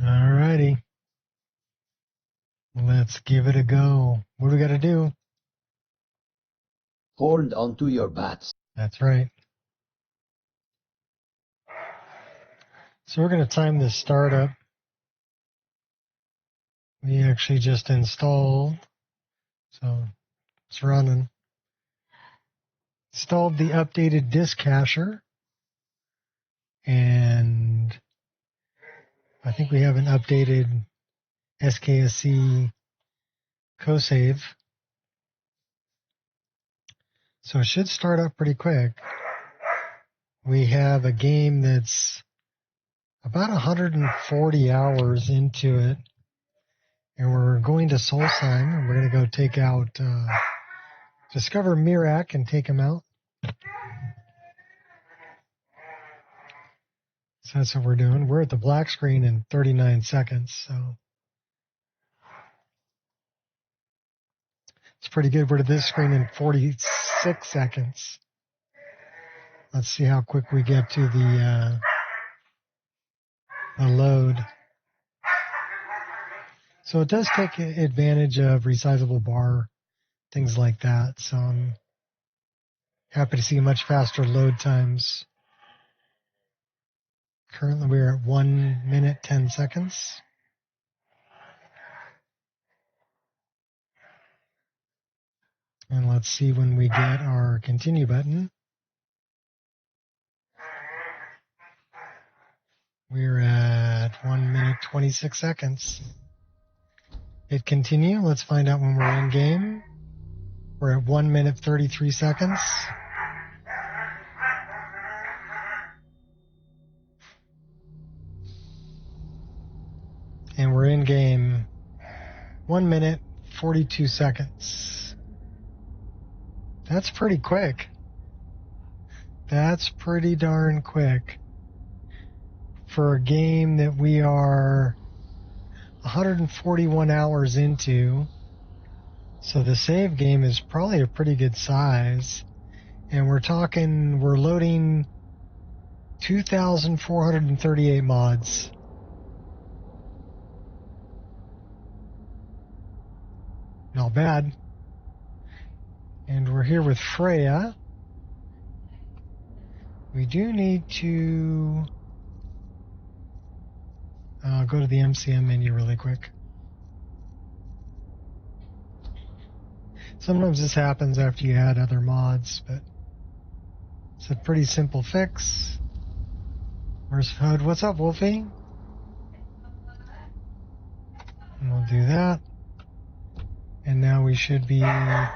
Alrighty. Let's give it a go. What do we got to do? Hold onto your bats. That's right. So we're going to time this startup. We actually just installed, so it's running. Installed the updated disk cacher, and I think we have an updated SKSC cosave. So it should start up pretty quick. We have a game that's about 140 hours into it, and we're going to Solstheim, and we're going to go take out, discover Mirac and take him out. So that's what we're doing. We're at the black screen in 39 seconds, so it's pretty good. We're at this screen in 46 seconds. Let's see how quick we get to the load. So it does take advantage of resizable bar, things like that. So I'm happy to see much faster load times. Currently we're at 1 minute, 10 seconds. And let's see when we get our continue button. We're at 1 minute, 26 seconds. Hit continue. Let's find out when we're in game. We're at 1 minute, 33 seconds. And we're in game 1 minute, 42 seconds. That's pretty quick. That's pretty darn quick for a game that we are 141 hours into. So the save game is probably a pretty good size. And we're loading 2,438 mods. Not bad. And we're here with Freya. We do need to go to the MCM menu really quick. Sometimes this happens after you add other mods, but it's a pretty simple fix. Where's HUD? What's up, Wolfie? And we'll do that. And now we should be right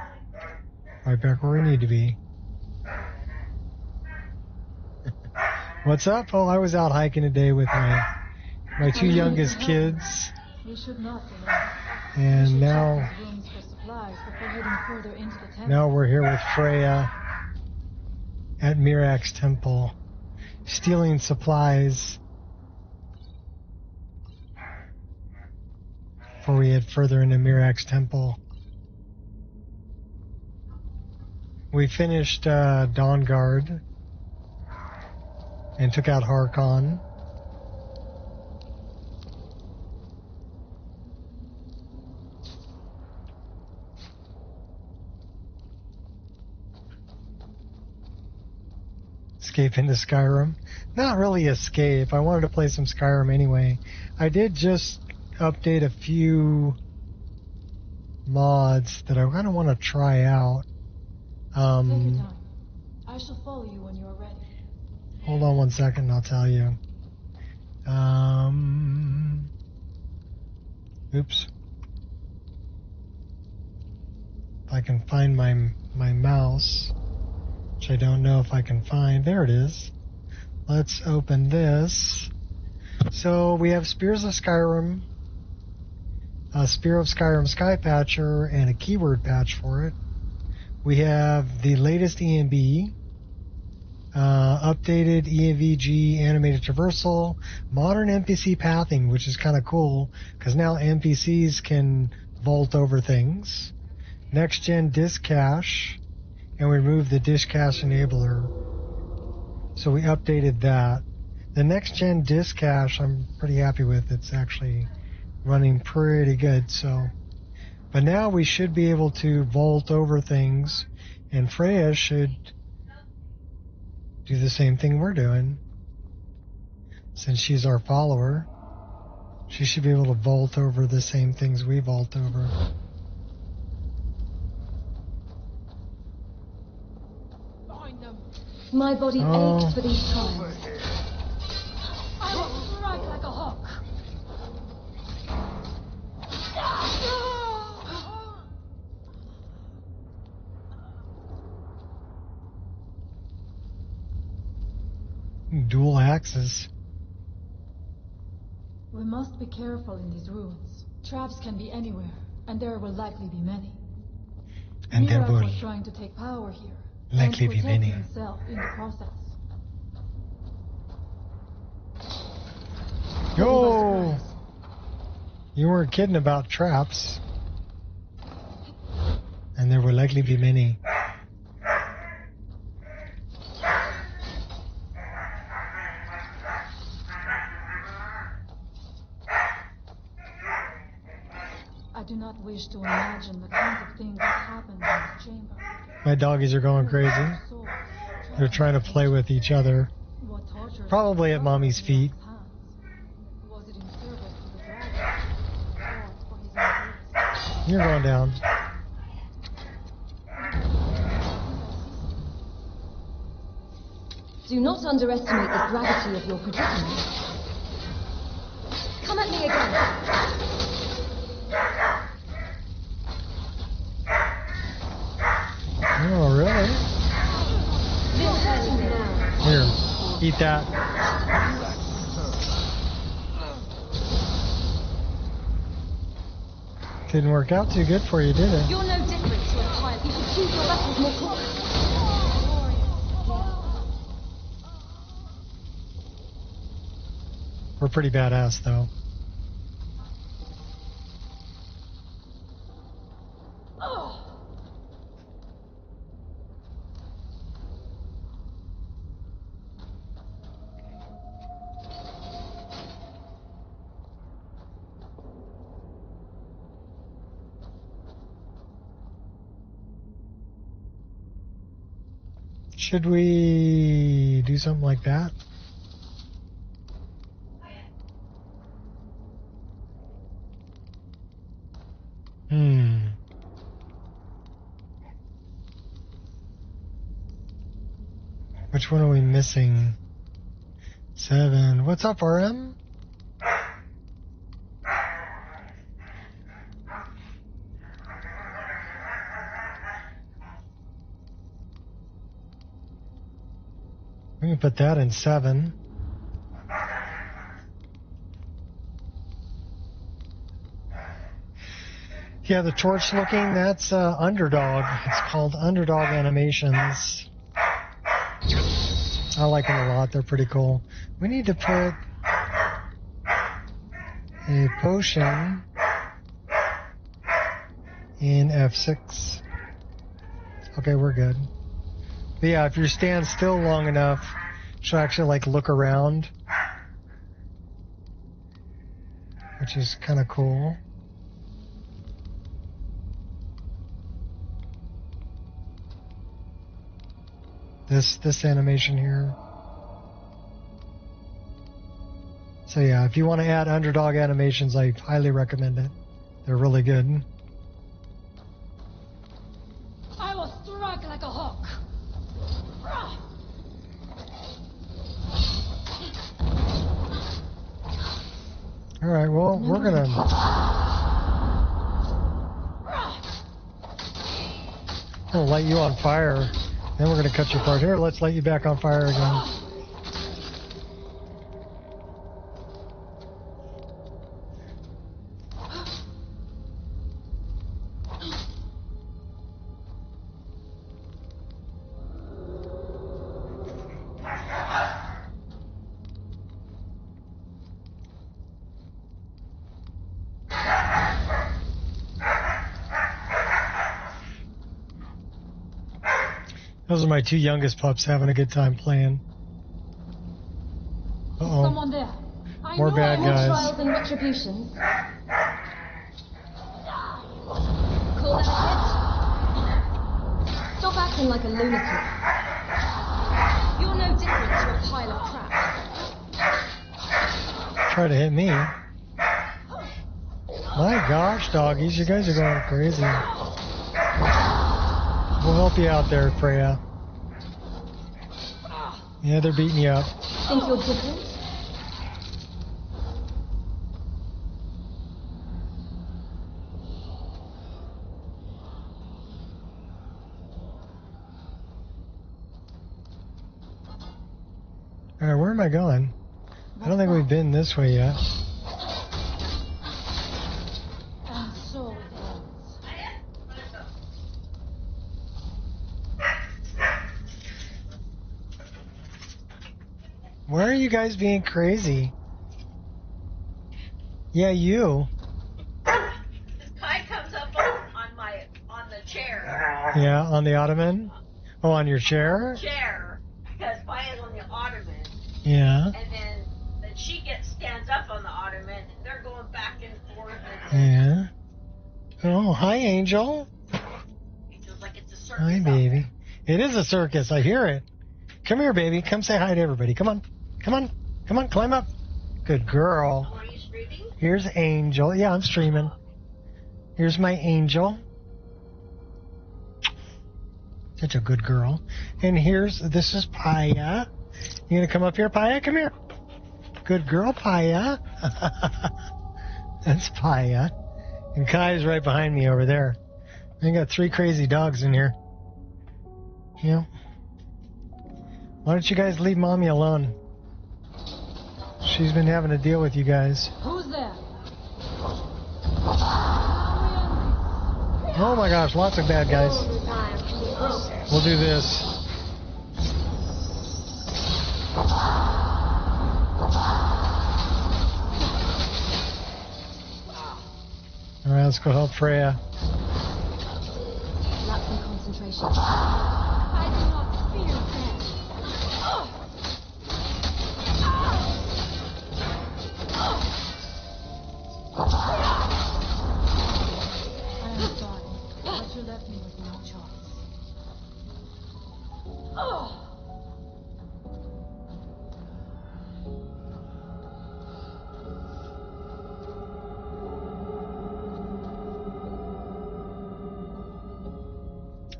back where we need to be. What's up? Oh, I was out hiking today with my two youngest kids. And now we're here with Freya at Mirac's temple, stealing supplies before we head further into Mirac's temple. We finished Dawnguard and took out Harkon. Escape into Skyrim. Not really escape. I wanted to play some Skyrim anyway. I did just update a few mods that I kind of want to try out. Take your time. I shall follow you when you are ready. Hold on 1 second and I'll tell you. Oops. If I can find my mouse, which I don't know if I can find. There it is. Let's open this. So we have Spears of Skyrim, a Spear of Skyrim Sky Patcher, and a keyword patch for it. We have the latest ENB, updated ENVG animated traversal, modern NPC pathing, which is kind of cool because now NPCs can vault over things. Next gen disk cache, and we removed the disk cache enabler. So we updated that. The next gen disk cache I'm pretty happy with. It's actually running pretty good. So, but now we should be able to vault over things, and Freya should do the same thing we're doing. Since she's our follower, she should be able to vault over the same things we vault over. My body aches for these times. I will strike like a hawk. Dual axes. We must be careful in these ruins. Traps can be anywhere, and there will likely be many. And there Mirac will was trying to take power here, likely and be protect many. himself in the process. Yo! You weren't kidding about traps. And there will likely be many. I do not wish to imagine the kinds of things that happened in this chamber. My doggies are going crazy. They're trying to play with each other. What torture Probably at mommy's feet. Was it in service to the dragon, or for his own use? You're going down. Do not underestimate the gravity of your predicament. Come at me again. Oh, really? This hurting me now. Here, eat that. Didn't work out too good for you, did it? You're no different to a child. You should choose your battles more cautiously. We're pretty badass, though. Should we do something like that? Which one are we missing? 7. What's up, RM? We can put that in 7. Yeah, the torch looking, that's Underdog. It's called Underdog Animations. I like them a lot. They're pretty cool. We need to put a potion in F6. Okay, we're good. But yeah, if you stand still long enough, she'll actually like look around, which is kind of cool. This animation here. So yeah, if you want to add Underdog animations, I highly recommend it. They're really good. I will strike like a hawk. All right, well, we're gonna. We'll light you on fire. Then we're gonna cut you apart. Here, let's light you back on fire again. Those are my two youngest pups having a good time playing. Uh-oh. Someone there. I More knew bad I More guys. trials and retributions. Call that a hit? Stop acting like a lunatic. You're no different to a pile of crap. Try to hit me. My gosh, doggies, you guys are going crazy. We'll help you out there, Freya. Yeah, they're beating you up. Think you're different? Alright, where am I going? I don't think we've been this way yet. And so it ends. Why are you guys being crazy? Yeah, you. Kai comes up on the chair. Yeah, on the ottoman? Oh, on your chair? Chair, because Kaya's on the ottoman, Yeah. and then she stands up on the ottoman, and they're going back and forth. Yeah. Oh, hi, Angel. It feels like it's a circus. Hi, out baby. It is a circus. I hear it. Come here, baby. Come say hi to everybody. Come on. Come on. Come on. Climb up. Good girl. there. Are you streaming? Here's Angel. Yeah, I'm streaming. Here's my Angel. Such a good girl. And this is Paya. You gonna come up here, Paya? Come here. Good girl, Paya. That's Paya. And Kai's right behind me over there. I got 3 crazy dogs in here. Yeah. Why don't you guys leave Mommy alone? She's been having to deal with you guys. Who's there? Oh my gosh, lots of bad guys. We'll do this. Alright, let's go help Freya. Lapse in concentration. I do not fear death. I am sorry, but you left me with no choice.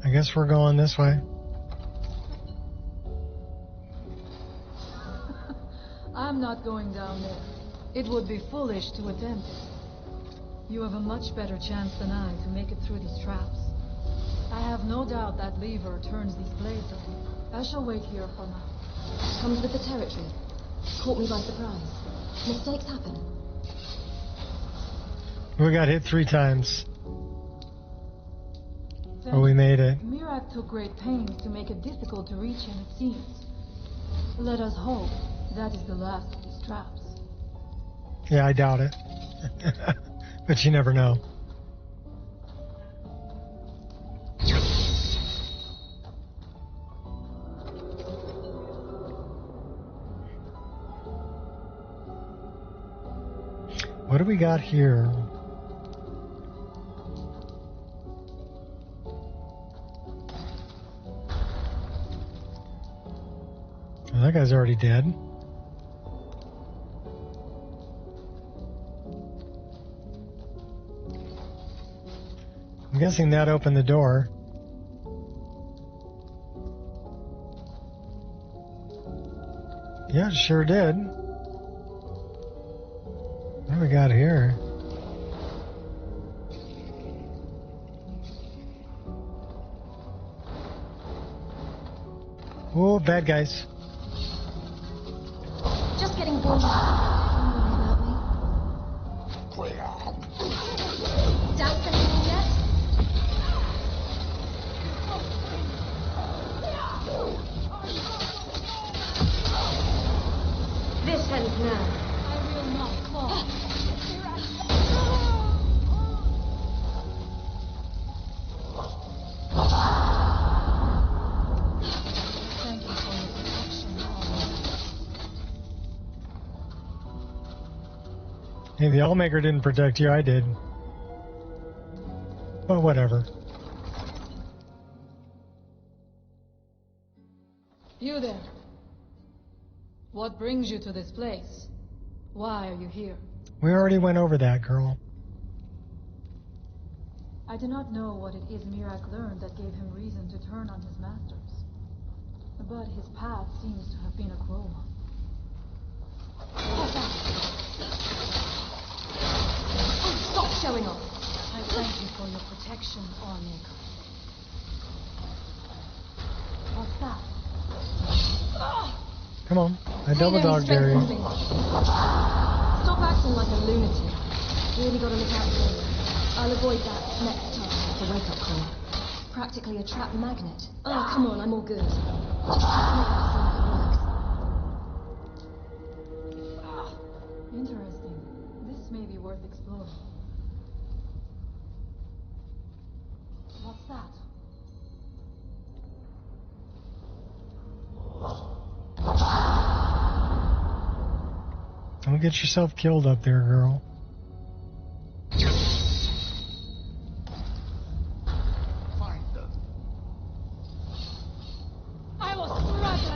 I guess we're going this way. I'm not going down there. It would be foolish to attempt it. You have a much better chance than I to make it through these traps. I have no doubt that lever turns these blades on. I shall wait here for now. Comes with the territory. Caught me by surprise. Mistakes happen. We got hit 3 times. Thank Oh, we made it. Mirak took great pains to make it difficult to reach him, it seems. Let us hope that is the last of these traps. Yeah, I doubt it. But you never know. What do we got here? Oh, that guy's already dead. I'm guessing that opened the door. Yeah, it sure did. What do we got here? Oh, bad guys. Just getting bored. Don't worry about me. Doubts anything yet? This ends now. I will not fall. Thank you for your protection, always. Hey, the Allmaker didn't protect you, I did. But whatever. You there. What brings you to this place? Why are you here? We already went over that, girl. I do not know what it is Mirak learned that gave him reason to turn on his masters. But his path seems to have been a cruel one. What's that? Oh, stop showing off! I thank you for your protection, Allmaker. What's that? Come on. I double dog dare you. Stop acting like a lunatic. Really gotta look out for you. I'll avoid that next time. It's a wake-up call. Practically a trap magnet. Oh, come on, I'm all good. Just Interesting. This may be worth exploring. What's that? Don't get yourself killed up there, girl.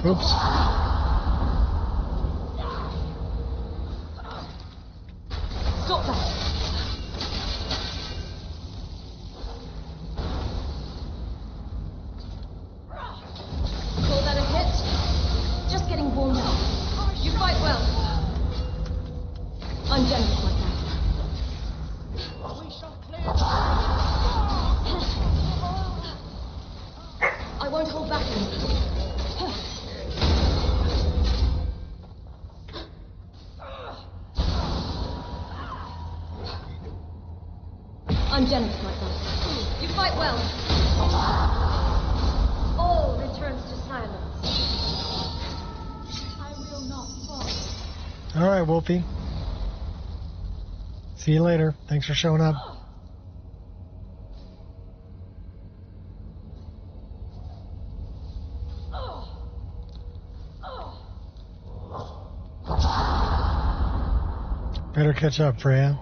Oops. Stop that! Call that a hit? Just getting warmed up. You fight well. I'm generous like that. We shall clear. I won't hold back anymore. I'm generous like that. You fight well. All returns to silence. I will not fall. All right, Wolfie. See you later. Thanks for showing up. Better catch up, Freya.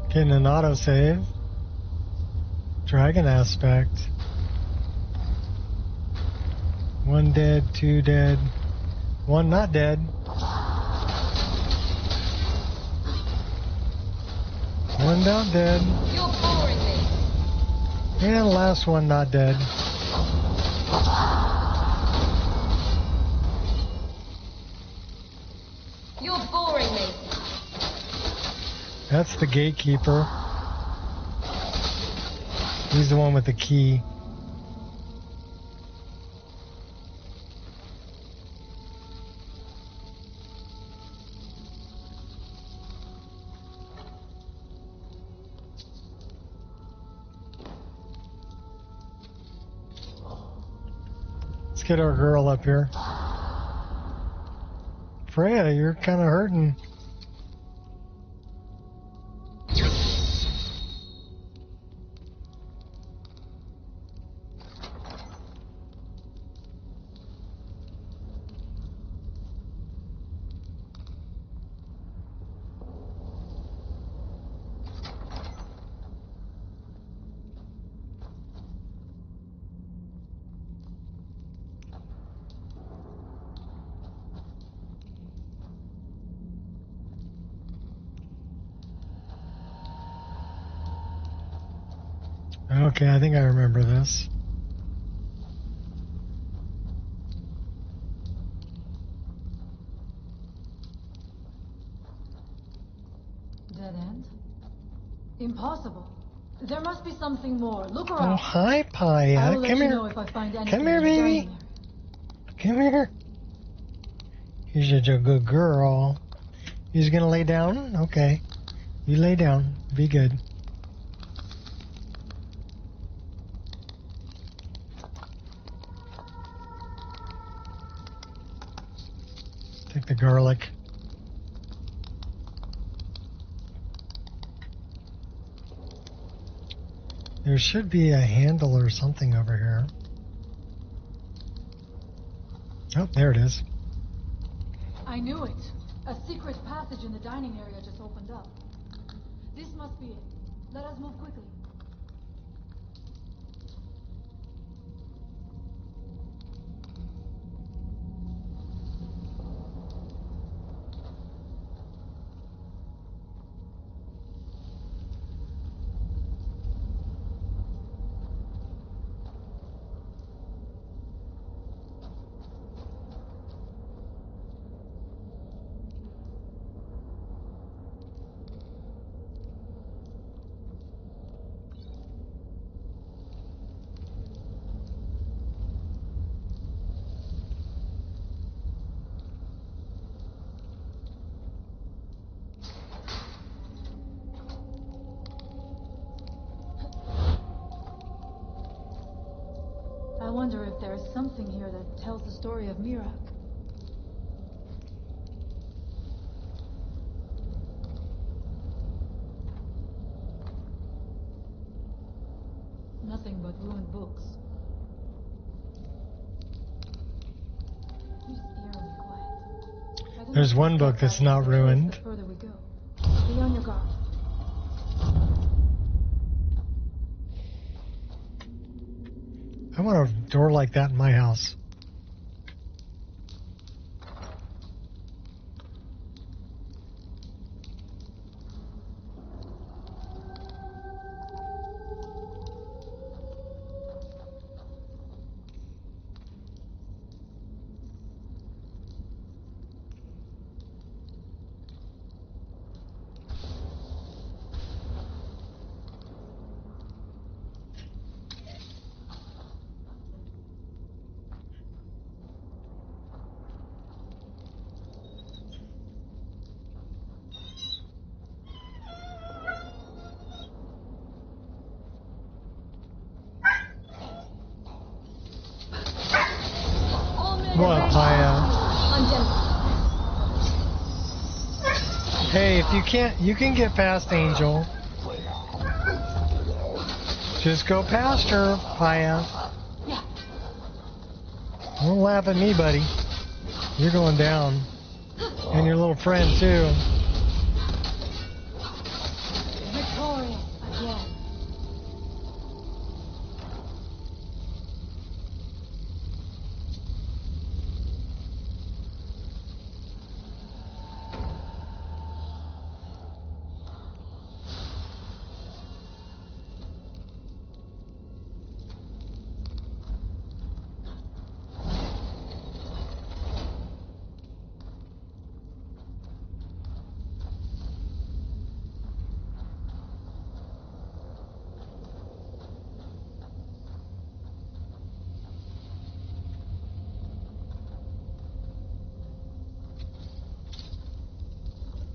Getting an autosave. Dragon aspect. 1 dead, 2 dead, 1 not dead. 1 not dead. You're boring me. And the last one not dead. You're boring me. That's the gatekeeper. He's the one with the key. Let's get our girl up here. Freya, you're kind of hurting. Okay, I think I remember this. Dead end? Impossible. There must be something more. Look Oh, around. hi, I Paya. will let Come you here. know if I find anything Come here, baby. down there. Come here. You're such a good girl. You're gonna lay down? Okay. You lay down. Be good. Take the garlic. There should be a handle or something over here. Oh, there it is. I knew it. A secret passage in the dining area just opened up. This must be it. Let us move quickly. I wonder if there's something here that tells the story of Mirak. Nothing but ruined books. Who's eerily quiet? There's one book that's not ruined. The further we go. Be on your guard. I want a door like that in my house. What, Paya? I'm Jennifer. Hey, if you can't, you can get past Angel. Just go past her, Paya. Yeah. Don't laugh at me, buddy. You're going down. And your little friend, too. Victorious again.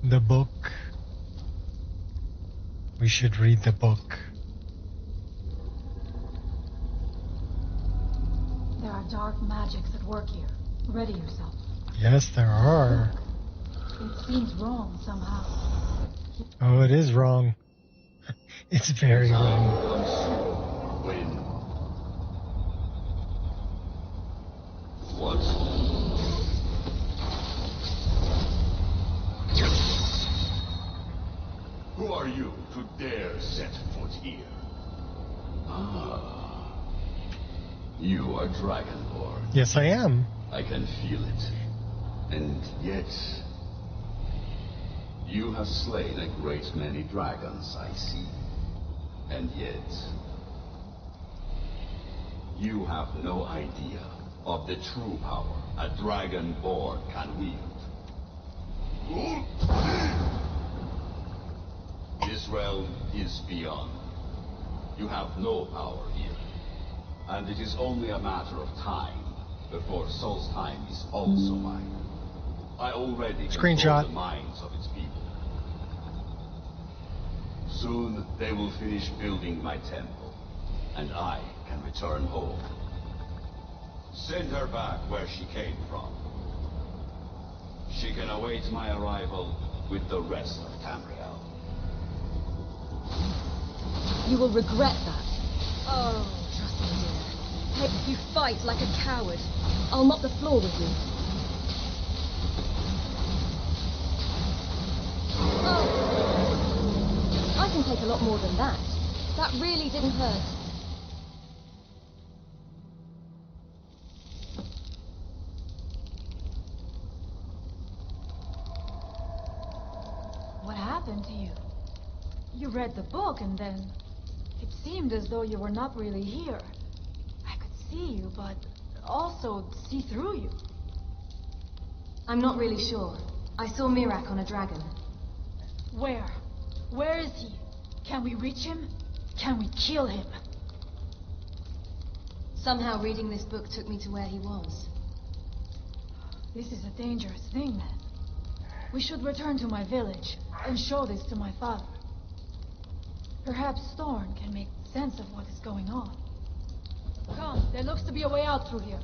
The book. We should read the book. There are dark magics at work here. Ready yourself. Yes, there are. It seems wrong somehow. Oh, it is wrong. It's very wrong. When? What? Who are you to dare set foot here? Ah. You are Dragonborn. Yes, I am. I can feel it. And yet... You have slain a great many dragons, I see. And yet... You have no idea of the true power a Dragonborn can wield. This realm is beyond. You have no power here. And it is only a matter of time before Solstheim is also mine. I already control the minds of its people. Soon they will finish building my temple, and I can return home. Send her back where she came from. She can await my arrival with the rest of Tamriel. You will regret that. Oh, trust me, dear. Hey, you fight like a coward. I'll mop the floor with you. Oh. I can take a lot more than that. That really didn't hurt. What happened to you? You read the book and then... It seemed as though you were not really here. I could see you, but also see through you. I'm not really sure. I saw Mirak on a dragon. Where? Where is he? Can we reach him? Can we kill him? Somehow reading this book took me to where he was. This is a dangerous thing, then. We should return to my village and show this to my father. Perhaps Thorn can make sense of what is going on. Come, there looks to be a way out through here.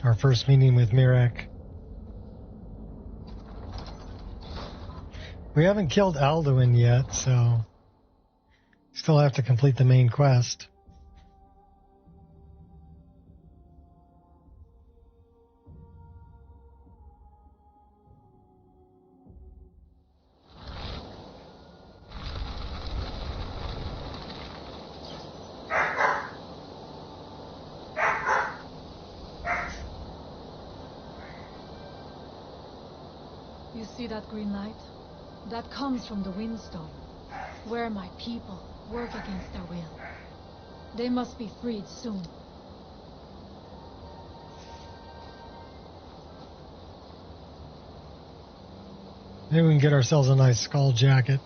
Our first meeting with Mirak. We haven't killed Alduin yet, so still have to complete the main quest. You see that green light? That comes from the Windstone, where my people work against their will. They must be freed soon. Maybe we can get ourselves a nice skull jacket.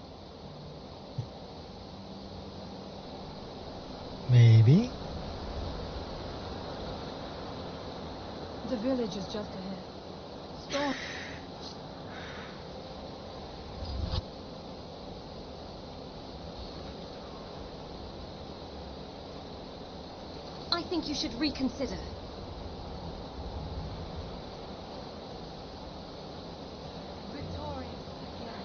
Maybe. The village is just ahead. Storm. I think you should reconsider. Victorious again.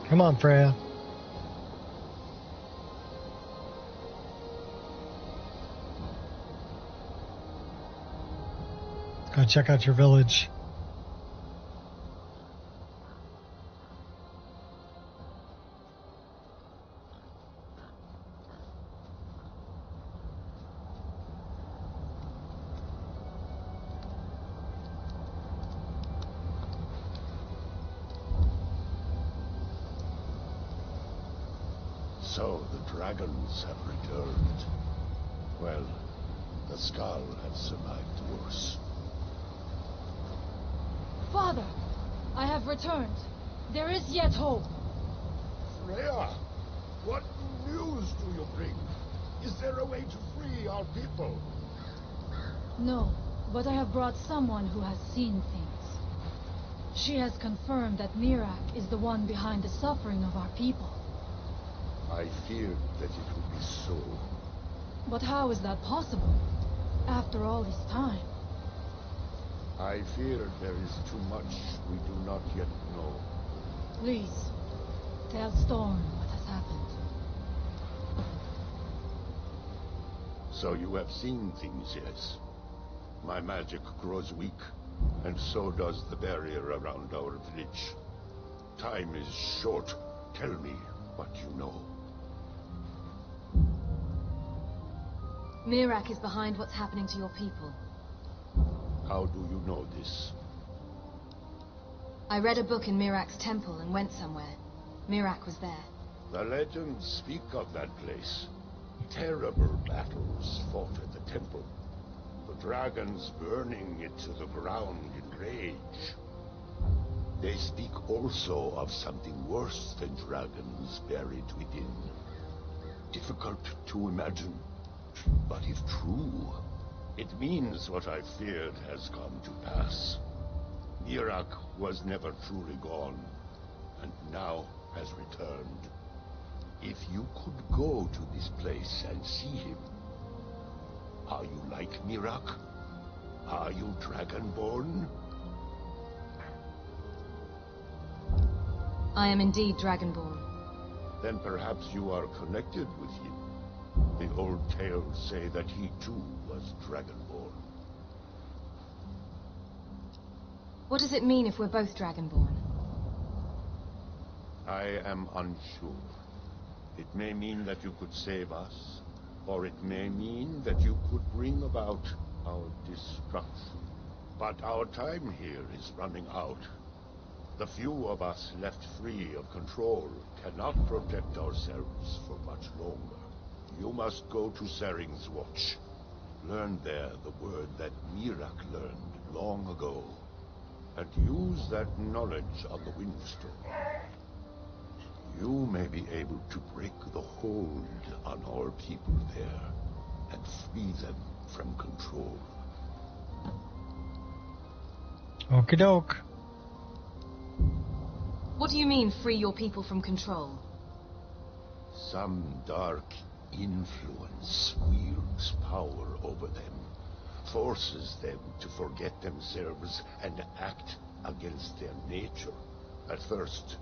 Come on, Freya. Let's go check out your village. So the dragons have returned. Well, the Skull have survived worse. Father, I have returned. There is yet hope. Freya, what news do you bring? Is there a way to free our people? No, but I have brought someone who has seen things. She has confirmed that Mirak is the one behind the suffering of our people. I feared that it would be so. But how is that possible? After all this time. I fear there is too much we do not yet know. Please, tell Storm what has happened. So you have seen things, yes? My magic grows weak, and so does the barrier around our village. Time is short. Tell me what you know. Mirak is behind what's happening to your people. How do you know this? I read a book in Mirak's temple and went somewhere. Mirak was there. The legends speak of that place. Terrible battles fought at the temple. The dragons burning it to the ground in rage. They speak also of something worse than dragons buried within. Difficult to imagine, but if true, it means what I feared has come to pass. Mirak was never truly gone, and now has returned. If you could go to this place and see him, are you like Mirak? Are you Dragonborn? I am indeed Dragonborn. Then perhaps you are connected with him. The old tales say that he too was Dragonborn. What does it mean if we're both Dragonborn? I am unsure. It may mean that you could save us, or it may mean that you could bring about our destruction. But our time here is running out. The few of us left free of control cannot protect ourselves for much longer. You must go to Sering's Watch. Learn there the word that Mirak learned long ago, and use that knowledge on the Windstone. You may be able to break the hold on our people there, and free them from control. Okie doke. What do you mean, free your people from control? Some dark influence wields power over them, forces them to forget themselves and act against their nature. At first,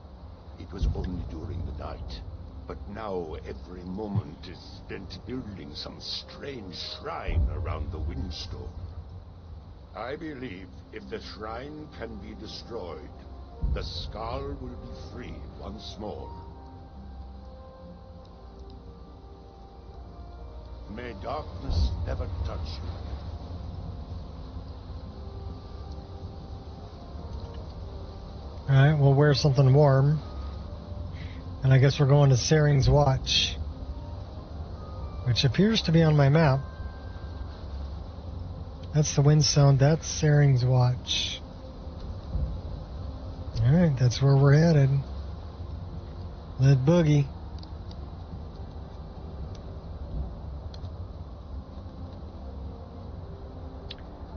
it was only during the night, but now every moment is spent building some strange shrine around the Windstone. I believe if the shrine can be destroyed, the Skull will be free once more. May darkness never touch you. Alright, we'll wear something warm. And I guess we're going to Sering's Watch, which appears to be on my map. That's the Windstone, that's Sering's Watch. Alright, that's where we're headed. Lead boogie.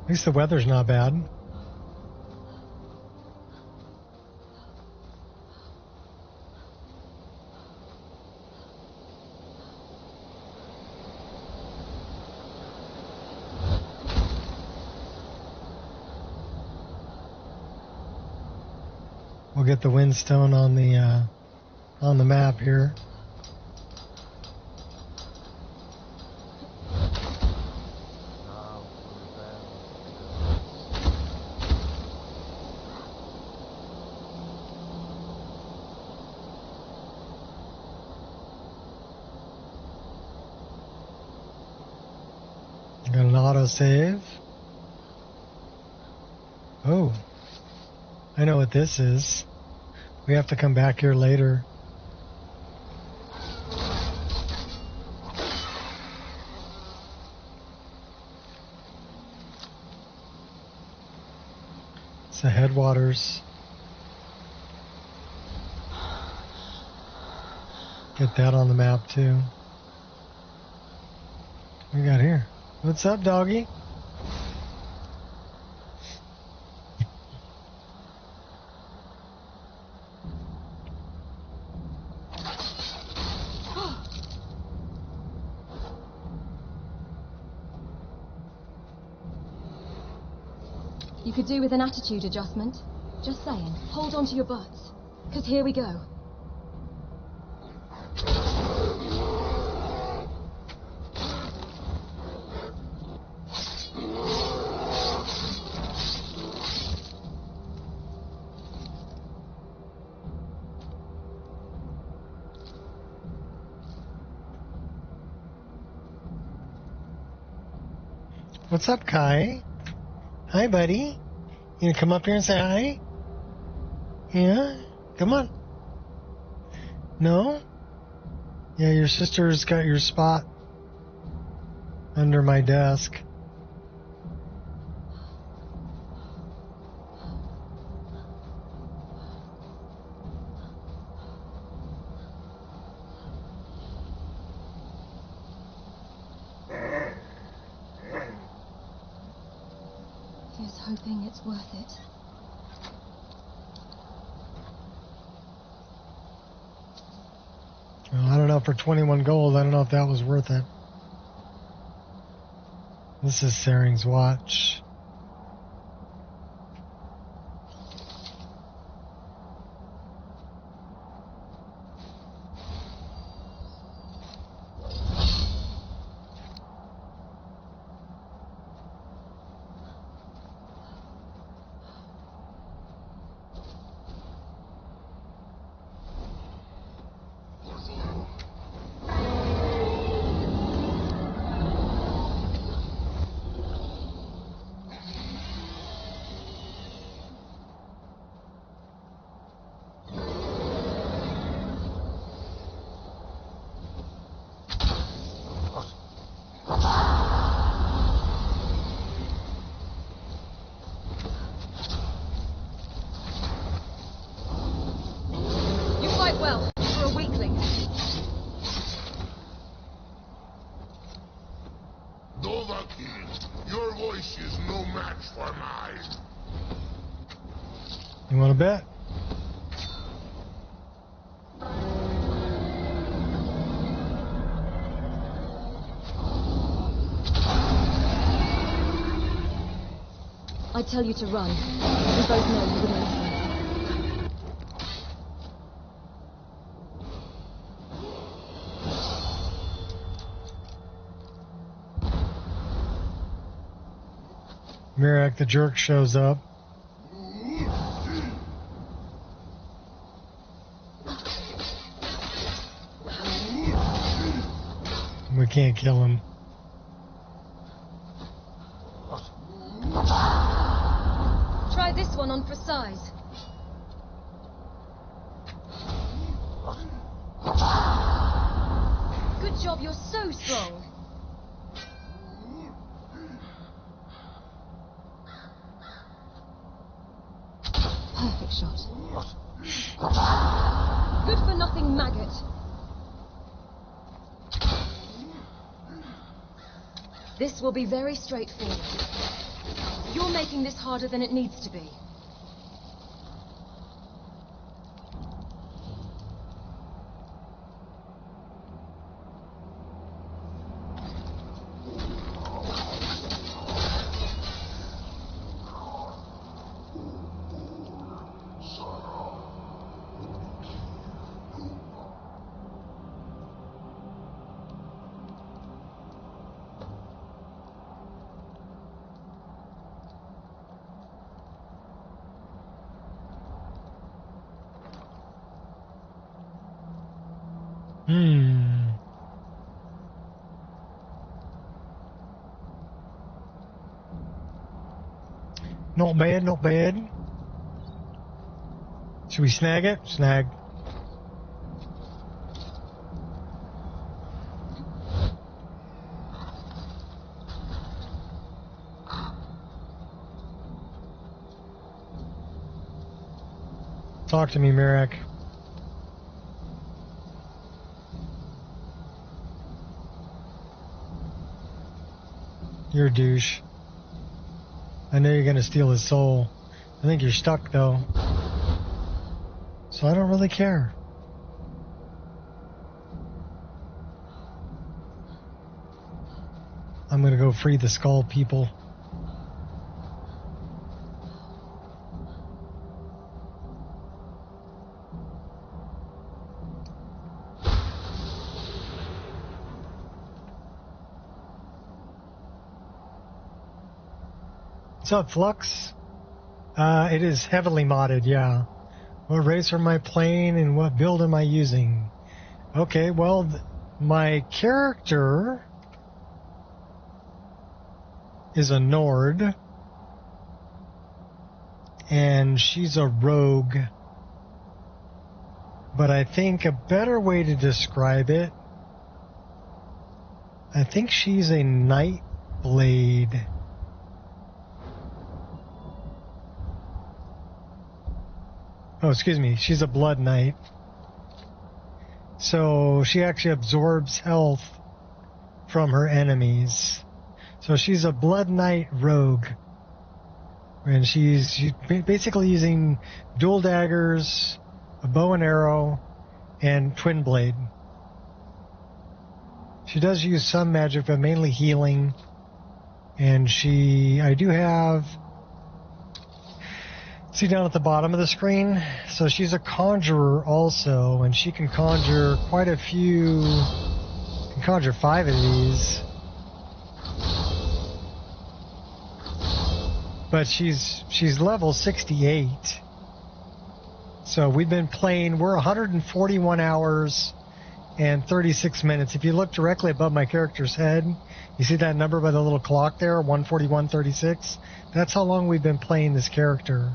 At least the weather's not bad. We'll get the Windstone on the map here. Got an autosave. Oh, I know what this is. We have to come back here later. It's the headwaters. Get that on the map too. What we got here? What's up, doggy? You could do with an attitude adjustment. Just saying. Hold on to your butts. 'Cause here we go. What's up, Kai? Hi, buddy. You gonna come up here and say hi? Yeah? Come on. No? Yeah, your sister's got your spot under my desk. Here's hoping it's worth it. Well, I don't know for 21 gold. I don't know if that was worth it. This is Saring's watch. You want to bet? I tell you to run. We both know you wouldn't listen. Mirak the jerk shows up. We can't kill him. Try this one on for size. Good job, you're so strong. Perfect shot. Good for nothing maggot. This will be very straightforward. You're making this harder than it needs to be. Not bad, not bad. Should we snag it? Snag. Talk to me, Mirak. You're a douche. I know you're gonna steal his soul. I think you're stuck though. So I don't really care. I'm gonna go free the skull people. What's up, Flux? It is heavily modded, yeah. What race are my playing and what build am I using? Okay, well, my character is a Nord, and she's a rogue. But I think a better way to describe it, I think she's a Nightblade. Oh, excuse me, she's a Blood Knight. So she actually absorbs health from her enemies. So she's a Blood Knight rogue. And she's basically using dual daggers, a bow and arrow, and twin blade. She does use some magic, but mainly healing. And I do have, see down at the bottom of the screen? So she's a conjurer also, and she can conjure quite a few, can conjure 5 of these. But she's level 68. So we've been playing, we're 141 hours and 36 minutes. If you look directly above my character's head, you see that number by the little clock there, 141:36? That's how long we've been playing this character.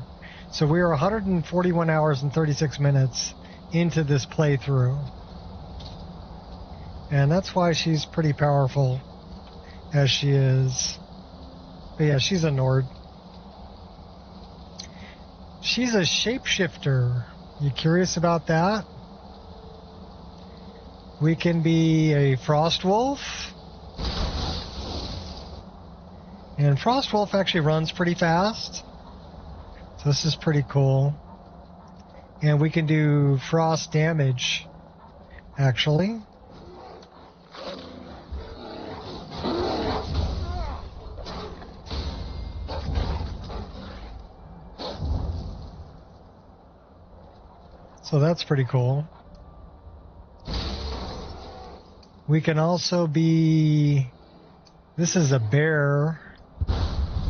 So we are 141 hours and 36 minutes into this playthrough. And that's why she's pretty powerful as she is. But yeah, she's a Nord. She's a shapeshifter. You curious about that? We can be a Frost Wolf. And Frost Wolf actually runs pretty fast. So this is pretty cool. And we can do frost damage, actually. So that's pretty cool. We can also be, this is a bear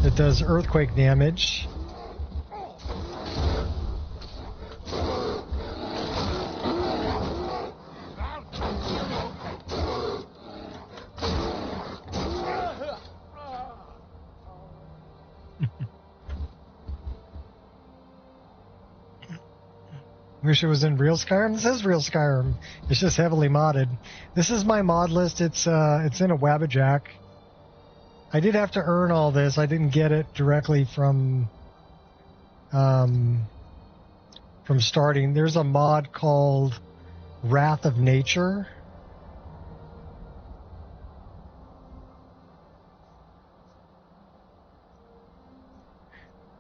that does earthquake damage. Wish it was in real Skyrim. This is real Skyrim. It's just heavily modded. This is my mod list. It's in a Wabbajack. I did have to earn all this. I didn't get it directly from starting. There's a mod called Wrath of Nature.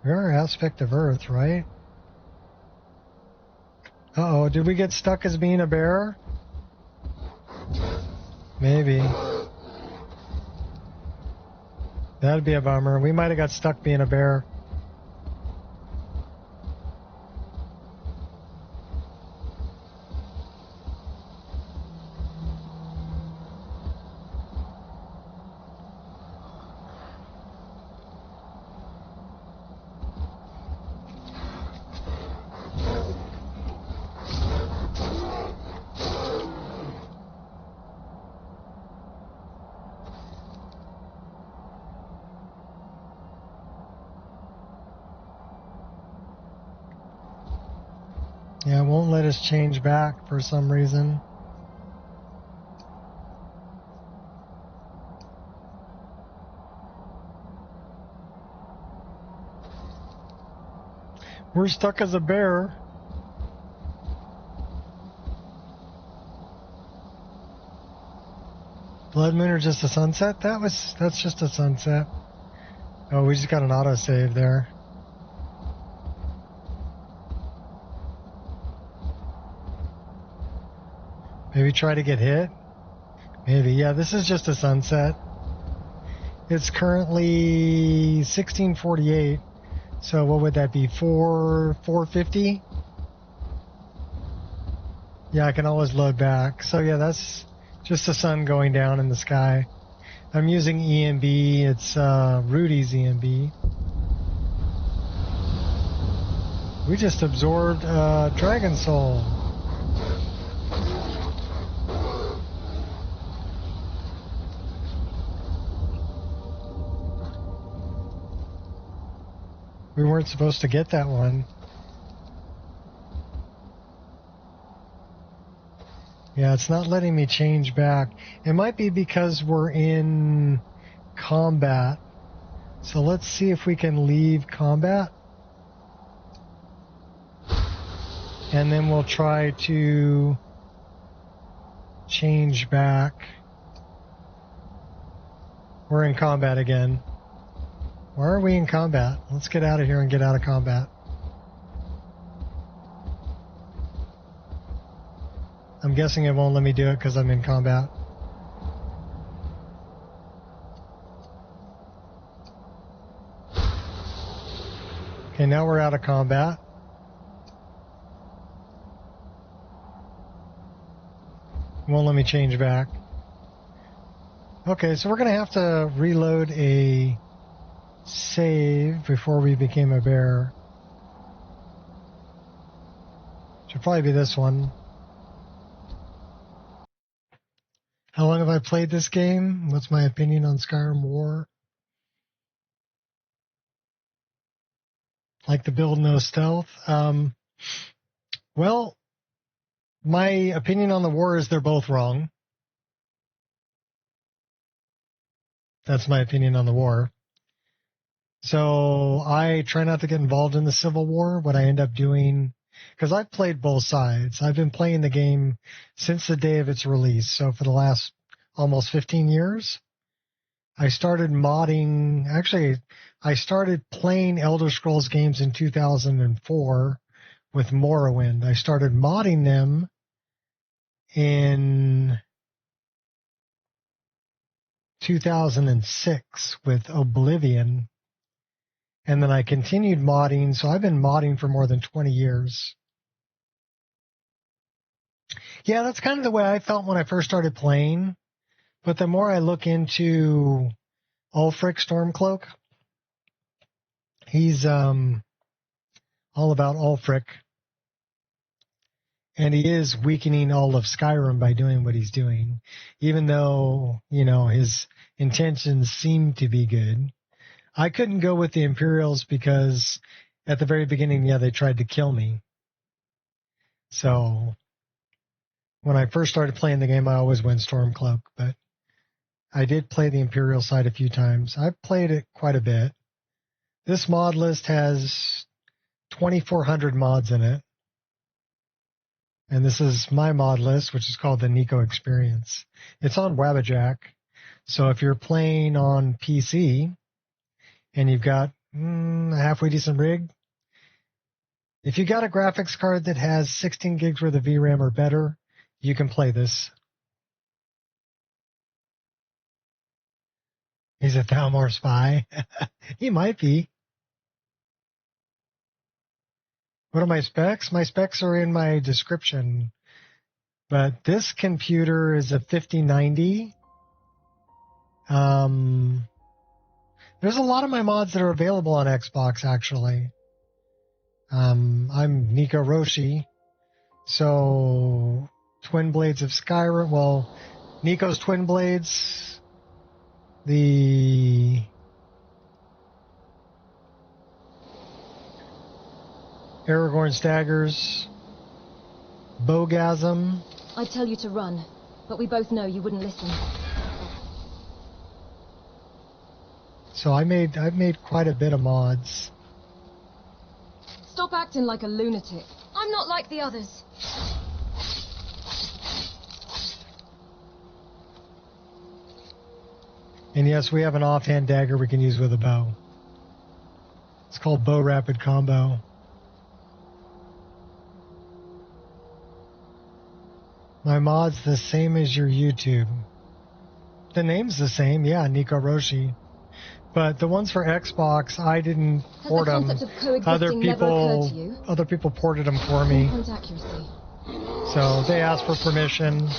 Rare aspect of Earth, right? Uh-oh, did we get stuck as being a bear? Maybe. That'd be a bummer. We might have got stuck being a bear. Yeah, it won't let us change back for some reason. We're stuck as a bear. Blood moon or just a sunset? That's just a sunset. Oh, we just got an autosave there. Maybe try to get hit? Maybe. Yeah, this is just a sunset. It's currently 1648. So what would that be? 450? Yeah, I can always load back. So yeah, that's just the sun going down in the sky. I'm using EMB. It's Rudy's EMB. We just absorbed Dragon Soul. We weren't supposed to get that one. Yeah, it's not letting me change back. It might be because we're in combat. So let's see if we can leave combat. And then we'll try to change back. We're in combat again. Why are we in combat? Let's get out of here and get out of combat. I'm guessing it won't let me do it because I'm in combat. Okay, now we're out of combat. Won't let me change back. Okay, so we're going to have to reload a save before we became a bear. Should probably be this one. How long have I played this game? What's my opinion on Skyrim War? Like the build, no stealth. Well, my opinion on the war is they're both wrong. That's my opinion on the war. So I try not to get involved in the Civil War. What I end up doing, because I've played both sides. I've been playing the game since the day of its release. So for the last almost 15 years, I started modding. Actually, I started playing Elder Scrolls games in 2004 with Morrowind. I started modding them in 2006 with Oblivion. And then I continued modding, so I've been modding for more than 20 years. Yeah, that's kind of the way I felt when I first started playing. But the more I look into Ulfric Stormcloak, he's all about Ulfric. And he is weakening all of Skyrim by doing what he's doing. Even though, his intentions seem to be good. I couldn't go with the Imperials because at the very beginning, they tried to kill me. So when I first started playing the game, I always went Stormcloak, but I did play the Imperial side a few times. I've played it quite a bit. This mod list has 2,400 mods in it. And this is my mod list, which is called the Nico Experience. It's on Wabbajack. So if you're playing on PC and you've got a halfway decent rig, if you got a graphics card that has 16 gigs worth of VRAM or better, you can play this. He's a Thalmor spy. He might be. What are my specs? My specs are in my description. But this computer is a 5090. There's a lot of my mods that are available on Xbox, actually. I'm Nico Roshi. So, Twin Blades of Skyrim. Well, Nico's Twin Blades. The Aragorn's Daggers. Bowgasm. I'd tell you to run, but we both know you wouldn't listen. So I've made quite a bit of mods. Stop acting like a lunatic. I'm not like the others. And yes, we have an offhand dagger we can use with a bow. It's called Bow Rapid Combo. My mod's the same as your YouTube. The name's the same, yeah, Nico Roshi. But the ones for Xbox, I didn't port them. Other people ported them for me. So they asked for permission,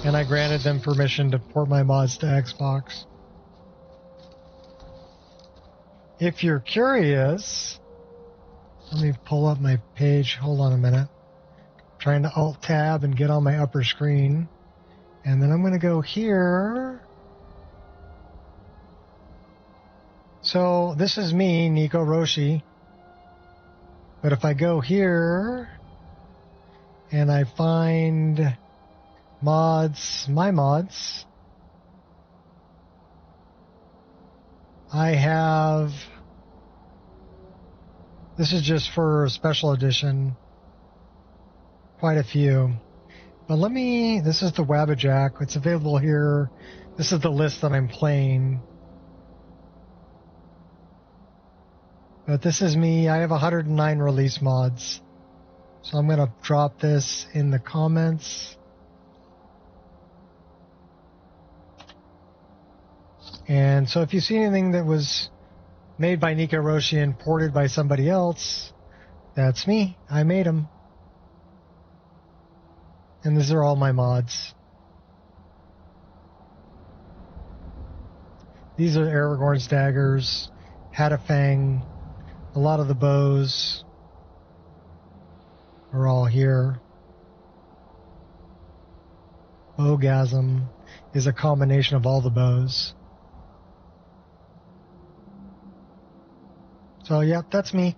and I granted them permission to port my mods to Xbox. If you're curious, let me pull up my page. Hold on a minute. I'm trying to Alt-Tab and get on my upper screen. And then I'm going to go here. So this is me, Nico Roshi. But if I go here and I find mods, my mods, I have, this is just for a special edition, quite a few. But this is the Wabbajack. It's available here. This is the list that I'm playing. But this is me. I have 109 release mods. So I'm going to drop this in the comments. And so if you see anything that was made by Nico and ported by somebody else. That's me. I made them. And these are all my mods. These are Aragorn's daggers, Hatafang, a lot of the bows are all here. Bowgasm is a combination of all the bows. So, yeah, that's me.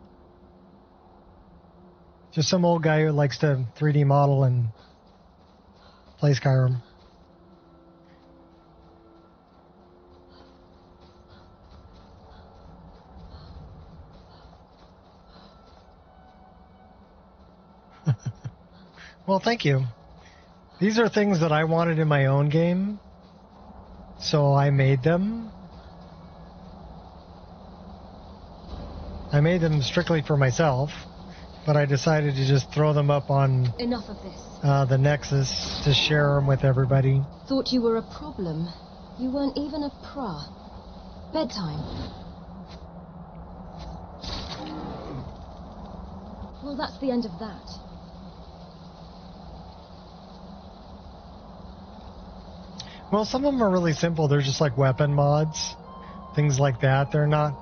Just some old guy who likes to 3D model and play Skyrim. Well, thank you. These are things that I wanted in my own game, so I made them. I made them strictly for myself, but I decided to just throw them up on Enough of this. the Nexus to share them with everybody. Thought you were a problem. You weren't even a pra. Bedtime. Well, that's the end of that. Well, some of them are really simple. They're just like weapon mods, things like that. They're not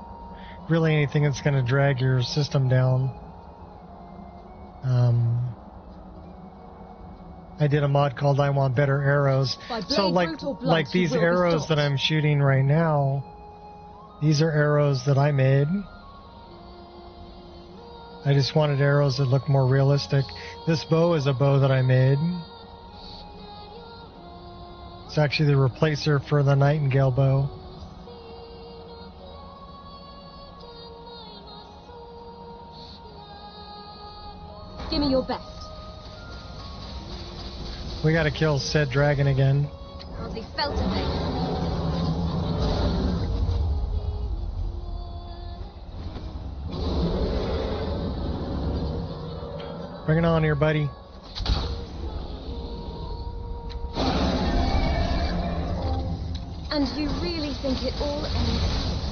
really anything that's going to drag your system down. I did a mod called I Want Better Arrows. So like these arrows that I'm shooting right now, these are arrows that I made. I just wanted arrows that look more realistic. This bow is a bow that I made. It's actually the replacer for the Nightingale bow. Give me your best. We gotta kill said dragon again. Hardly felt a thing. Bring it on here, buddy. And you really think it all ends here?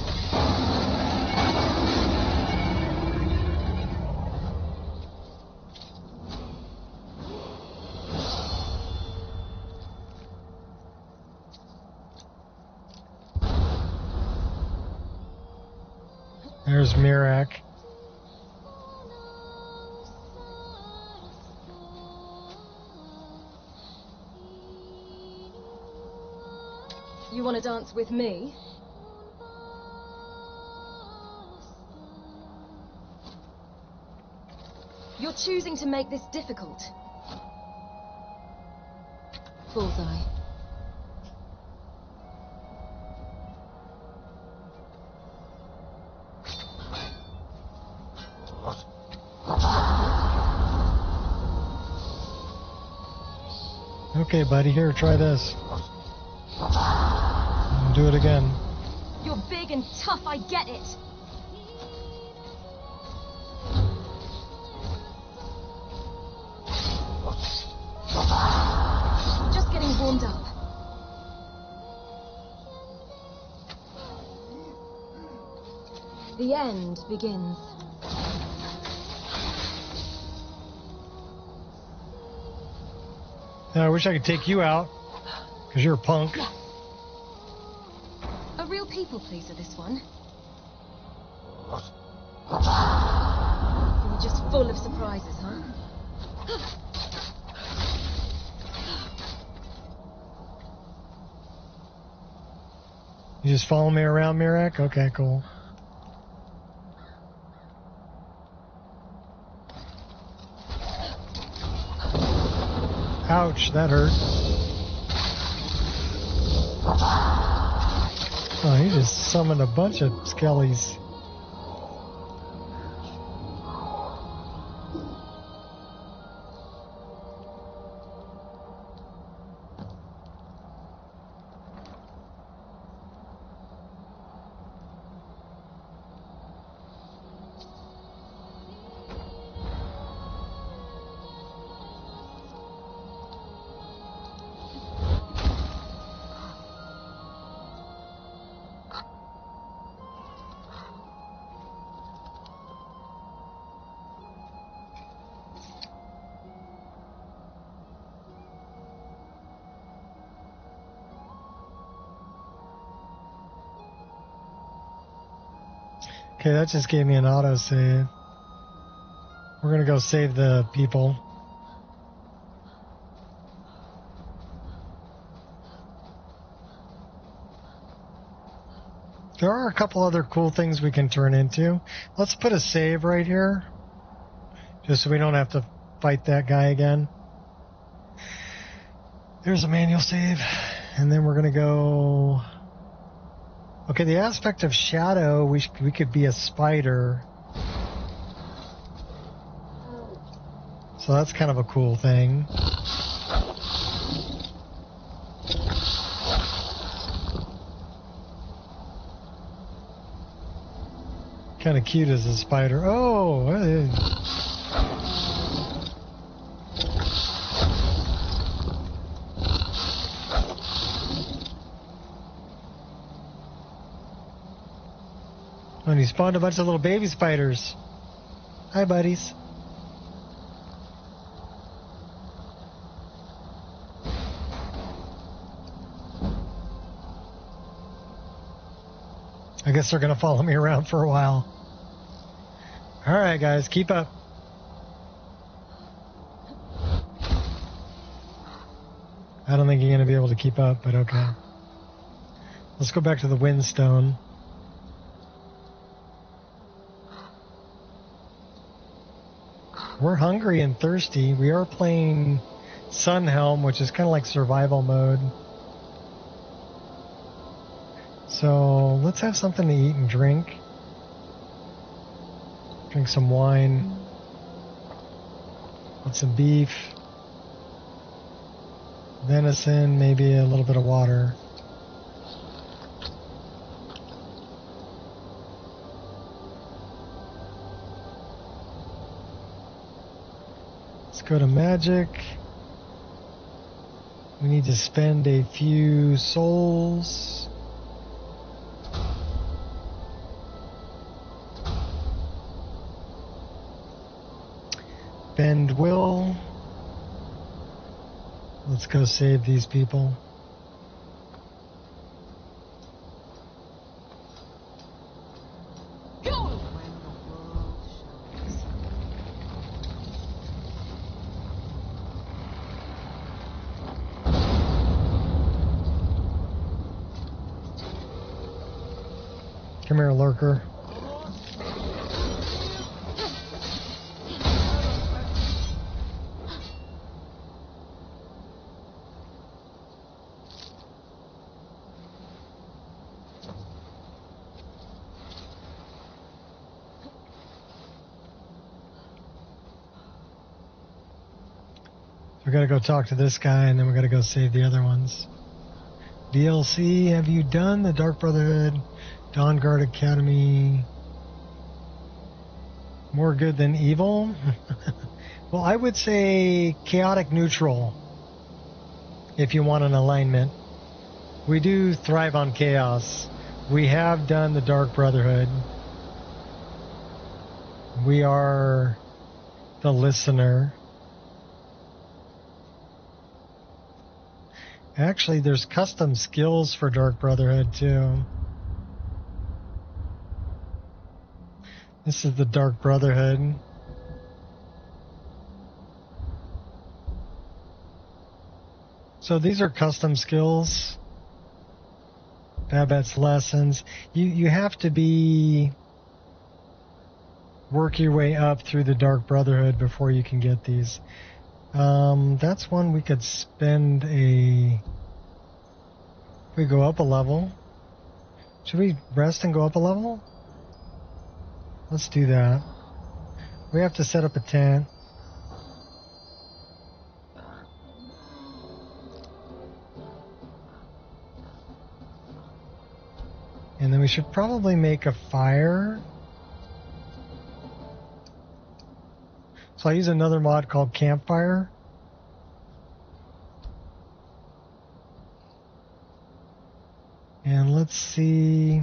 There's Mirak. You want to dance with me? You're choosing to make this difficult. Bullseye. Okay, buddy, here, try this. Do it again. You're big and tough, I get it. Just getting warmed up. The end begins. I wish I could take you out, because you're a punk. A real people pleaser, this one. You're just full of surprises, huh? You just follow me around, Mirak? Okay, cool. Ouch, that hurt. Oh, he just summoned a bunch of skellies. Okay, that just gave me an autosave. We're gonna go save the people. There are a couple other cool things we can turn into. Let's put a save right here, just so we don't have to fight that guy again. There's a manual save, and then we're gonna go. Okay, the aspect of shadow, we could be a spider. So that's kind of a cool thing. Kind of cute as a spider. Oh! And he spawned a bunch of little baby spiders. Hi, buddies. I guess they're going to follow me around for a while. All right, guys, keep up. I don't think you're going to be able to keep up, but okay. Let's go back to the Windstone. We're hungry and thirsty. We are playing Sunhelm, which is kind of like survival mode. So let's have something to eat and drink. Drink some wine. With some beef. Venison, maybe a little bit of water. Let's go to magic. We need to spend a few souls. Bend will. Let's go save these people. Come here, lurker. We gotta go talk to this guy, and then we gotta go save the other ones. DLC, have you done the Dark Brotherhood, Dawn Guard Academy? More good than evil? Well, I would say chaotic neutral, if you want an alignment. We do thrive on chaos. We have done the Dark Brotherhood. We are the listener. Actually, there's custom skills for Dark Brotherhood, too. This is the Dark Brotherhood. So these are custom skills. Babette's lessons. You have to work your way up through the Dark Brotherhood before you can get these. That's one we could spend if we go up a level. Should we rest and go up a level? Let's do that. We have to set up a tent. And then we should probably make a fire. So I use another mod called Campfire. And let's see.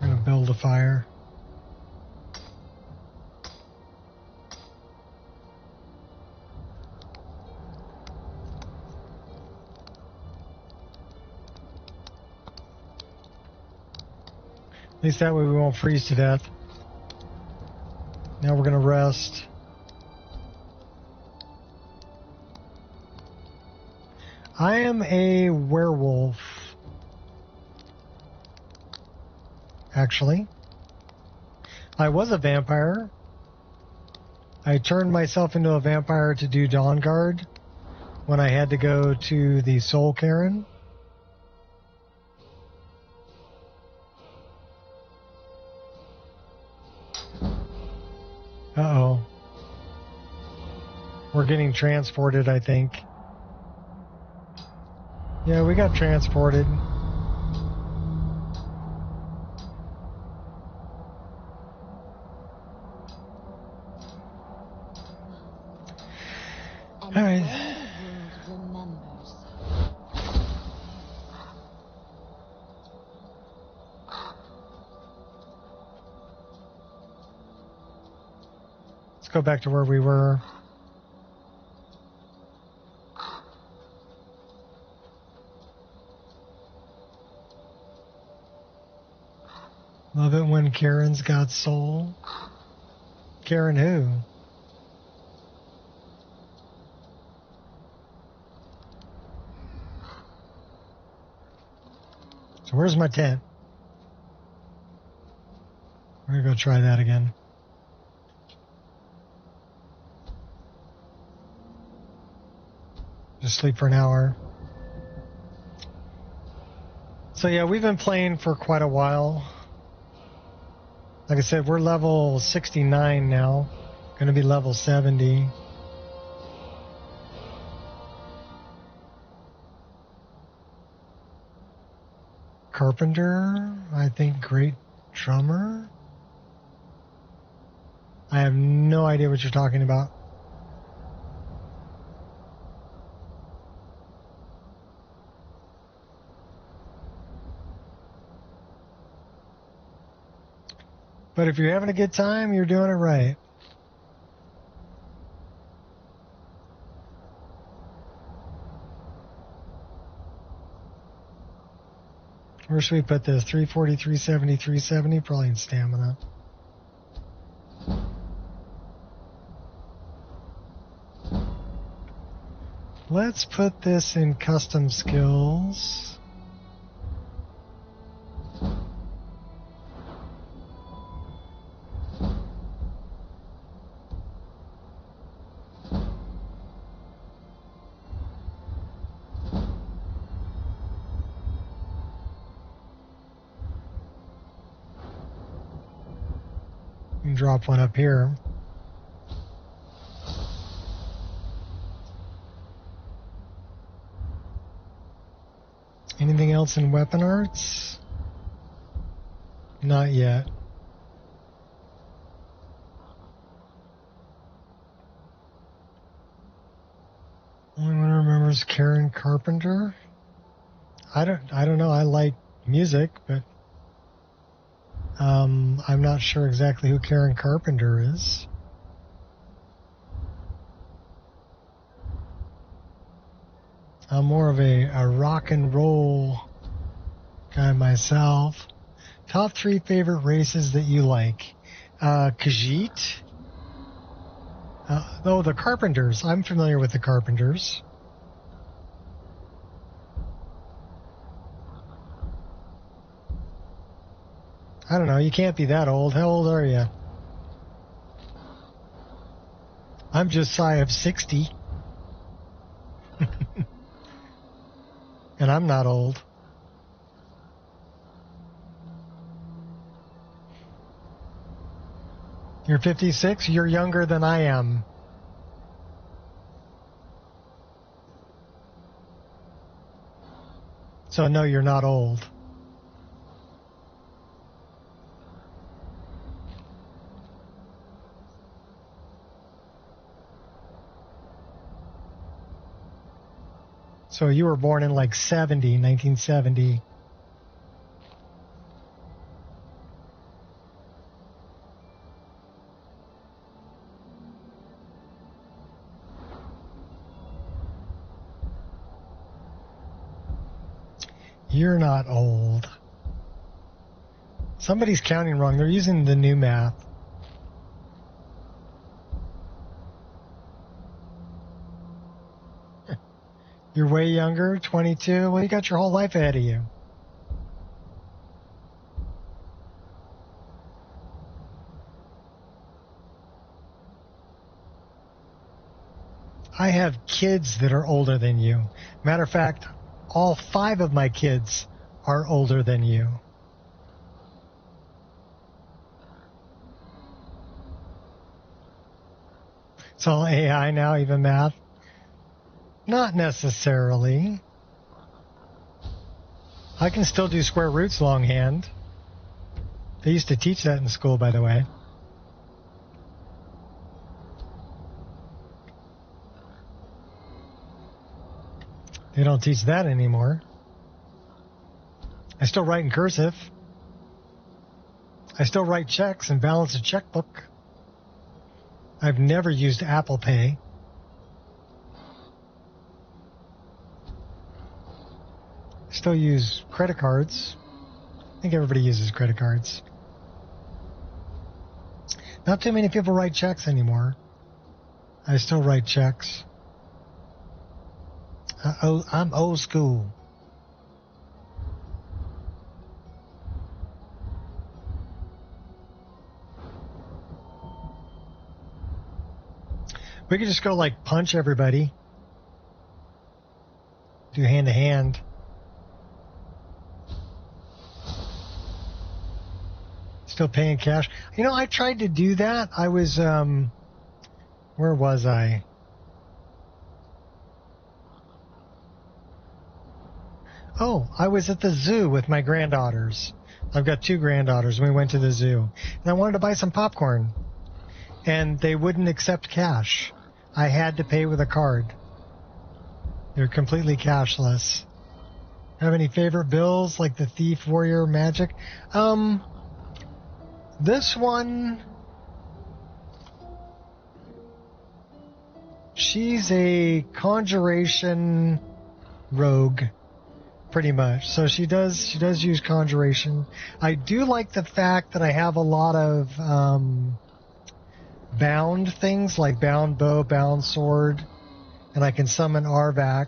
I'm going to build a fire. At least that way we won't freeze to death. Now we're gonna rest. I am a werewolf. Actually. I was a vampire. I turned myself into a vampire to do Dawn Guard when I had to go to the Soul Cairn. Uh-oh. We're getting transported, I think. Yeah, we got transported. Alright. Let's go back to where we were. Love it when Karen's got soul. Karen who? So where's my tent? We're gonna go try that again. Just sleep for an hour. So yeah, we've been playing for quite a while. Like I said, we're level 69 now. Gonna be level 70. Carpenter, I think great drummer. I have no idea what you're talking about. But if you're having a good time, you're doing it right. Where should we put this? 340, 370, 370? Probably in stamina. Let's put this in custom skills. Drop one up here. Anything else in weapon arts? Not yet. Only one who remembers Karen Carpenter. I don't know. I like music, but I'm not sure exactly who Karen Carpenter is. I'm more of a rock and roll guy myself. Top 3 favorite races that you like. Khajiit. The Carpenters. I'm familiar with the Carpenters. I don't know, you can't be that old. How old are you? I'm just shy of 60. And I'm not old. You're 56? You're younger than I am. So no, you're not old. So you were born in like 1970. You're not old. Somebody's counting wrong. They're using the new math. You're way younger, 22. Well, you got your whole life ahead of you. I have kids that are older than you. Matter of fact, all 5 of my kids are older than you. It's all AI now, even math? Not necessarily. I can still do square roots longhand. They used to teach that in school, by the way. They don't teach that anymore. I still write in cursive. I still write checks and balance a checkbook. I've never used Apple Pay. Still use credit cards. I think everybody uses credit cards. Not too many people write checks anymore. I still write checks. I'm old school. We could just go like punch everybody. Do hand to hand. Still paying cash. You know, I tried to do that. I was, where was I? Oh, I was at the zoo with my granddaughters. I've got 2 granddaughters. We went to the zoo. And I wanted to buy some popcorn. And they wouldn't accept cash. I had to pay with a card. They're completely cashless. Have any favorite builds like the Thief, Warrior, Magic? This one, she's a conjuration rogue, pretty much. So she does use conjuration. I do like the fact that I have a lot of bound things like bound bow, bound sword, and I can summon Arvak,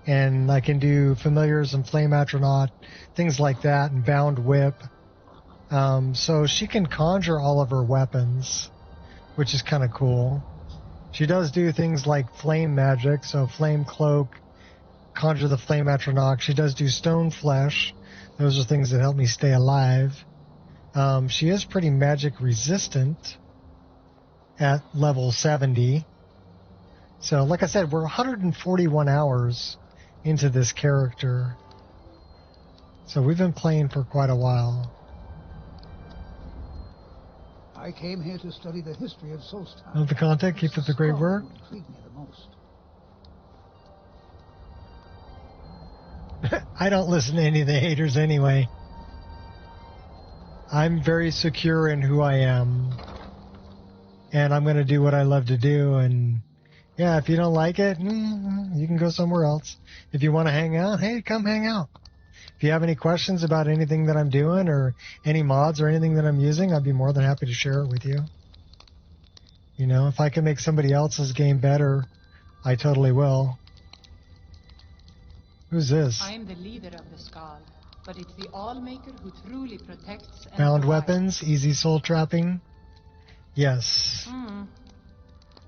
and I can do familiars and flame atronach, things like that, and bound whip. So she can conjure all of her weapons, which is kind of cool. She does do things like flame magic, so flame cloak, conjure the flame atronach. She does do stone flesh. Those are things that help me stay alive. She is pretty magic resistant at level 70. So, like I said, we're 141 hours into this character. So we've been playing for quite a while. I came here to study the history of Solstheim. Love the content. Keep up the great work. Intrigued me the most. I don't listen to any of the haters anyway. I'm very secure in who I am. And I'm going to do what I love to do. And yeah, if you don't like it, you can go somewhere else. If you want to hang out, hey, come hang out. If you have any questions about anything that I'm doing or any mods or anything that I'm using, I'd be more than happy to share it with you. You know, if I can make somebody else's game better, I totally will. Who's this? I am the leader of the Skal, but it's the Allmaker who truly protects and Bound provides. weapons, easy soul trapping. Yes.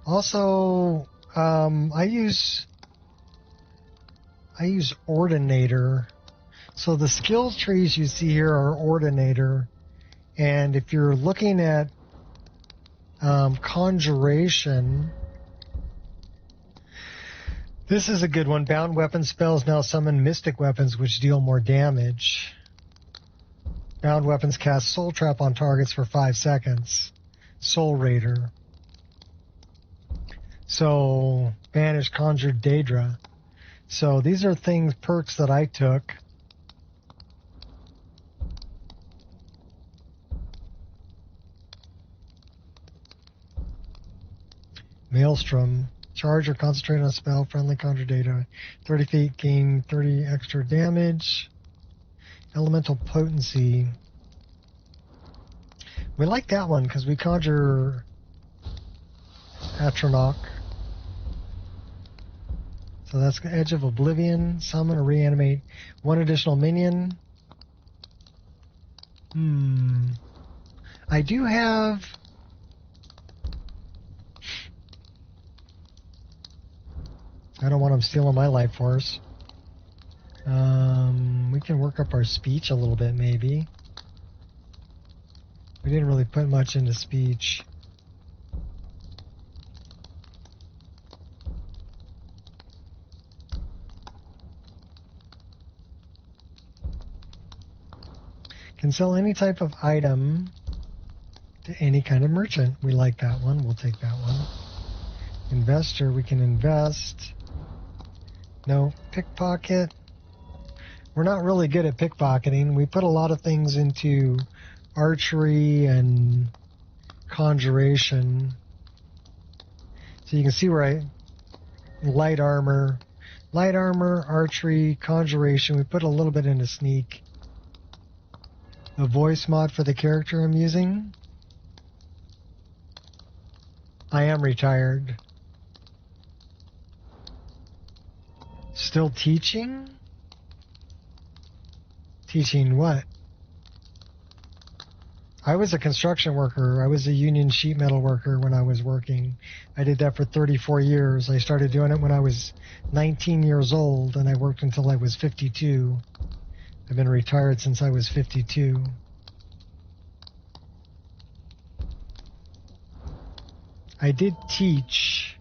Also, I use Ordinator. So the skills trees you see here are Ordinator. And if you're looking at Conjuration, this is a good one. Bound weapon spells now summon mystic weapons which deal more damage. Bound weapons cast Soul Trap on targets for 5 seconds. Soul Raider. So, Banish, Conjured, Daedra. So these are perks that I took. Maelstrom. Charge or concentrate on a spell, friendly conjure data. 30 feet, gain 30 extra damage. Elemental potency. We like that one because we conjure Atronach. So that's the Edge of Oblivion. Summon or reanimate one additional minion. I do have... I don't want them stealing my life force. We can work up our speech a little bit, maybe. We didn't really put much into speech. Can sell any type of item to any kind of merchant. We like that one. We'll take that one. Investor, we can invest. No. Pickpocket. We're not really good at pickpocketing. We put a lot of things into archery and conjuration. So you can see where light armor, archery, conjuration. We put a little bit into sneak. A voice mod for the character I'm using. I am retired. Still teaching? Teaching what? I was a construction worker. I was a union sheet metal worker when I was working. I did that for 34 years. I started doing it when I was 19 years old, and I worked until I was 52. I've been retired since I was 52. I did teach.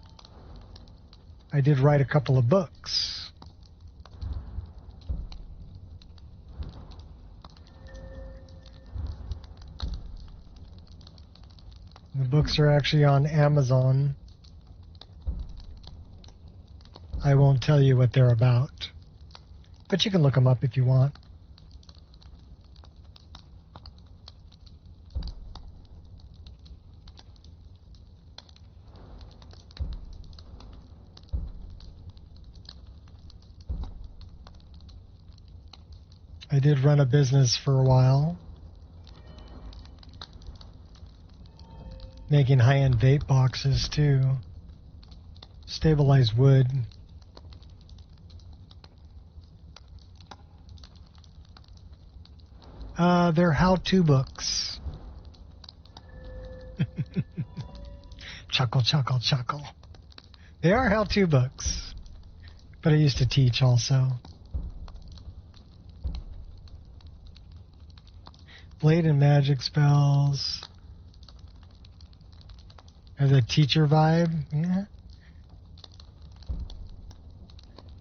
I did write a couple of books. The books are actually on Amazon. I won't tell you what they're about, but you can look them up if you want. I did run a business for a while, making high-end vape boxes too. Stabilized wood. They're how-to books. Chuckle, chuckle, chuckle. They are how-to books, but I used to teach also. Blade and magic spells. Has a teacher vibe, yeah.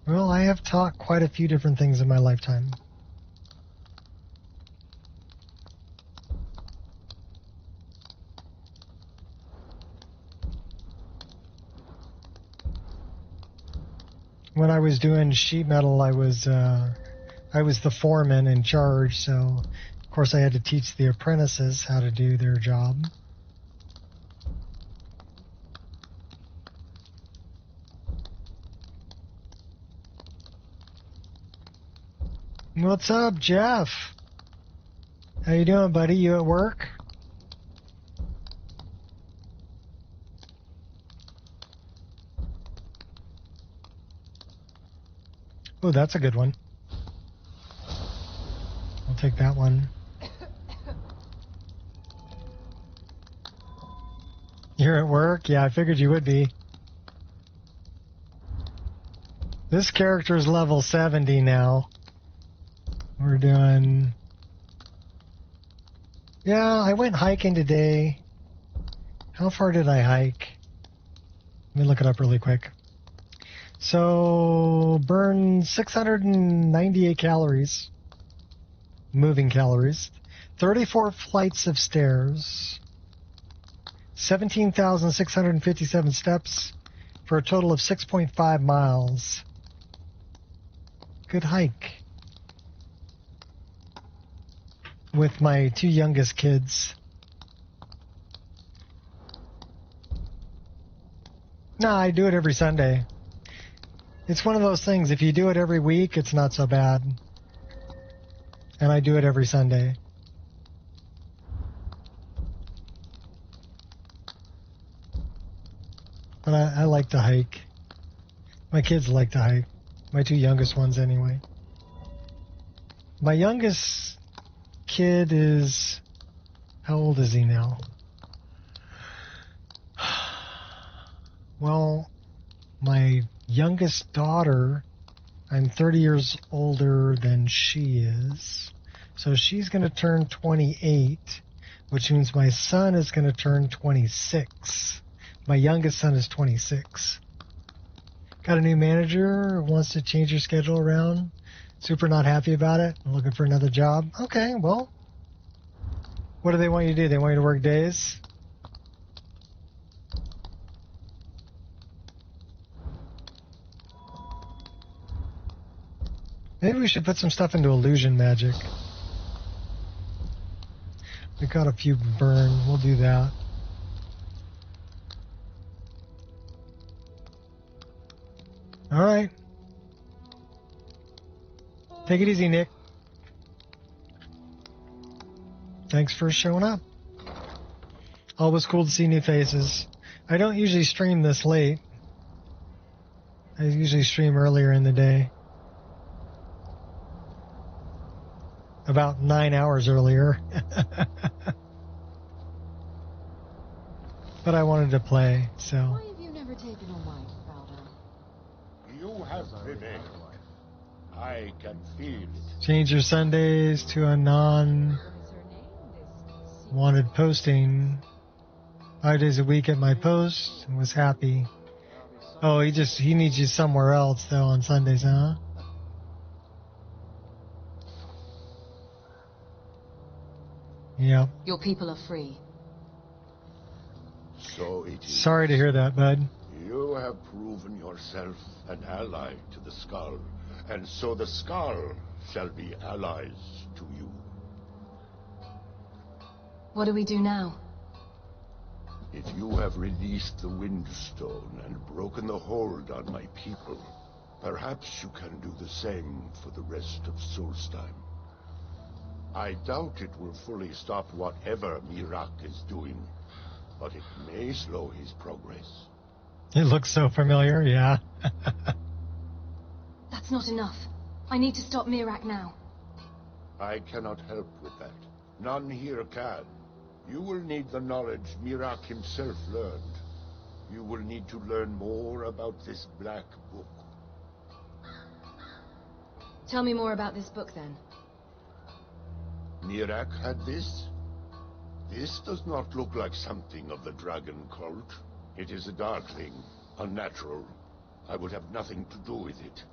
Well, I have taught quite a few different things in my lifetime. When I was doing sheet metal, I was the foreman in charge, so of course I had to teach the apprentices how to do their job. What's up, Jeff? How you doing, buddy? You at work? Oh, that's a good one. I'll take that one. You're at work? Yeah, I figured you would be. This character's level 70 now. We're doing... Yeah, I went hiking today. How far did I hike? Let me look it up really quick. So, burn 698 calories. Moving calories. 34 flights of stairs. 17,657 steps for a total of 6.5 miles. Good hike. With my two youngest kids. No, I do it every Sunday. It's one of those things, if you do it every week, it's not so bad. And I do it every Sunday. But I like to hike. My kids like to hike. My two youngest ones, anyway. My youngest kid is... How old is he now? Well, my youngest daughter, I'm 30 years older than she is. So she's going to turn 28, which means my son is going to turn 26. My youngest son is 26. Got a new manager who wants to change your schedule around. Super not happy about it. I'm looking for another job. Okay, well, what do they want you to do? They want you to work days? Maybe we should put some stuff into illusion magic. We got a few burn. We'll do that. All right. Take it easy, Nick. Thanks for showing up. Always cool to see new faces. I don't usually stream this late. I usually stream earlier in the day. About 9 hours earlier. But I wanted to play, so. Why have you never taken a wife, Valda? You have prevailed. I can feel it. Change your Sundays to a non-wanted posting. 5 days a week at my post and was happy. Oh, he needs you somewhere else though on Sundays, huh? Yep. Your people are free. So it is. Sorry to hear that, bud. You have proven yourself an ally to the Skull, and so the Skull shall be allies to you. What do we do now? If you have released the Windstone and broken the hold on my people, perhaps you can do the same for the rest of Solstheim. I doubt it will fully stop whatever Mirak is doing, but it may slow his progress. It looks so familiar, yeah. That's not enough. I need to stop Mirak now. I cannot help with that. None here can. You will need the knowledge Mirak himself learned. You will need to learn more about this black book. Tell me more about this book, then. Mirak had this? This does not look like something of the dragon cult. It is a darkling, unnatural. I would have nothing to do with it.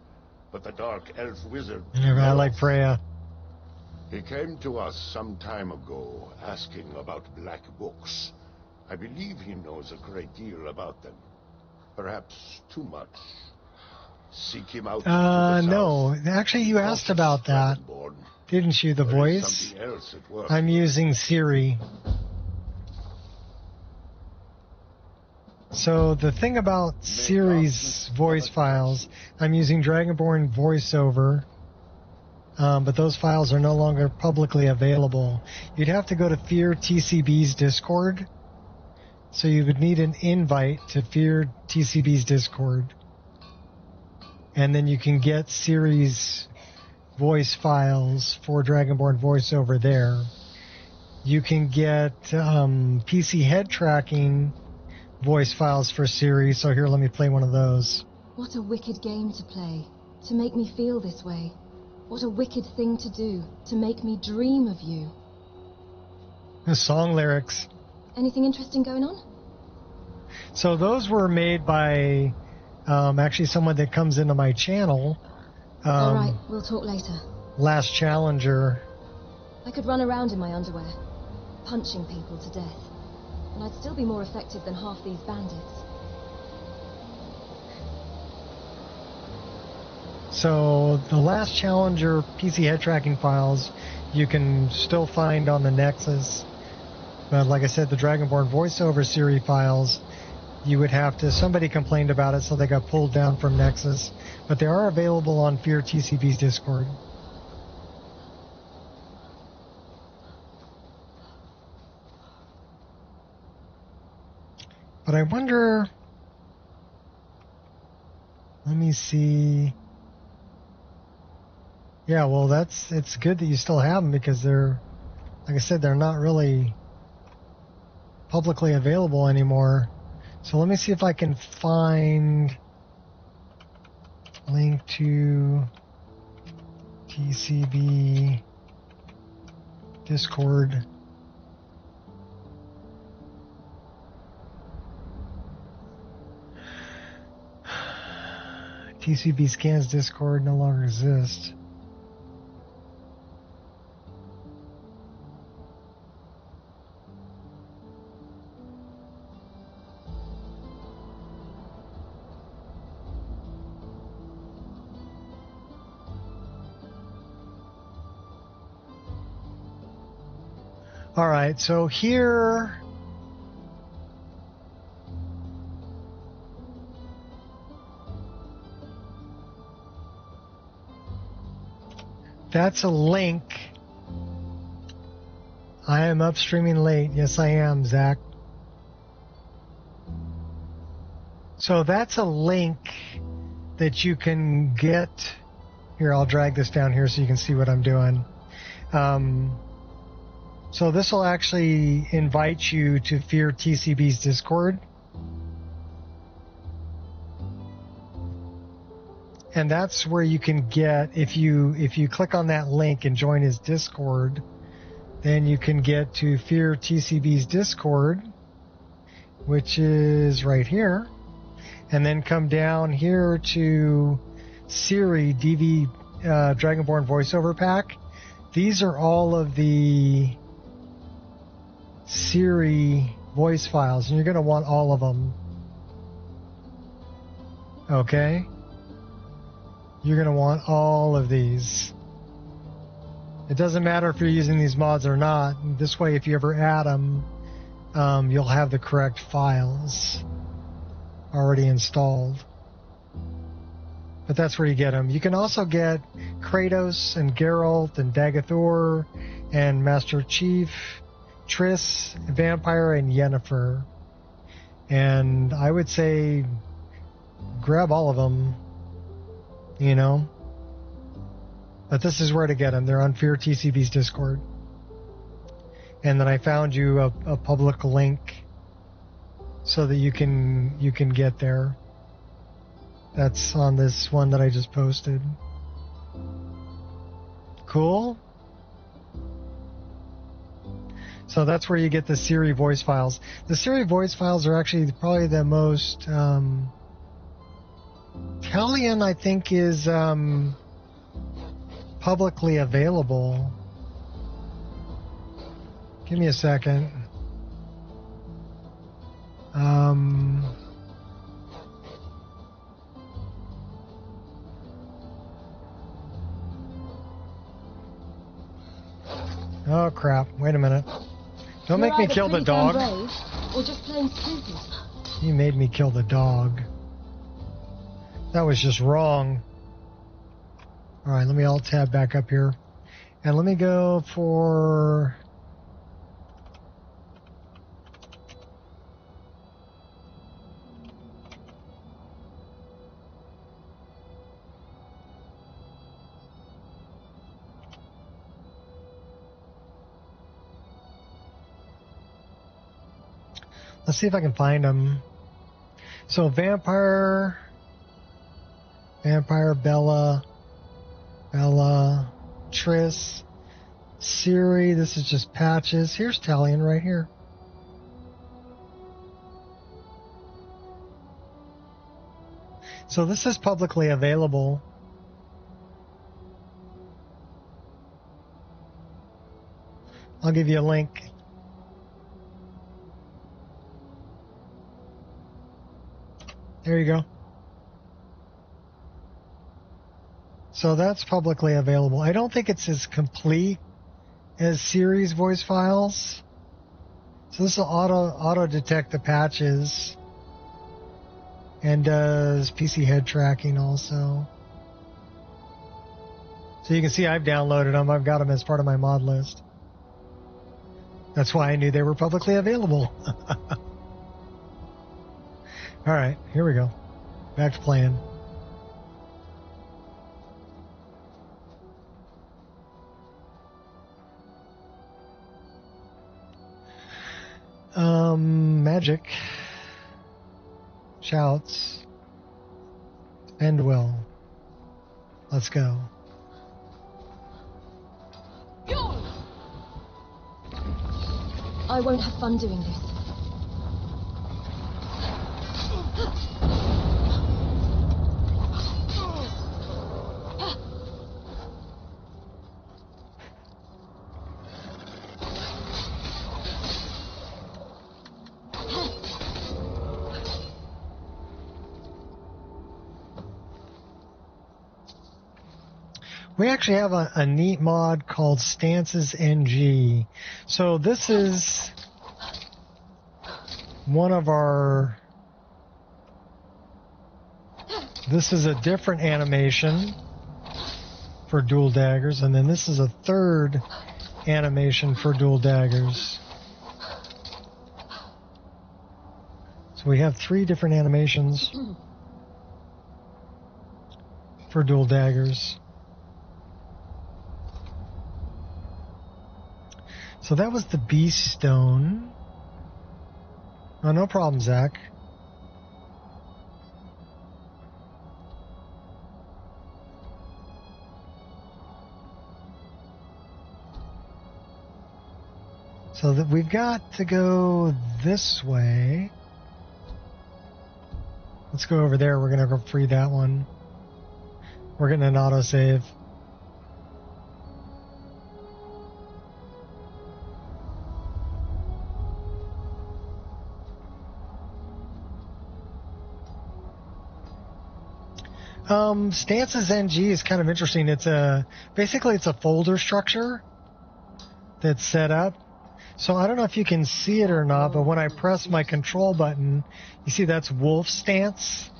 But the dark elf wizard... I like Freya. He came to us some time ago, asking about black books. I believe he knows a great deal about them. Perhaps too much. Seek him out to the no. south. Actually, you asked about that. Didn't you, the voice? I'm using Siri. So the thing about Siri's voice files, I'm using Dragonborn VoiceOver, but those files are no longer publicly available. You'd have to go to Fear TCB's Discord. So you would need an invite to Fear TCB's Discord. And then you can get Siri's voice files for Dragonborn VoiceOver there. You can get PC head tracking voice files for Siri. So here, let me play one of those. What a wicked game to play. To make me feel this way. What a wicked thing to do. To make me dream of you. The song lyrics. Anything interesting going on? So those were made by actually someone that comes into my channel. All right, we'll talk later. Last Challenger. I could run around in my underwear, punching people to death. And I'd still be more effective than half these bandits. So the Last Challenger PC head tracking files you can still find on the Nexus. But like I said, the Dragonborn VoiceOver Siri files, you would have to... Somebody complained about it, so they got pulled down from Nexus. But they are available on Fear TCB's Discord. But I wonder... Let me see. Yeah, well, it's good that you still have them because they're, like I said, they're not really publicly available anymore. So let me see if I can find link to TCB Discord. TCB scans Discord no longer exists. All right, so here that's a link. I am upstreaming late. Yes, I am, Zach. So that's a link that you can get. Here, I'll drag this down here so you can see what I'm doing. So this will actually invite you to Fear TCB's Discord. And that's where you can get, if you click on that link and join his Discord, then you can get to Fear TCB's Discord, which is right here. And then come down here to Siri DV Dragonborn voiceover pack. These are all of the Siri voice files, and you're going to want all of them. Okay? You're going to want all of these. It doesn't matter if you're using these mods or not. This way, if you ever add them, you'll have the correct files already installed. But that's where you get them. You can also get Kratos and Geralt and Dagathor and Master Chief, Triss, Vampire, and Yennefer. And I would say grab all of them, you know. But this is where to get them. They're on Fear TCB's Discord. And then I found you a public link so that you can get there. That's on this one that I just posted. Cool. So that's where you get the Siri voice files. The Siri voice files are actually probably the most... Talion, I think, is publicly available. Give me a second. Oh, crap. Wait a minute. Don't make me kill the dog. Or just plain stupid. You made me kill the dog. That was just wrong. Alright, let me alt tab back up here. And let me go for... Let's see if I can find them. So Vampire, Bella, Triss, Siri. This is just patches. Here's Talion right here. So this is publicly available. I'll give you a link. There you go. So that's publicly available. I don't think it's as complete as Siri's voice files. So this will auto detect the patches and does PC head tracking also. So you can see I've downloaded them. I've got them as part of my mod list. That's why I knew they were publicly available. All right, here we go. Back to playing. magic. Shouts. End well. Let's go. I won't have fun doing this. We actually have a neat mod called Stances NG. So this is one of our... This is a different animation for dual daggers, and then this is a third animation for dual daggers. So we have 3 different animations for dual daggers. So that was the Beast Stone. Oh, no problem, Zach. So that we've got to go this way. Let's go over there. We're going to go free that one. We're getting an autosave. Stances NG is kind of interesting. It's basically it's a folder structure that's set up. So I don't know if you can see it or not, but when I press my control button, you see that's wolf stance.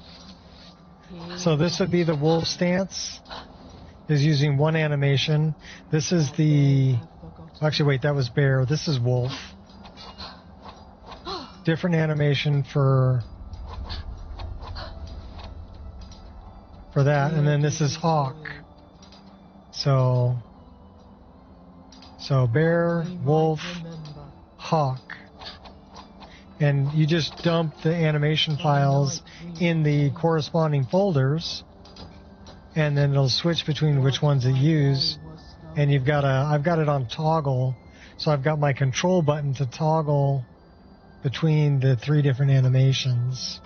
So this would be the wolf stance, is using one animation. This is the, actually wait, that was bear. This is wolf. Different animation for that, and then this is hawk. So bear, wolf, hawk, and you just dump the animation files in the corresponding folders, and then it'll switch between which ones to use. And you've got I've got it on toggle, so I've got my control button to toggle between the 3 different animations.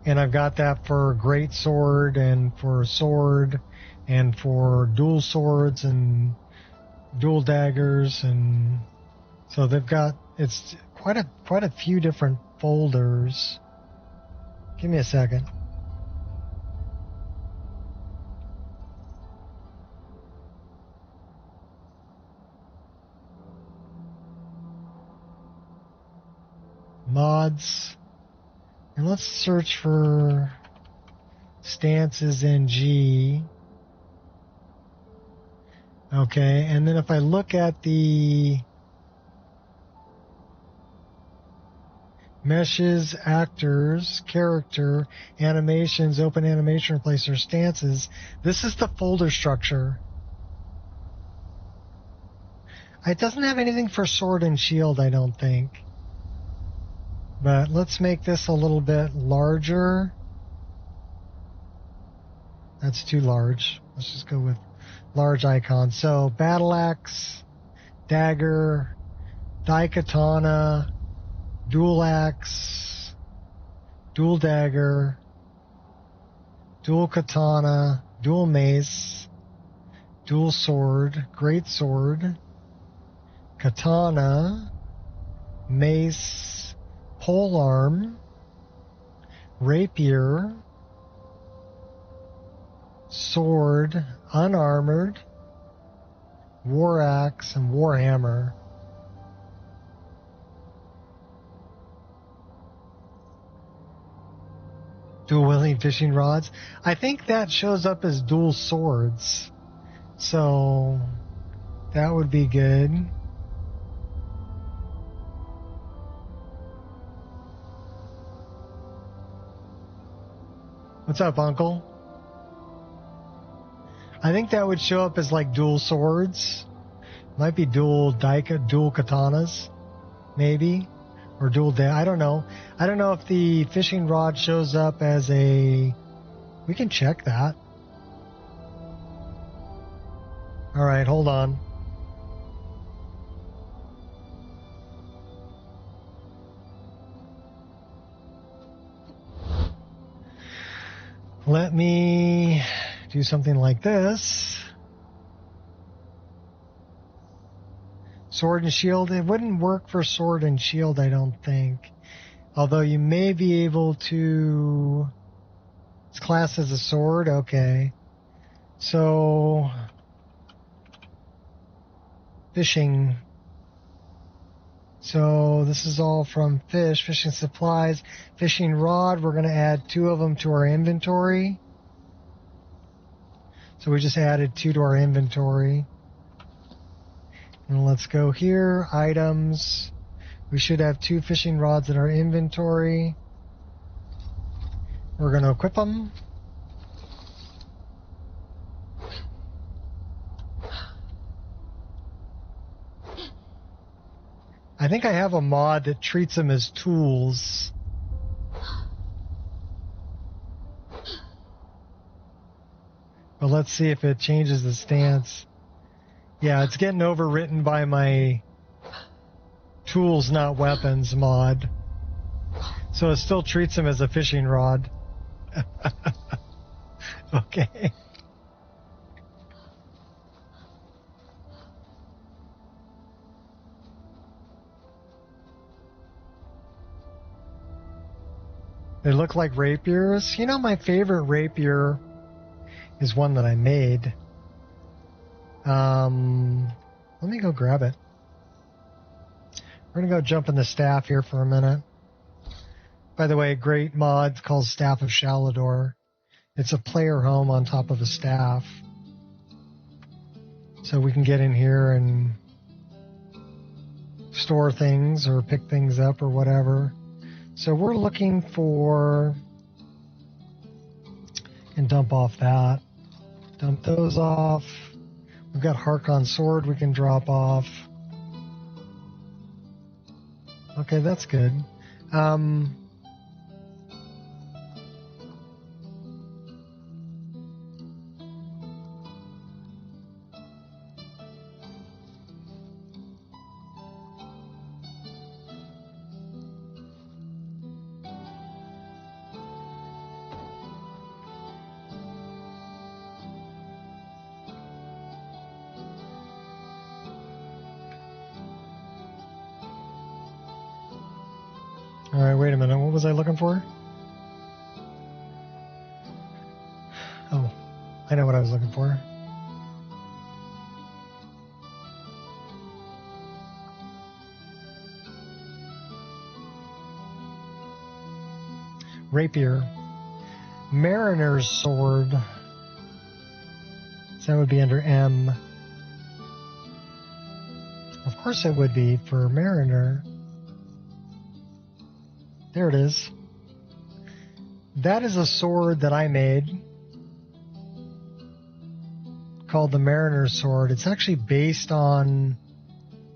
And I've got that for great sword and for sword and for dual swords and dual daggers, and so they've got, it's quite a few different folders. Give me a second. Mods. And let's search for Stances NG. Okay, and then if I look at the meshes, actors, character, animations, open animation replacer, stances, this is the folder structure. It doesn't have anything for sword and shield, I don't think. But let's make this a little bit larger. That's too large. Let's just go with large icons. So battle axe, dagger, daikatana, dual axe, dual dagger, dual katana, dual mace, dual sword, great sword, katana, mace, polearm, rapier, sword, unarmored, war axe, and warhammer. Dual wielding fishing rods. I think that shows up as dual swords, so that would be good. What's up, Uncle? I think that would show up as like dual swords, Might be dual katanas, maybe, or I don't know. I don't know if the fishing rod shows up as a. We can check that. All right, hold on. Let me do something like this. Sword and shield. It wouldn't work for sword and shield, I don't think. Although you may be able to... It's classed as a sword? Okay. So... Fishing. So this is all from fish. Fishing supplies. Fishing rod. We're going to add 2 of them to our inventory. So we just added 2 to our inventory. And let's go here. Items. We should have 2 fishing rods in our inventory. We're going to equip them. I think I have a mod that treats them as tools. But let's see if it changes the stance. Yeah, it's getting overwritten by my tools, not weapons mod. So it still treats them as a fishing rod. Okay. They look like rapiers. You know, my favorite rapier is one that I made. Let me go grab it. We're going to go jump in the staff here for a minute. By the way, great mod called Staff of Shalador. It's a player home on top of a staff. So we can get in here and store things or pick things up or whatever. So we're looking for... And dump off that. Dump those off. We've got Harkon Sword we can drop off. Okay, that's good. Alright, wait a minute. What was I looking for? Oh, I know what I was looking for. Rapier. Mariner's Sword. So that would be under M. Of course it would be for Mariner. There it is. That is a sword that I made called the Mariner's Sword. It's actually based on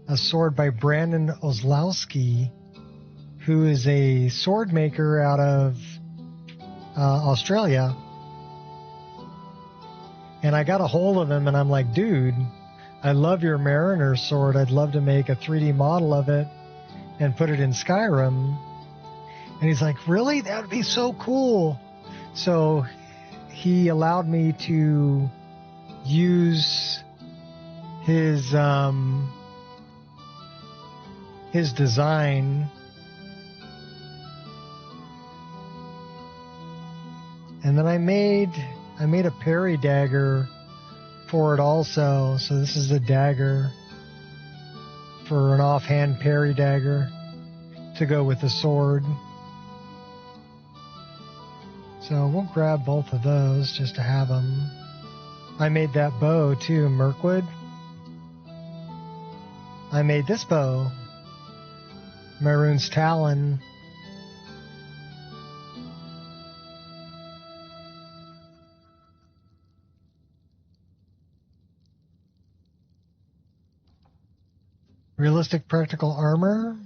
a sword by Brandon Oslowski, who is a sword maker out of Australia. And I got a hold of him and I'm like, dude, I love your Mariner's Sword. I'd love to make a 3D model of it and put it in Skyrim. And he's like, really? That would be so cool. So he allowed me to use his design. And then I made a parry dagger for it also. So this is a dagger for an offhand parry dagger to go with the sword. So we'll grab both of those just to have them. I made that bow too, Mirkwood. I made this bow, Maroon's Talon. Realistic practical armor.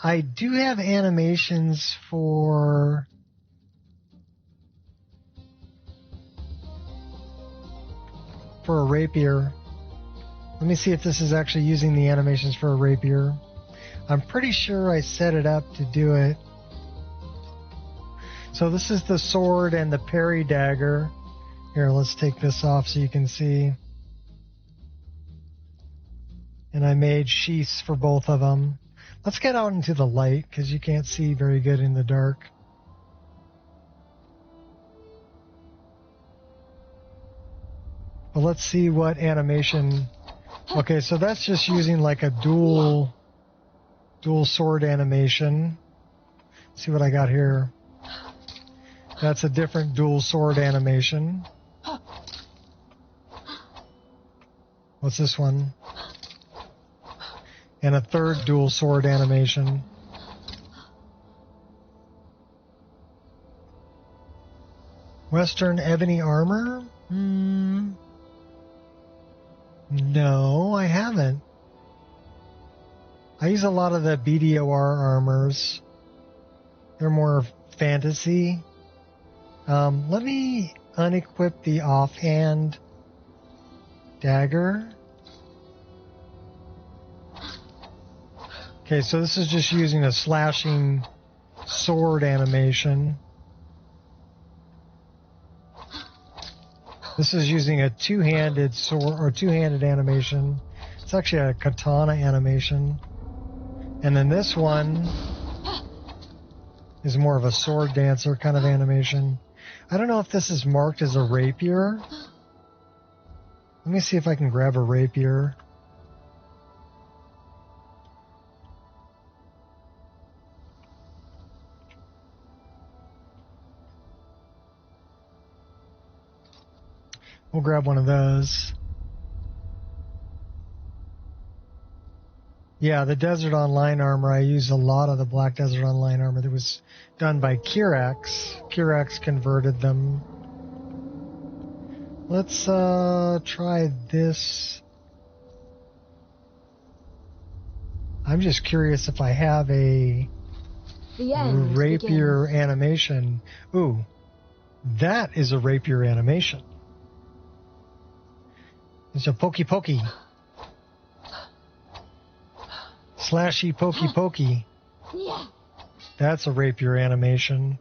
I do have animations for a rapier. Let me see if this is actually using the animations for a rapier. I'm pretty sure I set it up to do it. So this is the sword and the parry dagger. Here, let's take this off so you can see. And I made sheaths for both of them. Let's get out into the light because you can't see very good in the dark. But let's see what animation. Okay, so that's just using like a dual sword animation. Let's see what I got here. That's a different dual sword animation. What's this one? And a third dual sword animation. Western ebony armor? No, I haven't. I use a lot of the BDOR armors. They're more fantasy. Let me unequip the offhand dagger. Okay, so this is just using a slashing sword animation. This is using a two-handed sword or two-handed animation. It's actually a katana animation. And then this one is more of a sword dancer kind of animation. I don't know if this is marked as a rapier. Let me see if I can grab a rapier. We'll grab one of those. Yeah, the Desert Online armor, I use a lot of the Black Desert Online armor that was done by Kirax. Kirax converted them. Let's try this. I'm just curious if I have a rapier animation. Ooh, that is a rapier animation. It's a pokey pokey. Slashy pokey pokey. That's a rapier animation.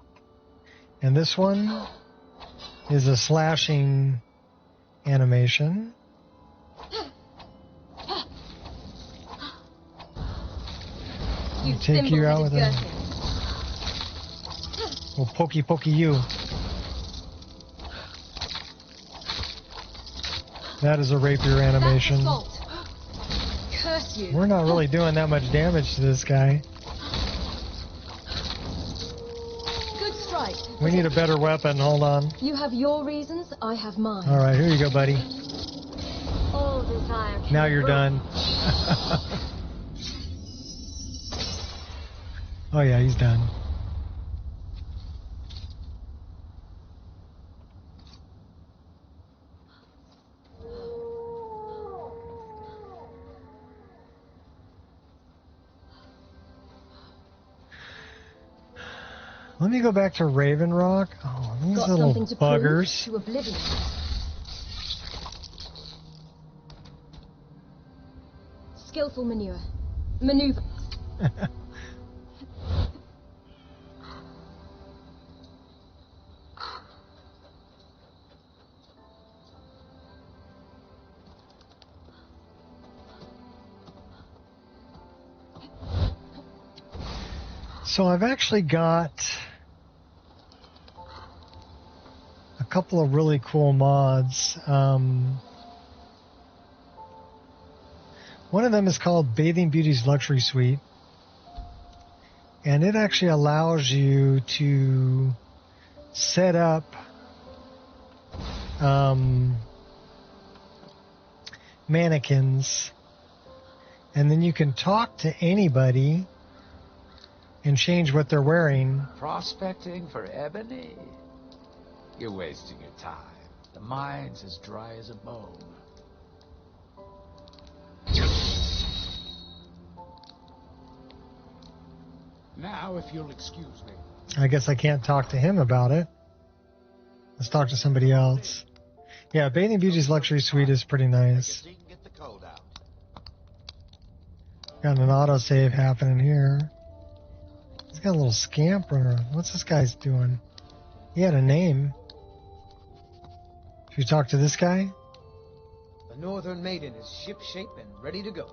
And this one is a slashing animation. I'll take you out with a... We'll pokey pokey you. That is a rapier animation. Curse you. We're not really doing that much damage to this guy. Good strike. We need a better weapon. Hold on. You have your reasons, I have mine. All right, here you go, buddy. All desire. Now you're done. Oh yeah, he's done. Let me go back to Raven Rock. Oh, these Got little something to buggers. prove to oblivion. Skillful maneuver. So I've actually got a couple of really cool mods. One of them is called Bathing Beauty's Luxury Suite. And it actually allows you to set up mannequins. And then you can talk to anybody and change what they're wearing. Prospecting for ebony? You're wasting your time. The mine's as dry as a bone. Now, if you'll excuse me. I guess I can't talk to him about it. Let's talk to somebody else. Yeah, Bathing Beauty's luxury suite is pretty nice. Got an autosave happening here. He's got a little scamper. What's this guy's doing? He had a name. Should we talk to this guy? The Northern Maiden is ship-shape and ready to go.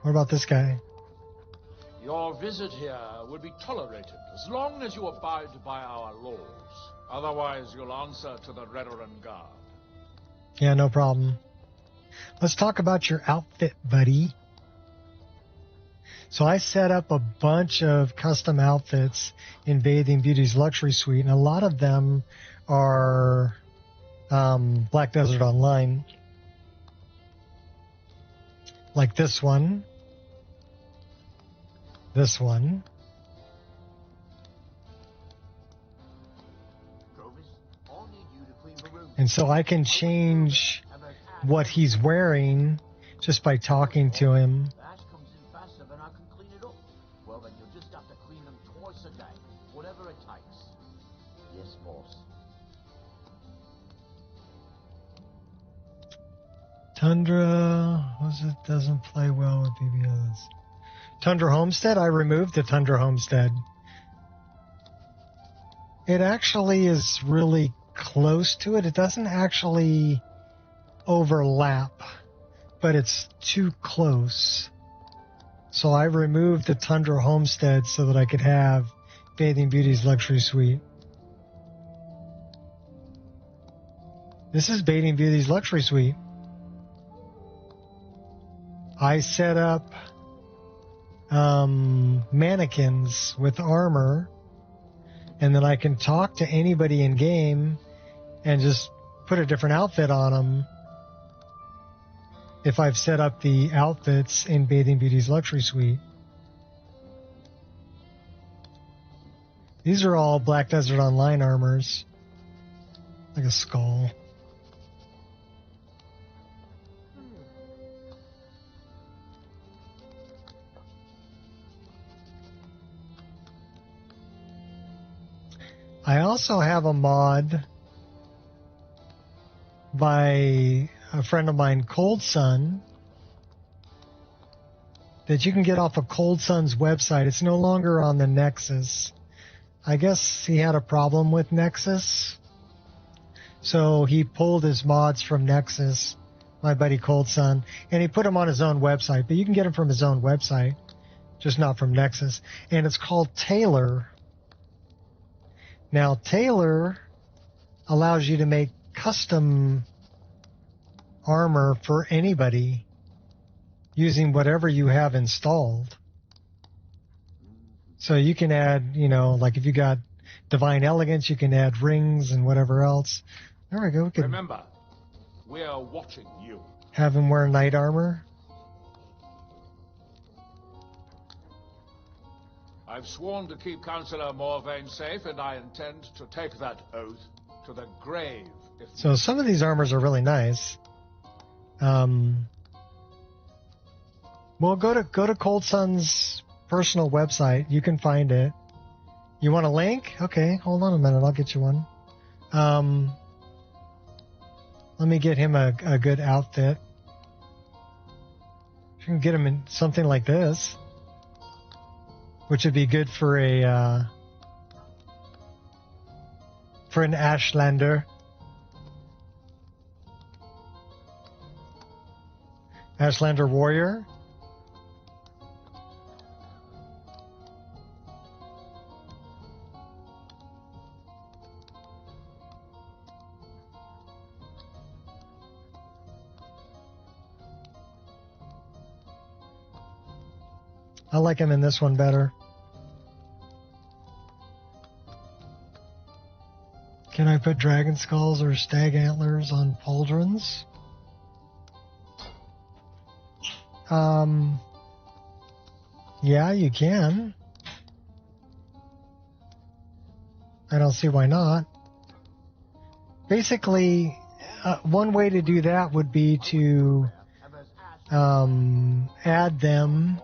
What about this guy? Your visit here will be tolerated as long as you abide by our laws. Otherwise, you'll answer to the Redoran Guard. Yeah, no problem. Let's talk about your outfit, buddy. So I set up a bunch of custom outfits in Bathing Beauty's luxury suite, and a lot of them are Black Desert Online. Like this one. This one. And so I can change what he's wearing just by talking to him. Ash comes in faster than I can clean it up. Well, then you'll just have to clean them twice a day, whatever it takes. Yes, boss. Tundra doesn't play well with BBLs. Tundra Homestead? I removed the Tundra Homestead. It actually is really close to it. It doesn't actually overlap, but it's too close. So I removed the Tundra Homestead so that I could have Bathing Beauty's luxury suite. This is Bathing Beauty's luxury suite. I set up mannequins with armor, and then I can talk to anybody in game and just put a different outfit on them if I've set up the outfits in Bathing Beauty's luxury suite. These are all Black Desert Online armors. Like a skull. I also have a mod by a friend of mine, Cold Sun, that you can get off of Cold Sun's website. It's no longer on the Nexus. I guess he had a problem with Nexus, so he pulled his mods from Nexus, my buddy Cold Sun, and he put them on his own website. But you can get them from his own website, just not from Nexus. And it's called Tailor. Now, Tailor allows you to make custom armor for anybody using whatever you have installed. So you can add, like if you got Divine Elegance, you can add rings and whatever else. There we go. We can Remember, we are watching you. have him wear knight armor. I've sworn to keep Councillor Morvain safe, and I intend to take that oath to the grave. So some of these armors are really nice. Well, go to Cold Sun's personal website. You can find it. You want a link? Okay, hold on a minute. I'll get you one. Let me get him a good outfit. You can get him in something like this, which would be good for an Ashlander. Ashlander warrior. I like him in this one better. Can I put dragon skulls or stag antlers on pauldrons? Yeah, you can. I don't see why not. basically, one way to do that would be to add them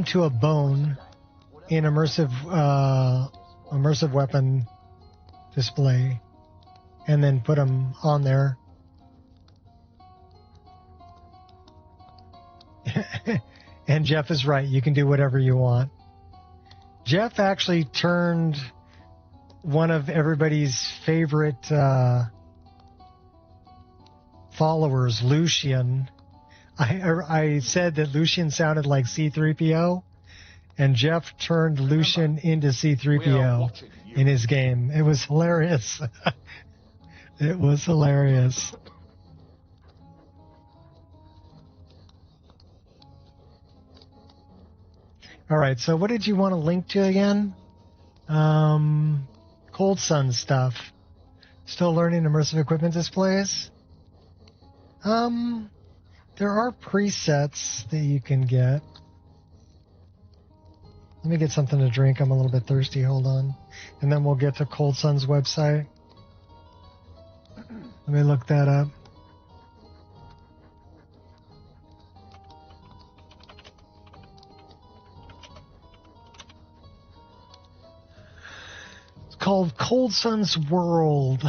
to a bone in immersive weapon display, and then put them on there. And Jeff is right. You can do whatever you want. Jeff actually turned one of everybody's favorite followers, Lucian. I said that Lucian sounded like C-3PO, and Jeff turned Lucian into C-3PO in his game. It was hilarious. It was hilarious. All right, so what did you want to link to again? Cold Sun stuff. Still learning immersive equipment displays? There are presets that you can get. Let me get something to drink. I'm a little bit thirsty. Hold on. And then we'll get to Cold Sun's website. Let me look that up. It's called Cold Sun's World.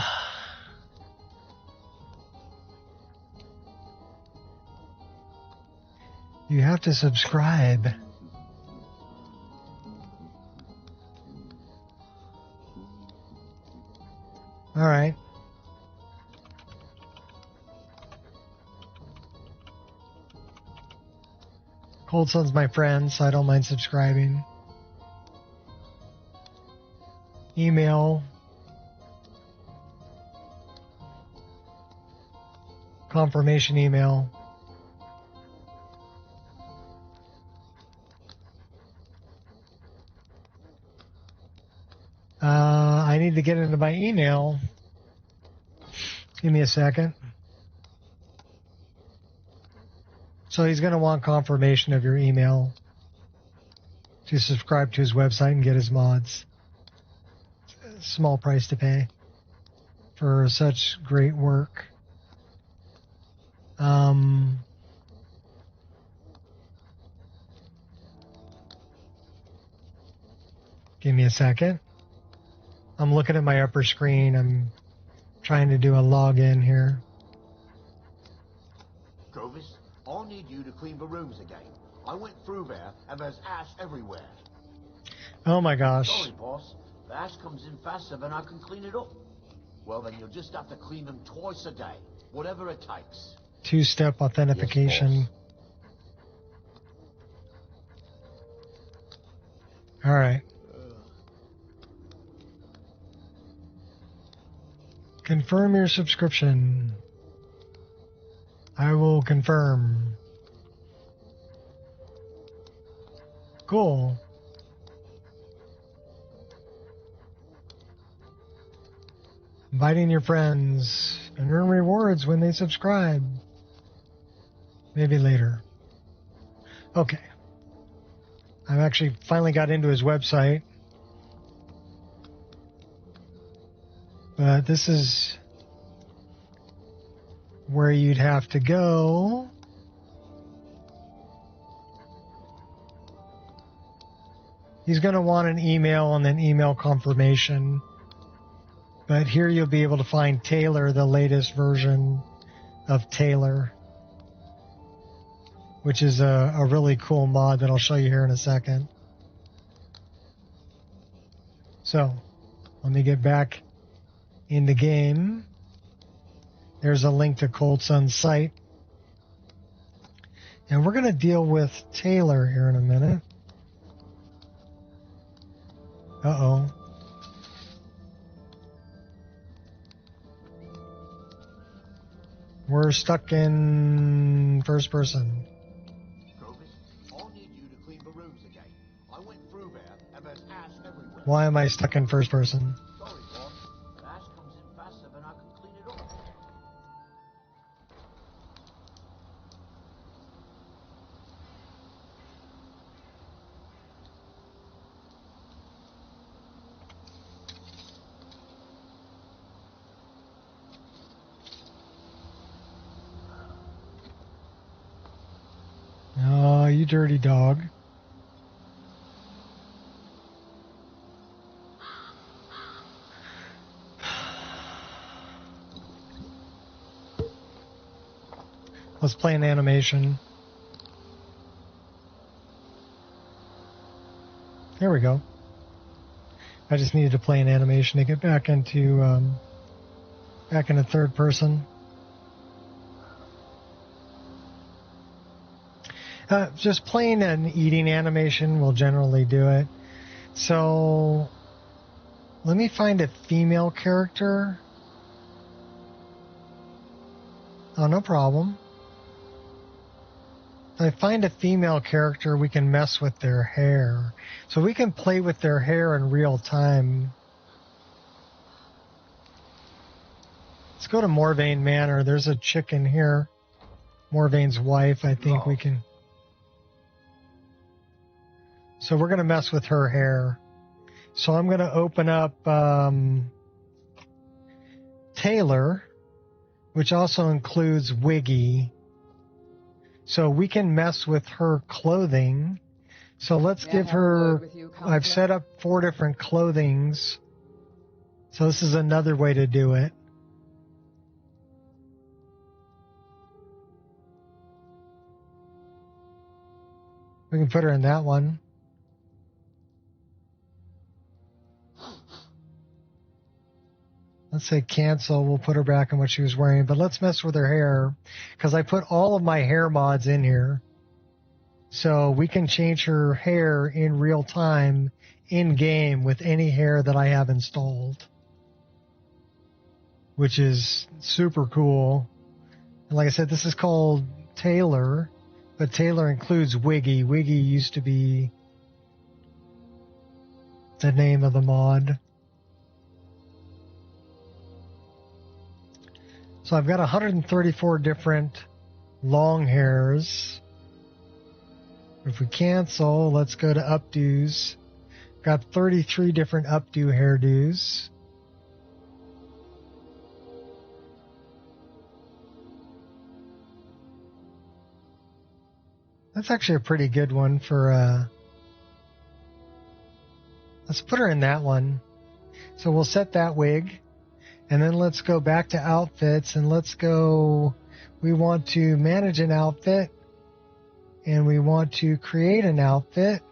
You have to subscribe. All right. Cold Sun's my friend, so I don't mind subscribing. Email. Confirmation email. I need to get into my email. Give me a second. So he's going to want confirmation of your email to subscribe to his website and get his mods. Small price to pay for such great work. Give me a second. I'm looking at my upper screen. I'm trying to do a login here. Grovis, I need you to clean the rooms again. I went through there and there's ash everywhere. Oh my gosh. Sorry, boss. The ash comes in faster than I can clean it up. Well, then you'll just have to clean them twice a day, whatever it takes. Two-step authentication. Yes, all right. Confirm your subscription. I will confirm. Cool. Inviting your friends and earn rewards when they subscribe. Maybe later. Okay. I've actually finally got into his website. But this is where you'd have to go. He's going to want an email and then email confirmation. But here you'll be able to find Taylor, the latest version of Taylor, which is a really cool mod that I'll show you here in a second. So, let me get back in the game. There's a link to Cold Sun's site. And we're going to deal with Taylor here in a minute. Uh-oh. We're stuck in first person. Why am I stuck in first person? dirty dog. Let's play an animation. There we go. I just needed to play an animation to get back into third person. Just playing an eating animation will generally do it. So let me find a female character. Oh, no problem. If I find a female character, we can mess with their hair. So we can play with their hair in real time. Let's go to Morvain Manor. There's a chick in here. Morvain's wife, I think we can... So we're going to mess with her hair. So I'm going to open up Taylor, which also includes Wiggy. So we can mess with her clothing. So let's give her... I've set up 4 different clothings. So this is another way to do it. We can put her in that one. Let's say cancel. We'll put her back in what she was wearing. But let's mess with her hair, because I put all of my hair mods in here. So we can change her hair in real time, in-game, with any hair that I have installed. Which is super cool. And like I said, this is called Taylor. But Taylor includes Wiggy. Wiggy used to be the name of the mod. So I've got 134 different long hairs. If we cancel, let's go to updos. Got 33 different updo hairdos. That's actually a pretty good one for, let's put her in that one. So we'll set that wig. And then let's go back to outfits and let's go, we want to manage an outfit and we want to create an outfit.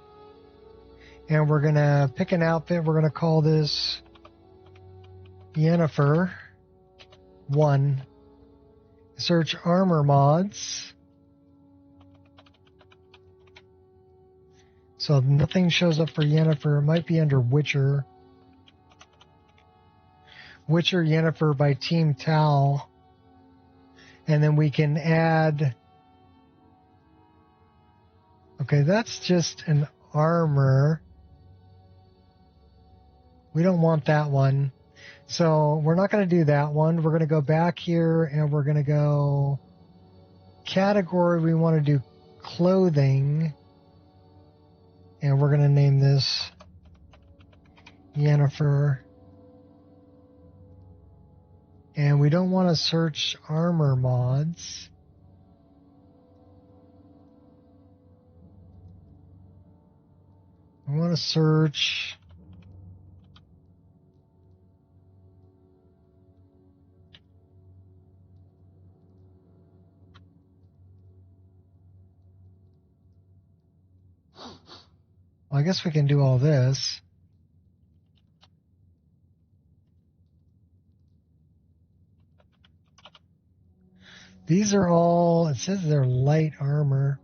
And we're going to pick an outfit. We're going to call this Yennefer 1. Search armor mods. So nothing shows up for Yennefer. It might be under Witcher. Witcher Yennefer by Team Tal. And then we can add... Okay, that's just an armor. We don't want that one. So we're not going to do that one. We're going to go back here and we're going to go... Category, we want to do clothing. And we're going to name this Yennefer. And we don't want to search armor mods. We want to search... Well, I guess we can do all this. These are all, it says they're light armor.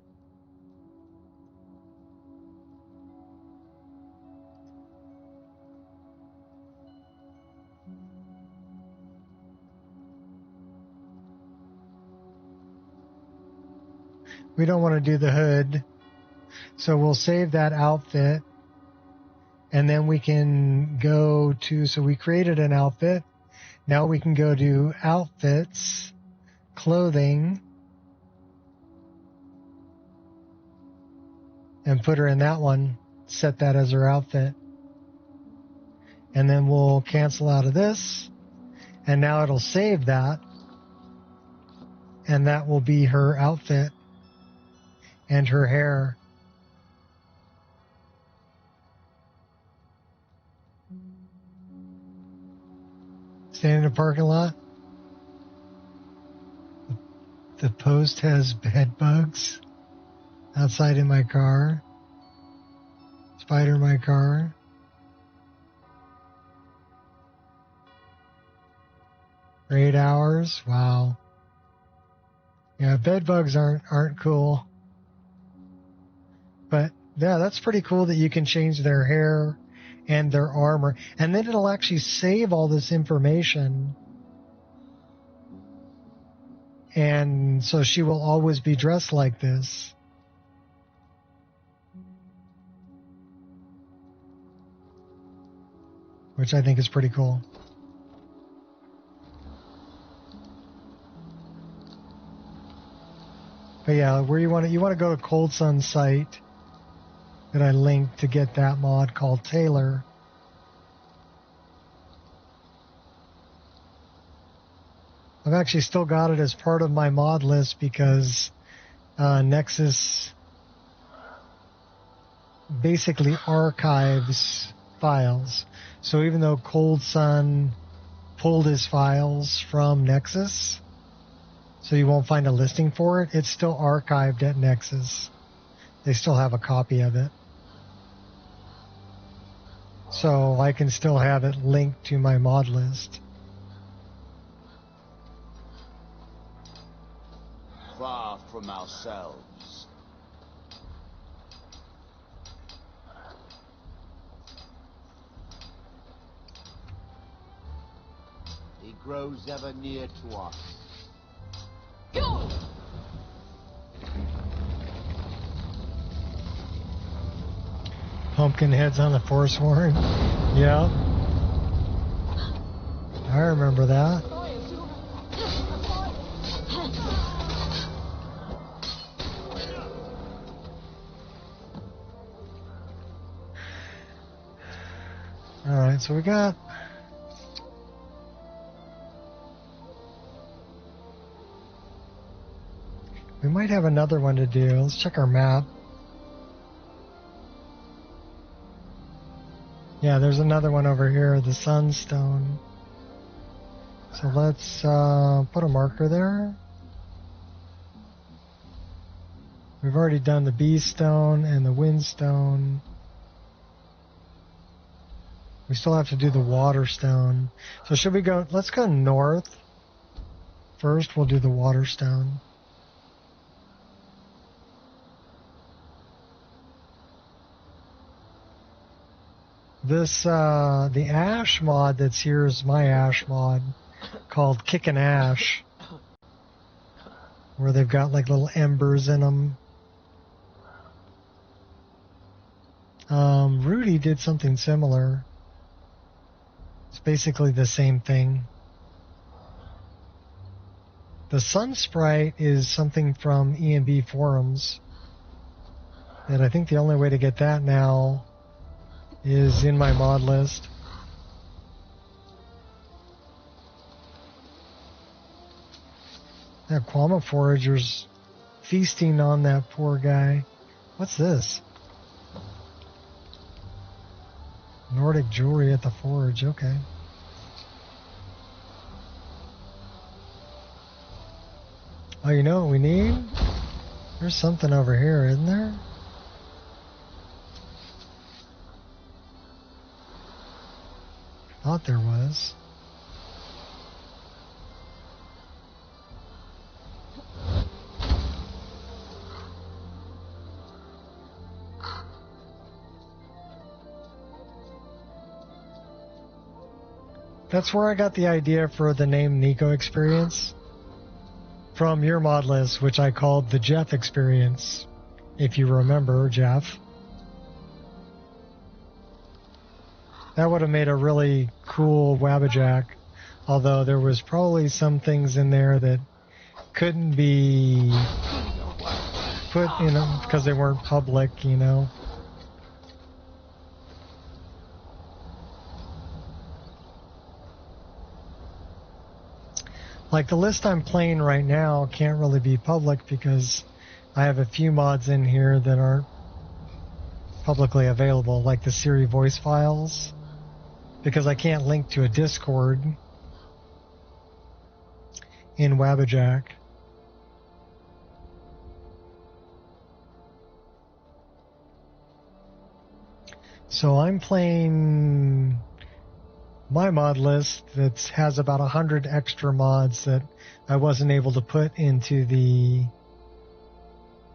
We don't want to do the hood. So we'll save that outfit. And then we can go to, so we created an outfit. Now we can go to outfits, clothing, and put her in that one. Set that as her outfit. And then we'll cancel out of this. And now it'll save that. And that will be her outfit and her hair. Standing in a parking lot. The post has bed bugs outside in my car. Spider in my car. For 8 hours. Wow. Yeah, bed bugs aren't cool. But yeah, that's pretty cool that you can change their hair and their armor. And then it'll actually save all this information. And so she will always be dressed like this. Which I think is pretty cool. But yeah, where you want to go to Cold Sun's site that I linked to get that mod called Taylor. I've actually still got it as part of my mod list because Nexus basically archives files. So even though Cold Sun pulled his files from Nexus, so you won't find a listing for it, it's still archived at Nexus. They still have a copy of it. So I can still have it linked to my mod list. Far from ourselves. He grows ever near to us. Go! Pumpkin heads on the Forsworn. Yeah. I remember that. Alright, so we might have another one to do. Let's check our map. Yeah, there's another one over here, the Sunstone. So let's put a marker there. We've already done the Bee Stone and the Windstone. We still have to do the Waterstone. So should we go, let's go north. First we'll do the Waterstone. This, the Ash mod that's here is my Ash mod called Kickin' Ash, where they've got like little embers in them. Rudy did something similar. It's basically the same thing. The Sun Sprite is something from EMB forums, and I think the only way to get that now is in my mod list. That Quama Forager's feasting on that poor guy. What's this? Nordic jewelry at the forge, okay. Oh, you know what we need? There's something over here, isn't there? Thought there was. That's where I got the idea for the name Nico Experience. From your mod list, which I called the Jeff Experience. If you remember, Jeff. That would have made a really cool Wabbajack, although there was probably some things in there that couldn't be put in them because they weren't public, you know. Like the list I'm playing right now can't really be public because I have a few mods in here that aren't publicly available, like the Siri voice files. Because I can't link to a Discord in Wabbajack. So I'm playing my mod list that has about 100 extra mods that I wasn't able to put into the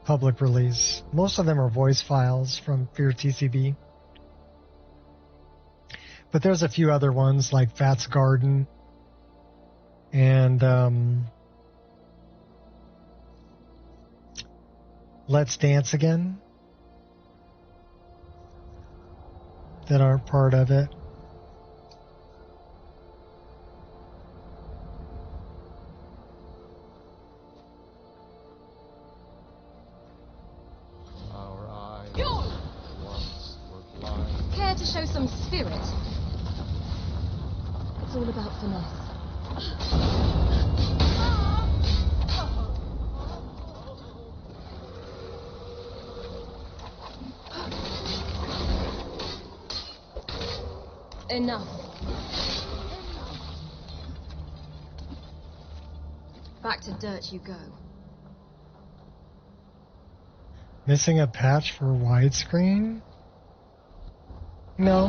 public release. Most of them are voice files from Fear TCB. But there's a few other ones like Fat's Garden and Let's Dance Again that aren't part of it. Care to show some spirit? It's all about finesse. Enough. Back to dirt you go. Missing a patch for widescreen? No.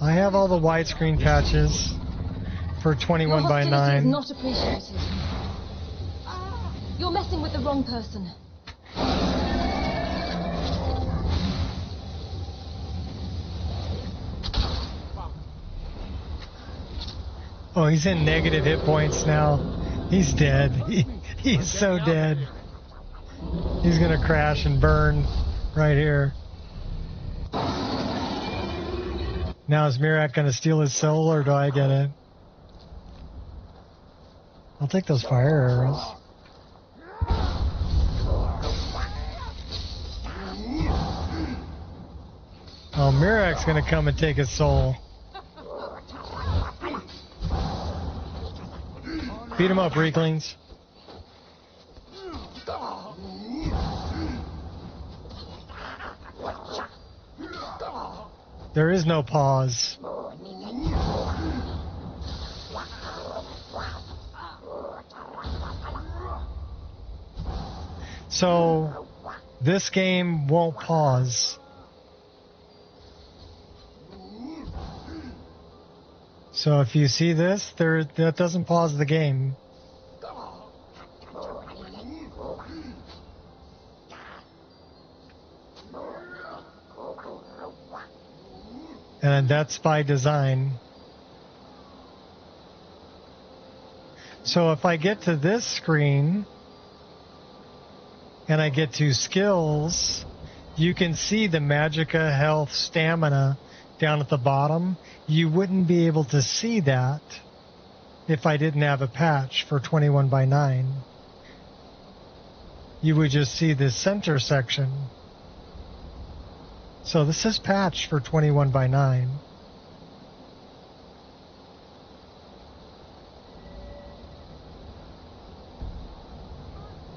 I have all the widescreen patches for 21 by 9. Is not appreciated. You're messing with the wrong person. Oh, he's in negative hit points now. He's dead. He's so dead. He's gonna crash and burn right here. Now is Mirak gonna steal his soul, or do I get it? I'll take those fire arrows. Oh, Mirak's gonna come and take his soul. Beat him up, weaklings. There is no pause. So, this game won't pause. So if you see this, that doesn't pause the game. And that's by design. So if I get to this screen and I get to skills, you can see the magicka, health, stamina down at the bottom. You wouldn't be able to see that if I didn't have a patch for 21 by 9. You would just see the center section. So this is patched for 21 by 9.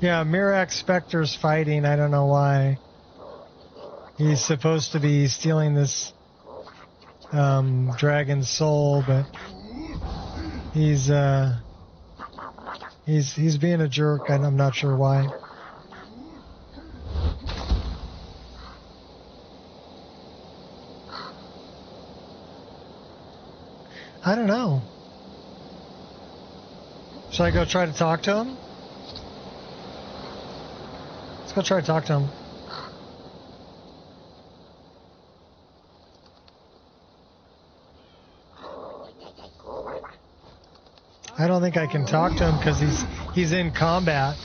Yeah, Mirak Spectre's fighting. I don't know why. He's supposed to be stealing this dragon's soul, but he's being a jerk, and I'm not sure why. I don't know. Should I go try to talk to him? Let's go try to talk to him. I don't think I can talk to him because he's in combat.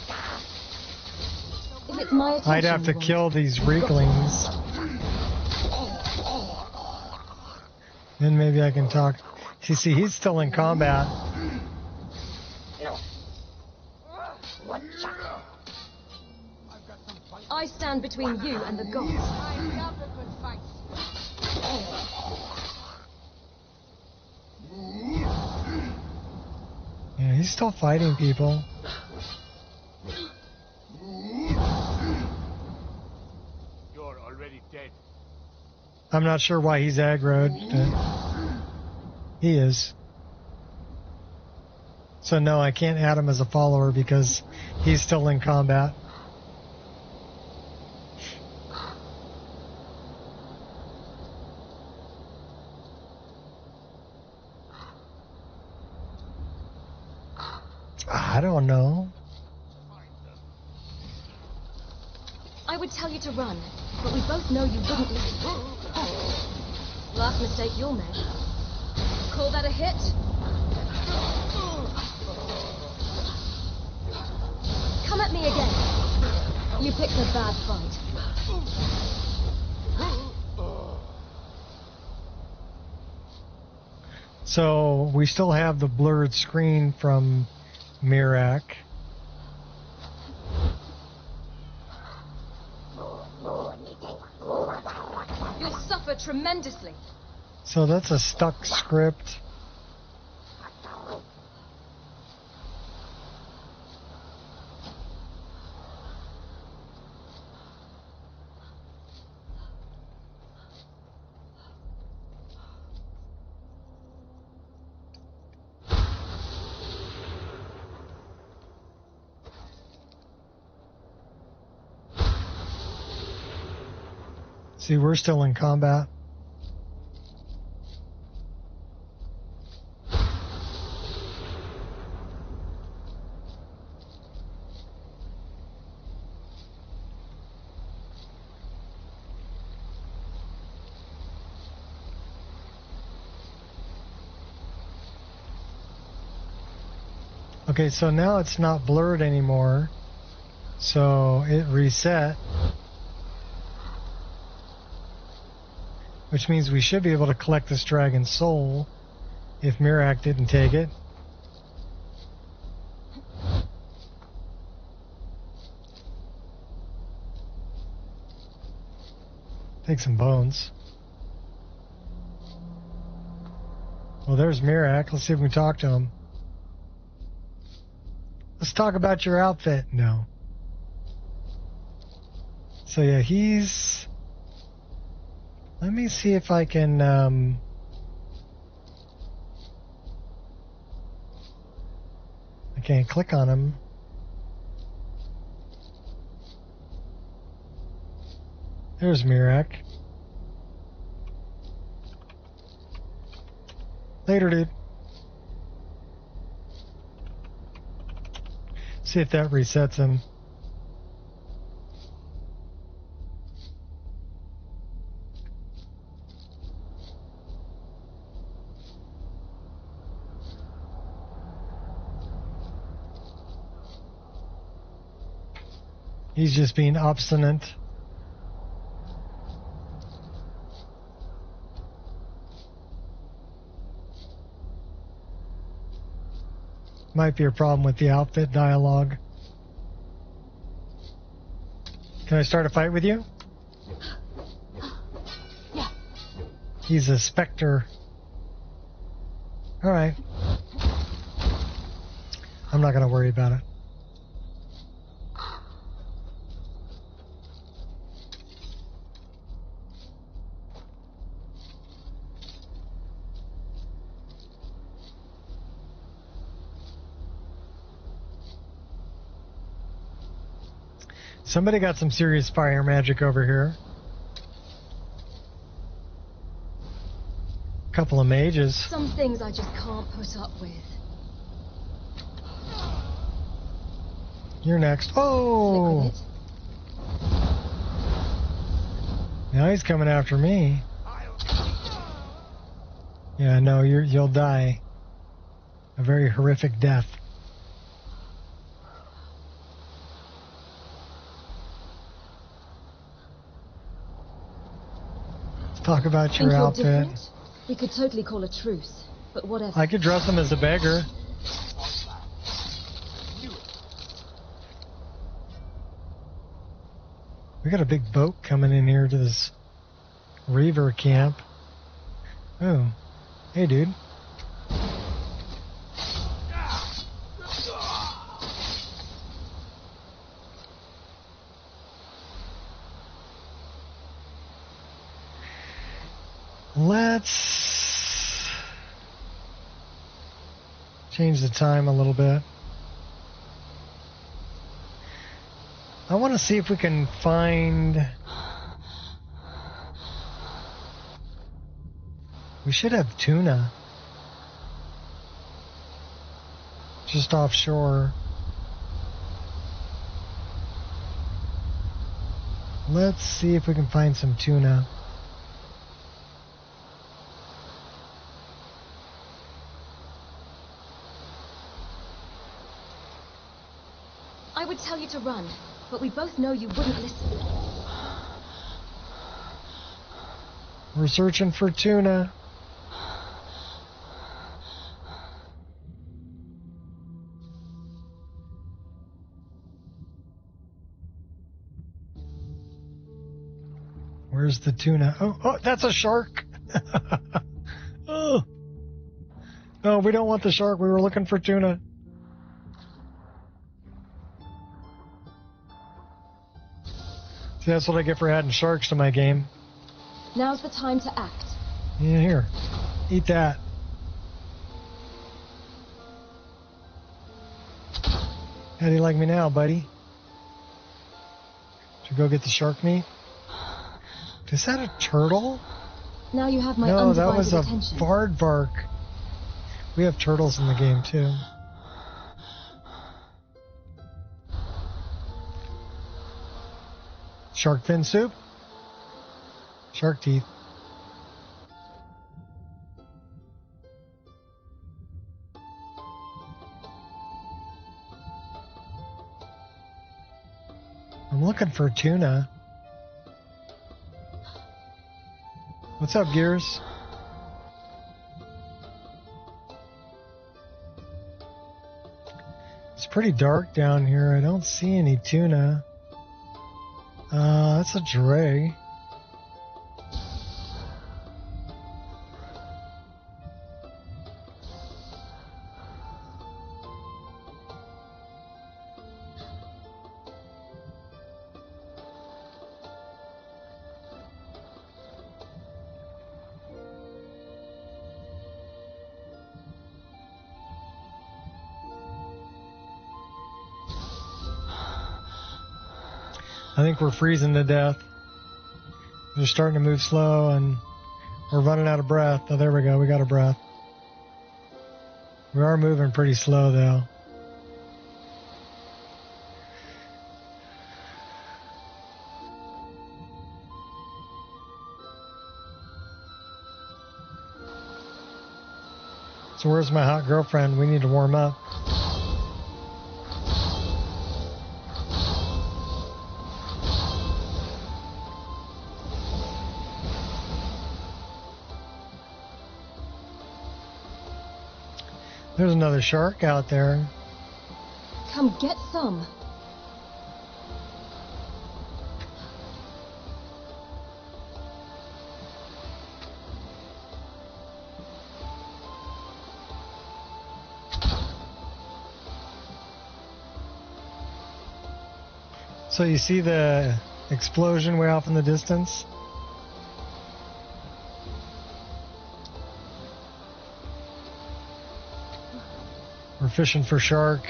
If it's my I'd have to kill these weaklings. Then maybe I can talk. You see, he's still in combat. I stand between you and the gods. Yeah, he's still fighting people. You're already dead. I'm not sure why he's aggroed, but he is. So no, I can't add him as a follower because he's still in combat. I don't know. I would tell you to run, but we both know you wouldn't listen. Last mistake you'll make. Call that a hit? Come at me again. You picked a bad fight. So we still have the blurred screen from Mirak. You'll suffer tremendously. So that's a stuck script. See, we're still in combat. Okay, so now it's not blurred anymore. So it reset. Which means we should be able to collect this dragon's soul if Mirak didn't take it. Take some bones. Well, there's Mirak. Let's see if we can talk to him. Let's talk about your outfit. No. So yeah, he's... Let me see if I can, I can't click on him. There's Mirak. Later, dude. See if that resets him. He's just being obstinate. Might be a problem with the outfit dialogue. Can I start a fight with you? Yeah. He's a specter. Alright. I'm not going to worry about it. Somebody got some serious fire magic over here. Couple of mages. Some things I just can't put up with. You're next. Oh! Now he's coming after me. Yeah, no, you'll die. A very horrific death. Talk about your outfit. Different? We could totally call a truce, but whatever. I could dress him as a beggar. We got a big boat coming in here to this Reaver camp. Oh, hey, dude. Let's change the time a little bit. I want to see if we can find... We should have tuna. Just offshore. Let's see if we can find some tuna. I would tell you to run, but we both know you wouldn't listen. We're searching for tuna. Where's the tuna? Oh, that's a shark. Oh. No, we don't want the shark. We were looking for tuna. See, that's what I get for adding sharks to my game. Now's the time to act. Yeah, here. Eat that. How do you like me now, buddy? Should we go get the shark meat? Is that a turtle? Now you have my No, that was a attention. Bardvark. We have turtles in the game, too. Shark fin soup? Shark teeth. I'm looking for tuna. What's up, Gears? It's pretty dark down here. I don't see any tuna. That's a dray. I think we're freezing to death. They're starting to move slow and we're running out of breath. Oh, there we go. We got a breath. We are moving pretty slow, though. So where's my hot girlfriend? We need to warm up. There's another shark out there. Come get some. So you see the explosion way off in the distance? We're fishing for shark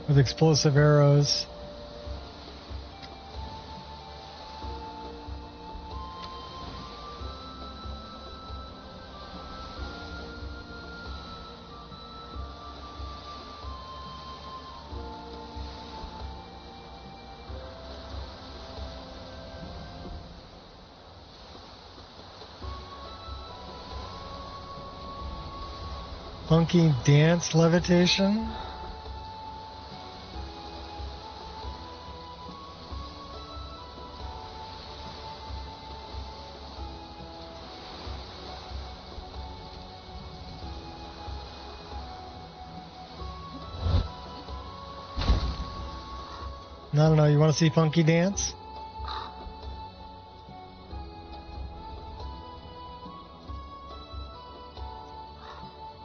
with explosive arrows. Funky dance levitation. I don't know, you want to see funky dance?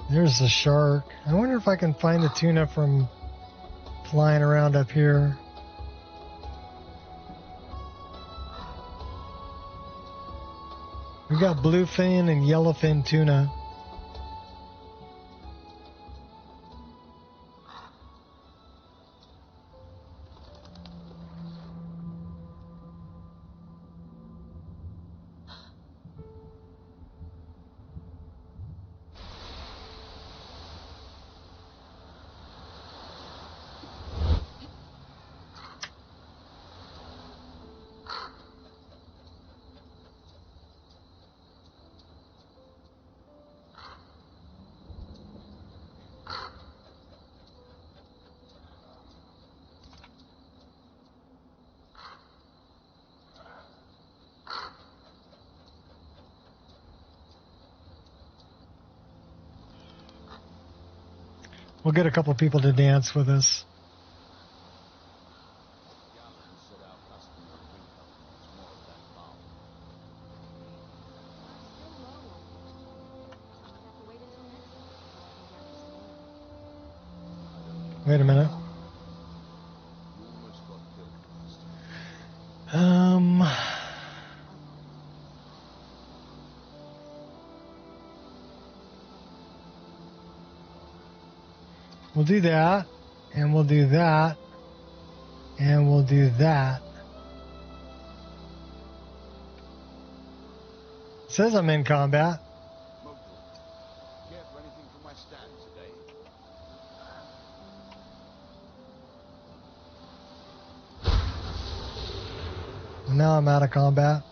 There's the shark. I wonder if I can find the tuna from flying around up here. We got bluefin and yellowfin tuna. We'll get a couple of people to dance with us. Wait a minute. We'll do that, and we'll do that, and we'll do that. It says I'm in combat. Now I'm out of combat.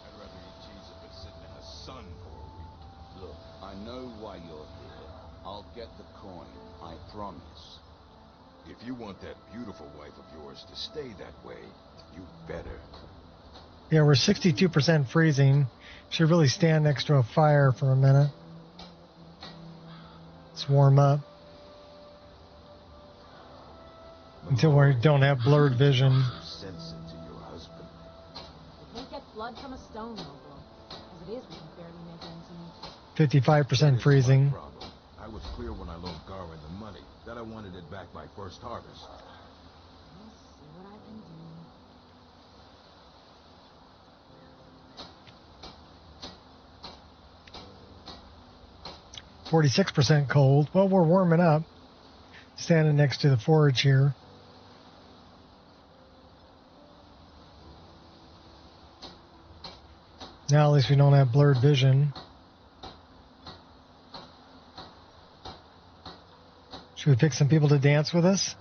Look, I know why you're here. I'll get the coin, I promise. If you want that beautiful wife of yours to stay that way, you better. Yeah, we're 62% freezing. Should really stand next to a fire for a minute. Let's warm up. Until we don't have blurred vision. Blood from a stone, Noble. As it is, we can barely make ends meet. 55% freezing. I was clear when I loaned Garwin the money that I wanted it back by first harvest. I'll see what I can do. 46% cold. Well, we're warming up. Standing next to the forge here. Now at least we don't have blurred vision. Should we pick some people to dance with us?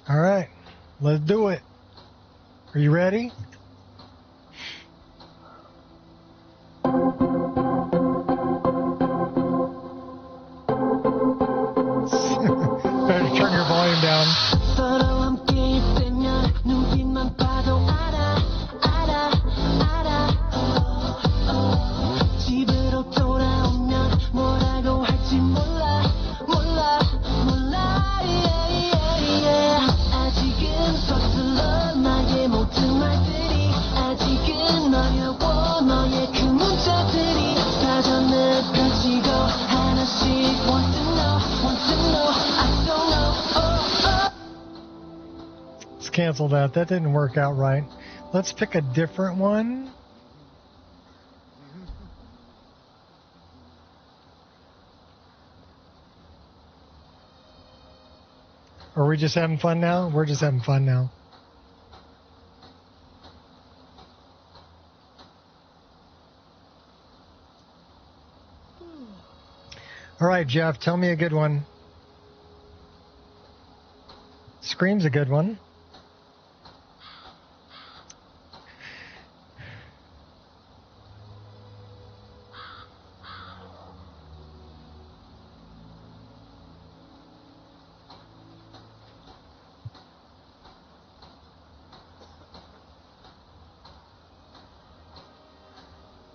All right, let's do it. Are you ready? Better turn your volume down. Cancel that. That didn't work out right. Let's pick a different one. Are we just having fun now? We're just having fun now. All right, Jeff, tell me a good one. Scream's a good one.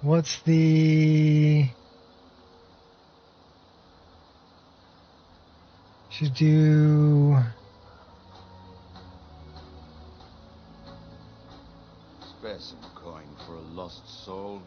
What's the... Should do... Spare some coin for a lost soul.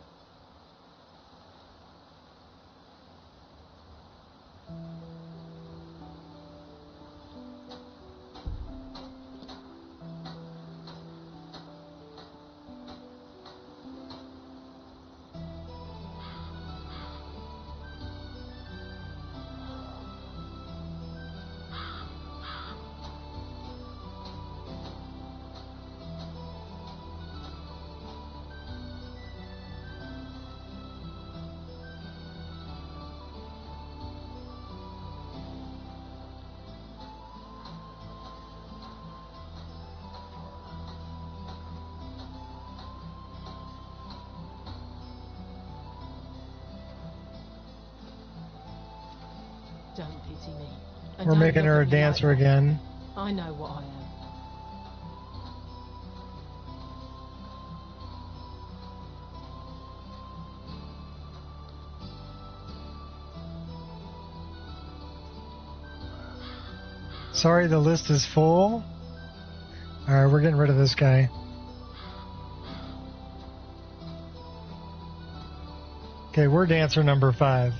Don't pity me. And We're don't making look her a at me like dancer that. again. I know what I am. Sorry, the list is full. Alright, we're getting rid of this guy. Okay, we're dancer number 5.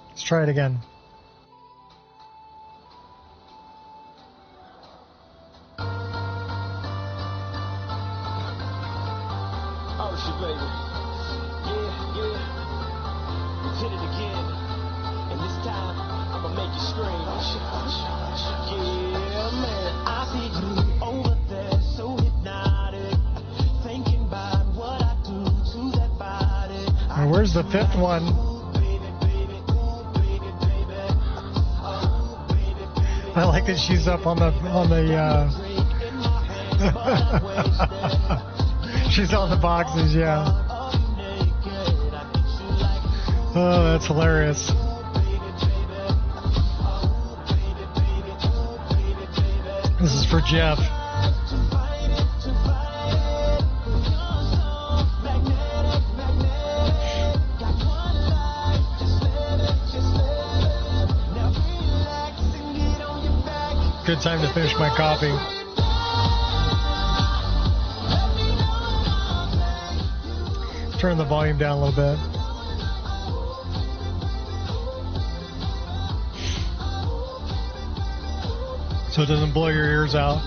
Let's try it again. Oh, shit, baby. Yeah. We did it again. And this time, I'ma make you scream. Yeah, man. I see you over there, so hypnotic. Thinking about what I do to that body. Now, where's the 5th one? I like that she's up on the she's on the boxes, yeah. Oh, that's hilarious. This is for Jeff. Good time to finish my coffee. Turn the volume down a little bit. So it doesn't blow your ears out.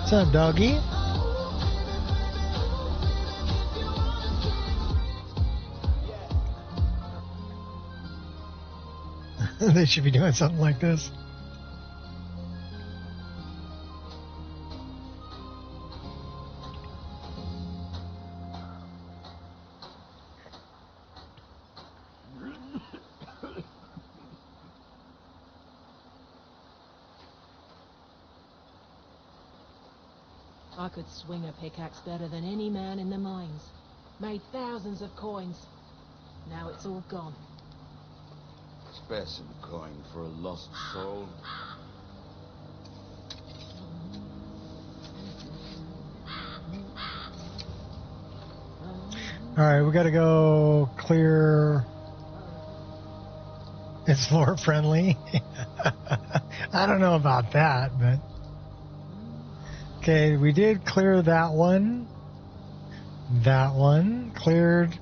What's up, doggy? They should be doing something like this. I could swing a pickaxe better than any man in the mines. Made thousands of coins. Now it's all gone. Spare some coin for a lost soul. Alright, we gotta go clear. It's lore friendly. I don't know about that, but. Okay, we did clear that one. That one. Cleared.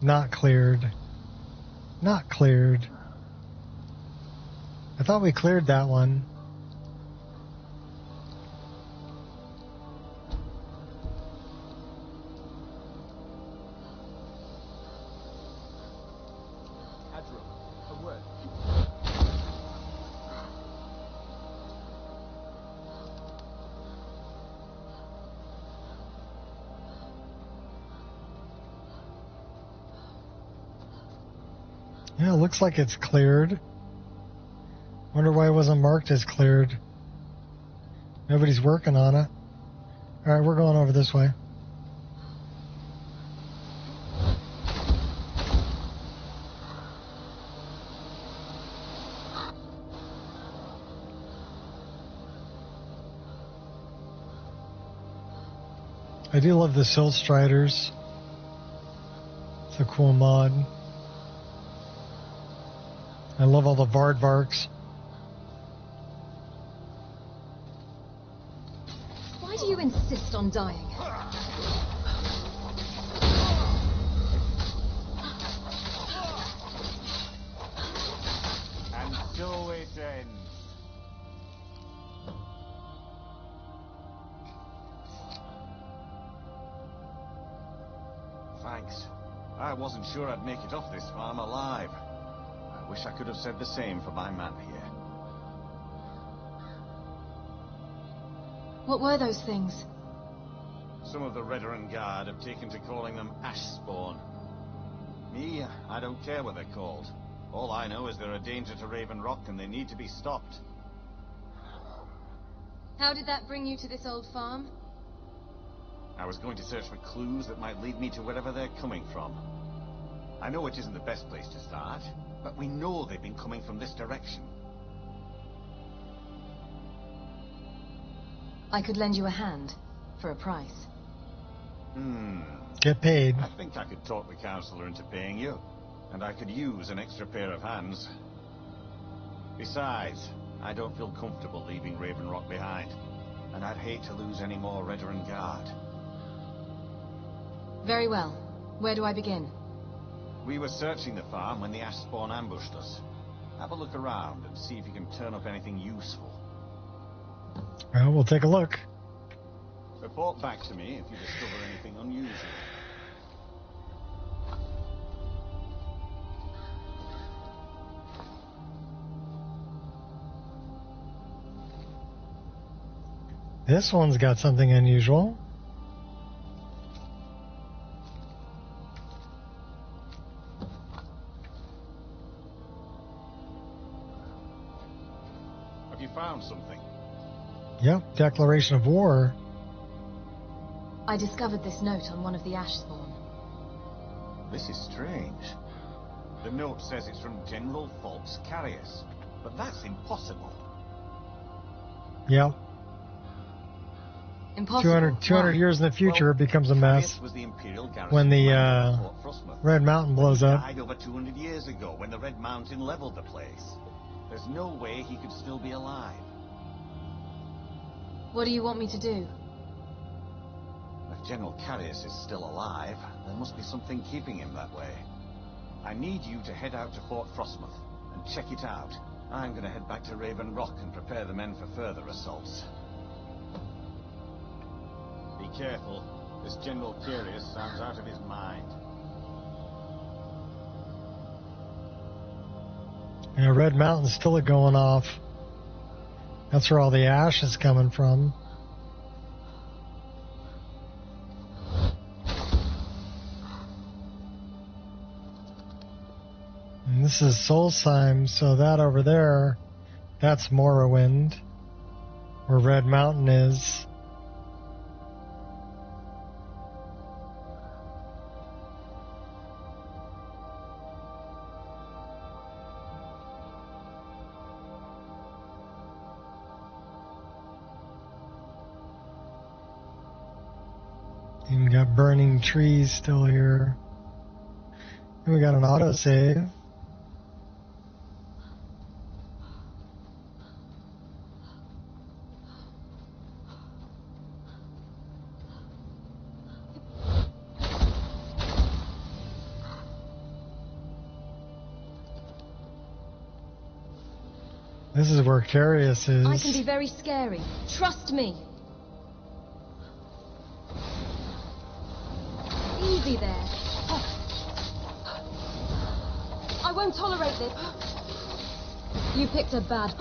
Not cleared. Not cleared. I thought we cleared that one. Yeah, it looks like it's cleared. Wonder why it wasn't marked as cleared. Nobody's working on it. Alright, we're going over this way. I do love the Silt Striders. It's a cool mod. I love all the Vardvarks. Why do you insist on dying? And so it ends. Thanks. I wasn't sure I'd make it off this farm alive. I wish I could have said the same for my man here. What were those things? Some of the Redoran Guard have taken to calling them Ashspawn. Me, I don't care what they're called. All I know is they're a danger to Raven Rock and they need to be stopped. How did that bring you to this old farm? I was going to search for clues that might lead me to wherever they're coming from. I know it isn't the best place to start, but we know they've been coming from this direction. I could lend you a hand, for a price. Get paid. I think I could talk the Counselor into paying you, and I could use an extra pair of hands. Besides, I don't feel comfortable leaving Raven Rock behind, and I'd hate to lose any more Redoran Guard. Very well. Where do I begin? We were searching the farm when the Ashspawn ambushed us. Have a look around and see if you can turn up anything useful. Well, we'll take a look. Report back to me if you discover anything unusual. This one's got something unusual. Have you found something? Yep, declaration of war. I discovered this note on one of the Ashspawn. This is strange. The note says it's from General Falks Carius, but that's impossible. Yep. Impossible. 200 years in the future, it becomes a mess. Was the Imperial garrison When the at Fort Frostmoth. Red Mountain blows up. He died over 200 years ago when the Red Mountain leveled the place. There's no way he could still be alive. What do you want me to do? If General Carius is still alive, there must be something keeping him that way. I need you to head out to Fort Frostmoth and check it out. I'm going to head back to Raven Rock and prepare the men for further assaults. Be careful. This General Carius sounds out of his mind. Yeah, Red Mountain's still going off. That's where all the ash is coming from. And this is Solstheim, so that over there, that's Morrowind, where Red Mountain is. Even got burning trees still here. And we got an autosave. This is where Carius is. I can be very scary. Trust me. Easy there. I won't tolerate this. You picked a bad...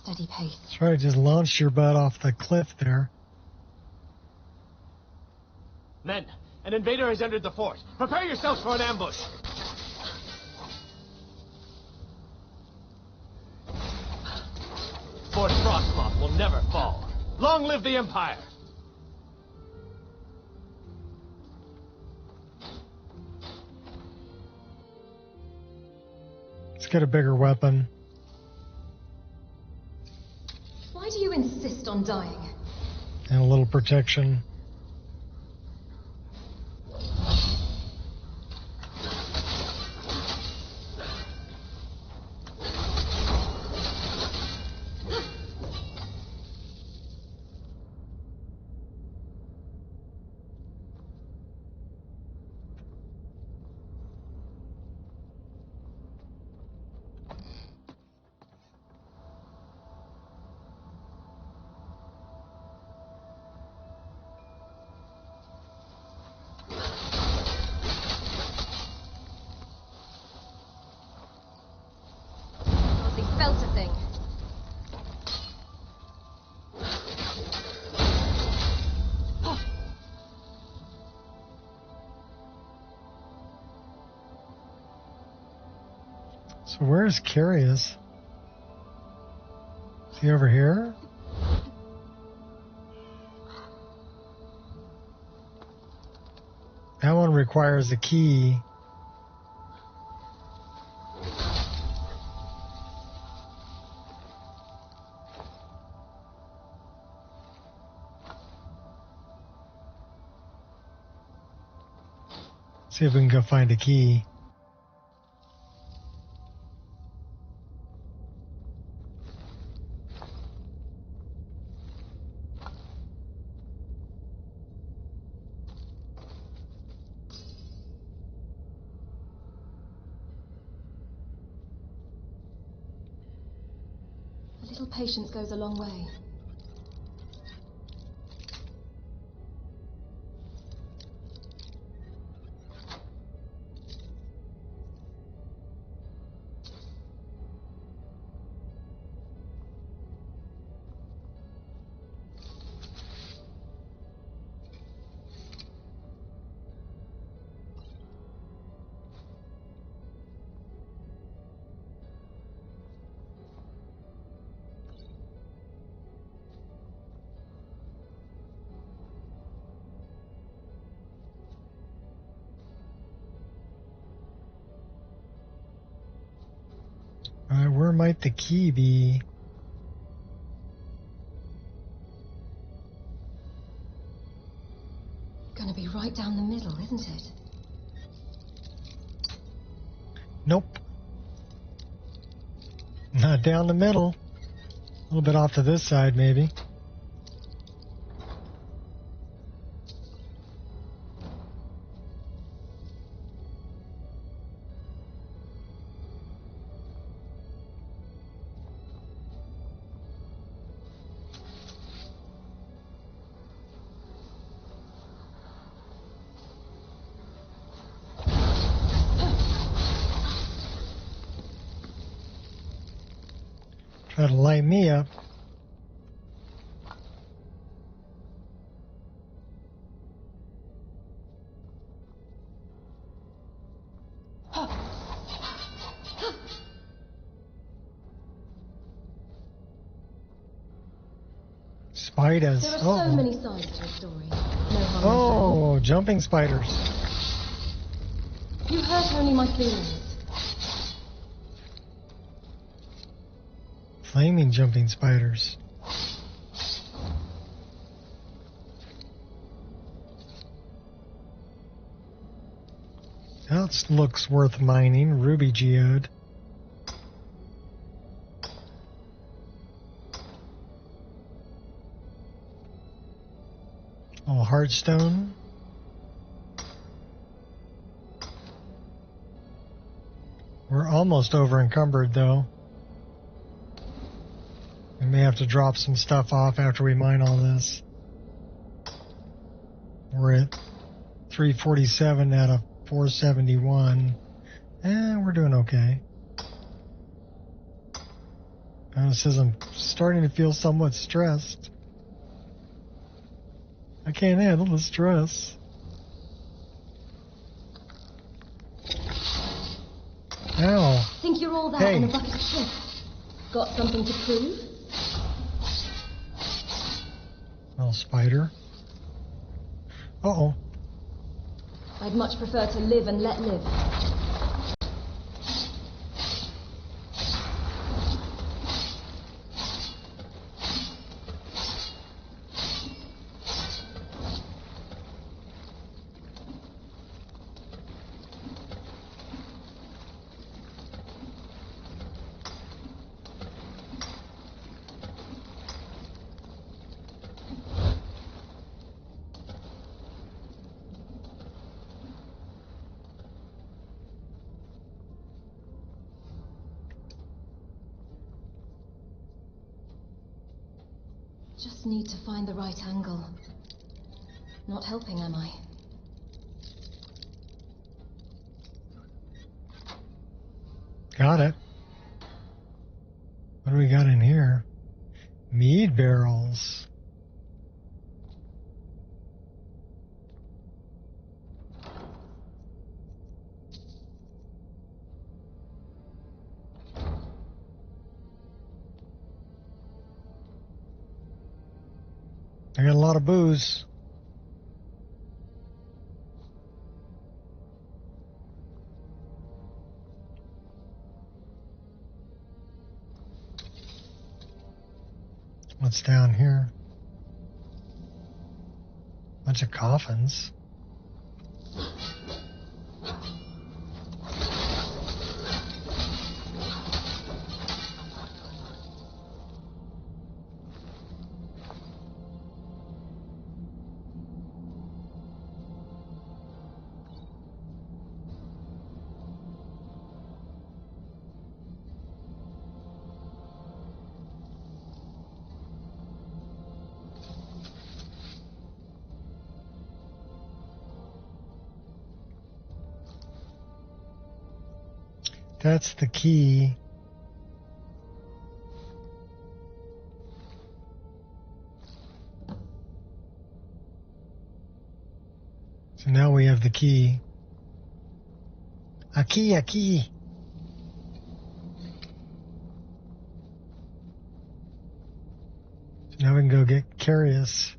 Steady pace. That's right, just launched your butt off the cliff there. Men, an invader has entered the fort. Prepare yourselves for an ambush. Fort Frostmoth will never fall. Long live the Empire! Let's get a bigger weapon. Why do you insist on dying? And a little protection. Felt a thing. So where's Curious? Is he over here? That one requires a key. See if we can go find a key. A little patience goes a long way. Alright, where might the key be? Gonna be right down the middle, isn't it? Nope. Not down the middle. A little bit off to this side, maybe. Try to light me up. Spiders. There are so many sides to a story. No harm in Oh, jumping spiders. You hurt only my feelings. Flaming jumping spiders. That looks worth mining. Ruby geode. Oh, hardstone. We're almost over encumbered though. We may have to drop some stuff off after we mine all this. We're at 347 out of 471. We're doing okay. It says I'm starting to feel somewhat stressed. I can't handle the stress. Ow. Think you're all that Hey. in a bucket of shit? Got something to prove? Little spider. Uh-oh. I'd much prefer to live and let live. Just need to find the right angle. Not helping, am I? Got it. do we got in here? Mead barrels. I got a lot of booze. What's down here? Bunch of coffins. That's the key. So now we have the key. A key, a key. So now we can go get Curious.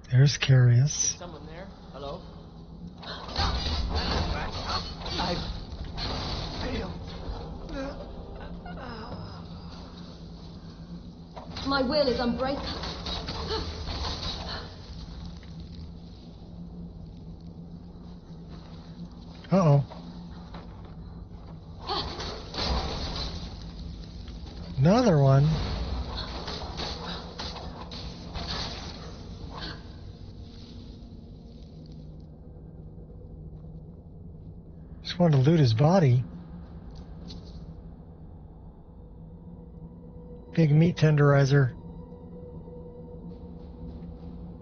There's Curious. Someone there? Hello? My will is unbreakable. Uh-oh. Another one. Just wanted to loot his body. Big meat tenderizer.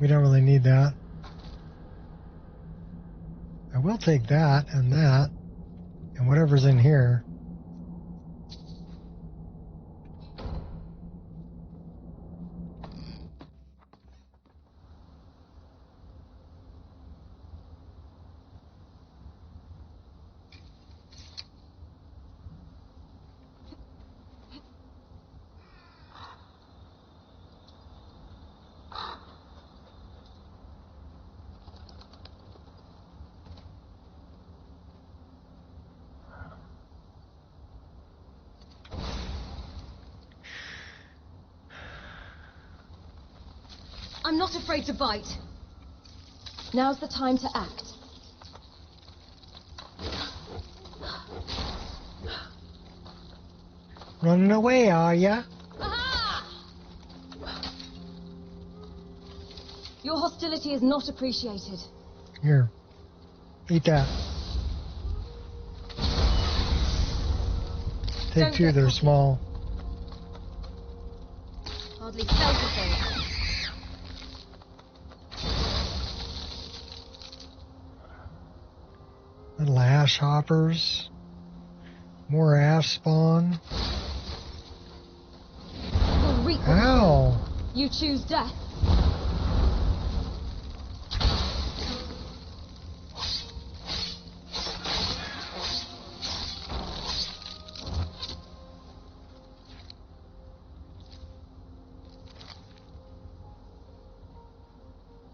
We don't really need that. I will take that and whatever's in here. I'm not afraid to bite. Now's the time to act. Running away, are ya? Aha! Your hostility is not appreciated. Here. Eat that. Take two, they're small. Hardly felt a thing. Little ash hoppers. More ash spawn. Ow! You choose death.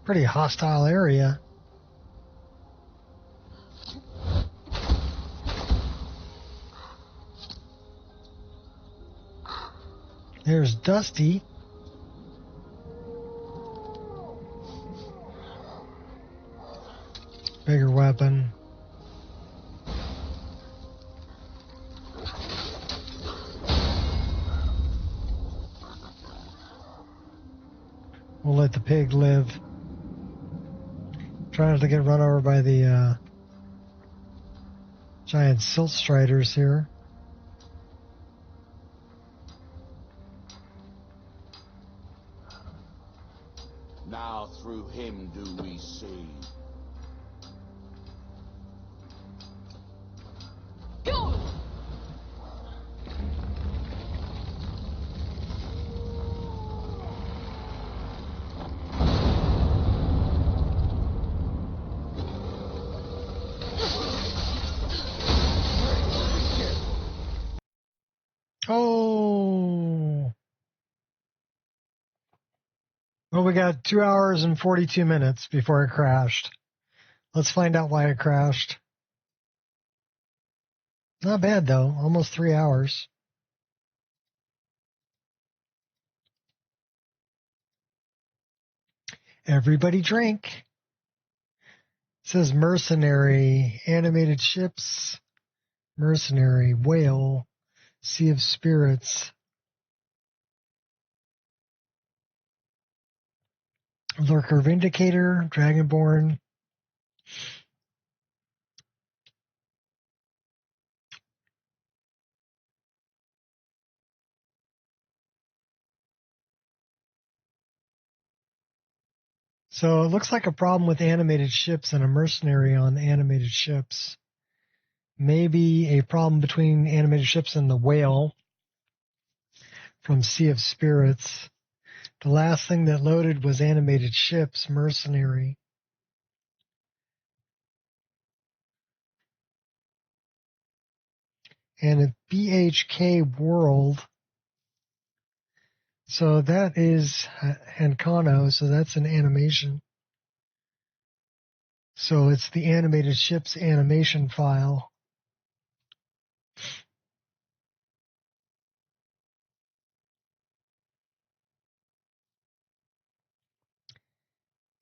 Pretty hostile area. There's Dusty. Bigger weapon. We'll let the pig live. Try not to get run over by the giant silt striders here. through him do we see. Go! Oh. Well, we got 2 hours and 42 minutes before it crashed. Let's find out why it crashed. Not bad, though. Almost 3 hours. Everybody drink. It says mercenary, animated ships, mercenary, whale, sea of spirits, lurker vindicator, dragonborn. So it looks like a problem with animated ships and a mercenary on animated ships. Maybe a problem between animated ships and the whale from Sea of Spirits. The last thing that loaded was animated ships, mercenary. And a BHK world. So that is Hankano, so that's an animation. So it's the animated ships animation file.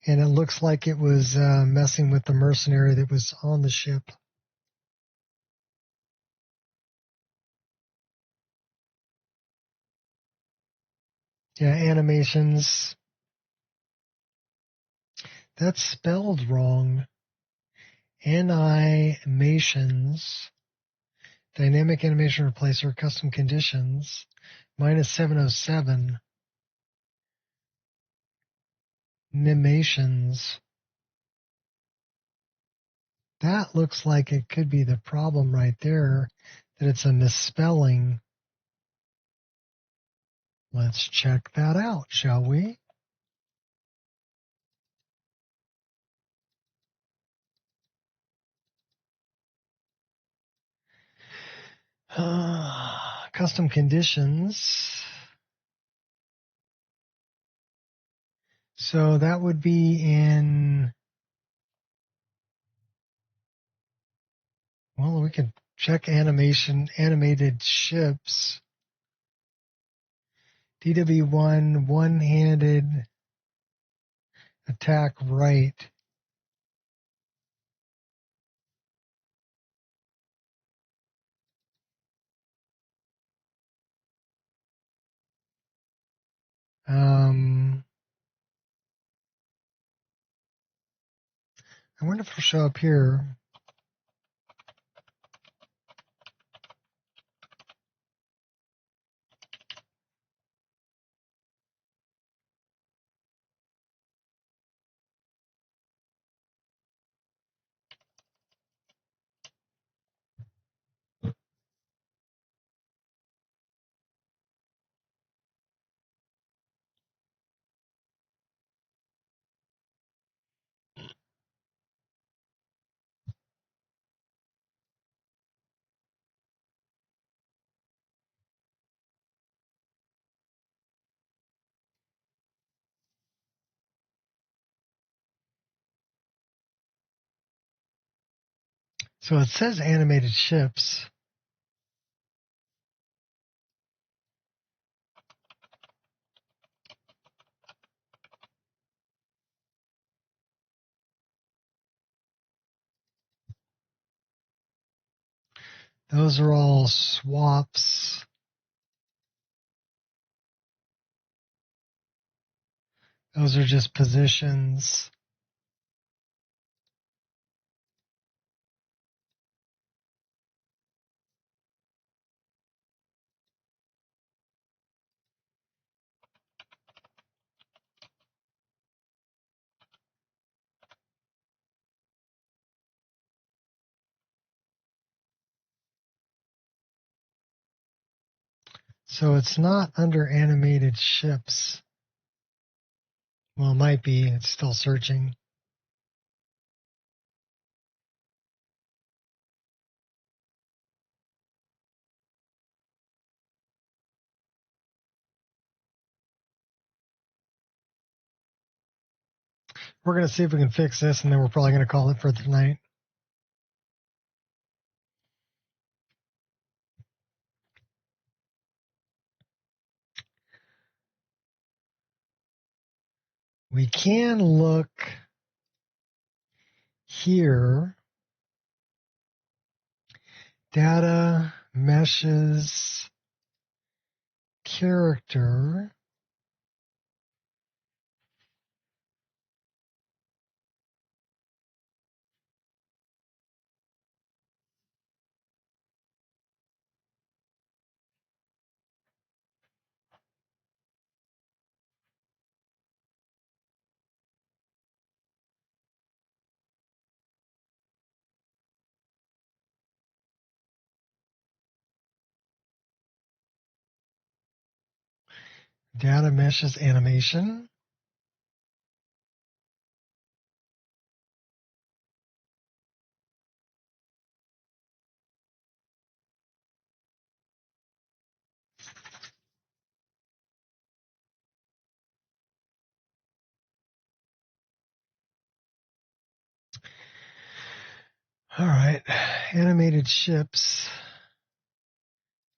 And it looks like it was messing with the mercenary that was on the ship. Yeah, animations. That's spelled wrong. Animations. Dynamic animation replacer, custom conditions. Minus 707. Animations. That looks like it could be the problem right there, that it's a misspelling. Let's check that out, shall we? Custom conditions. So that would be in, well, we could check animated ships. DW1, one-handed attack right. I wonder if it'll show up here. So it says animated ships. Those are all swaps. Those are just positions. So it's not under animated ships. Well, it might be. It's still searching. We're going to see if we can fix this, and then we're probably going to call it for tonight. We can look here. Data, meshes, character. Data, meshes, animation. All right. Animated ships,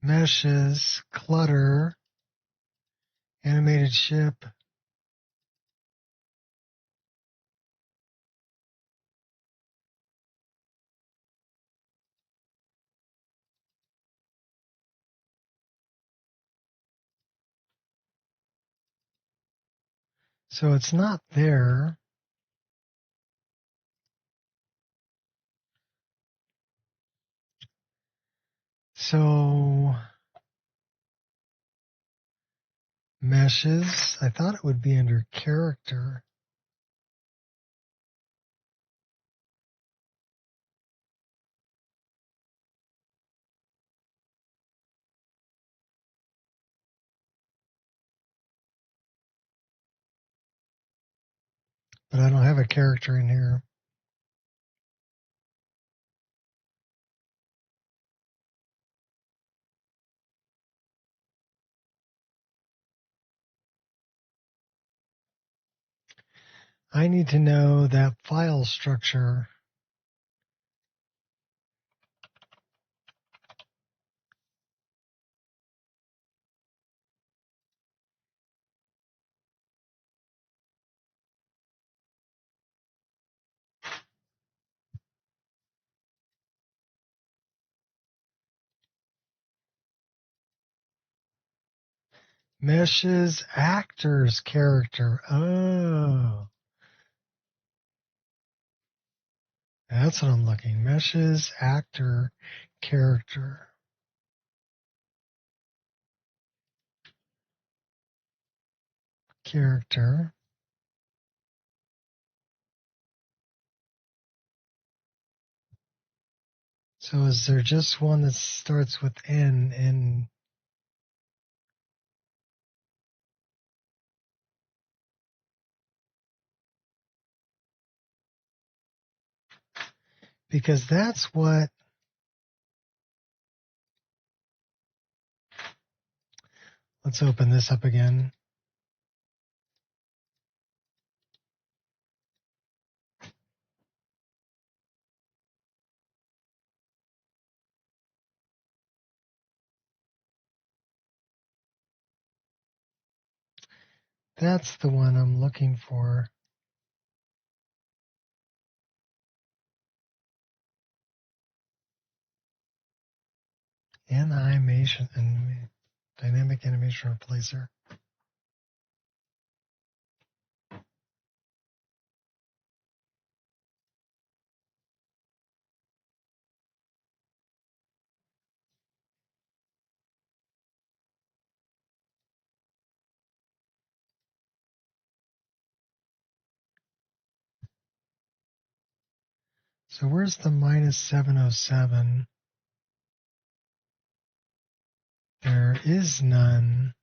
meshes, clutter, animated ship. So it's not there. So meshes, I thought it would be under character. But I don't have a character in here. I need to know that file structure. Meshes actors character. Oh, that's what I'm looking. Meshes actor character. Character. So is there just one that starts with N and because that's what let's open this up again. That's the one I'm looking for. Animation and dynamic animation replacer. So where's the minus 707? There is none.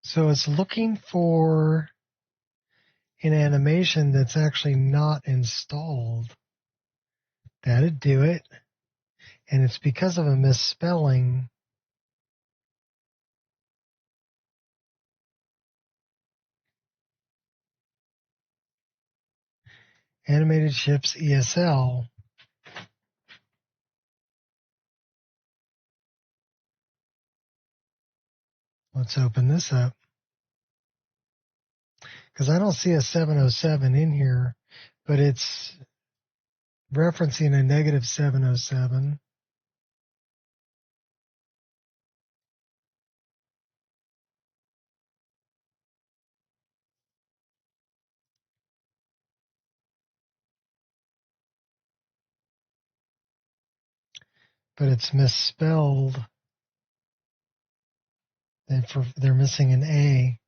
So it's looking for an animation that's actually not installed. That'd do it. And it's because of a misspelling. Animated Ships ESL. Let's open this up. Because I don't see a 707 in here, but it's referencing a negative 707. But it's misspelled. They're missing an A.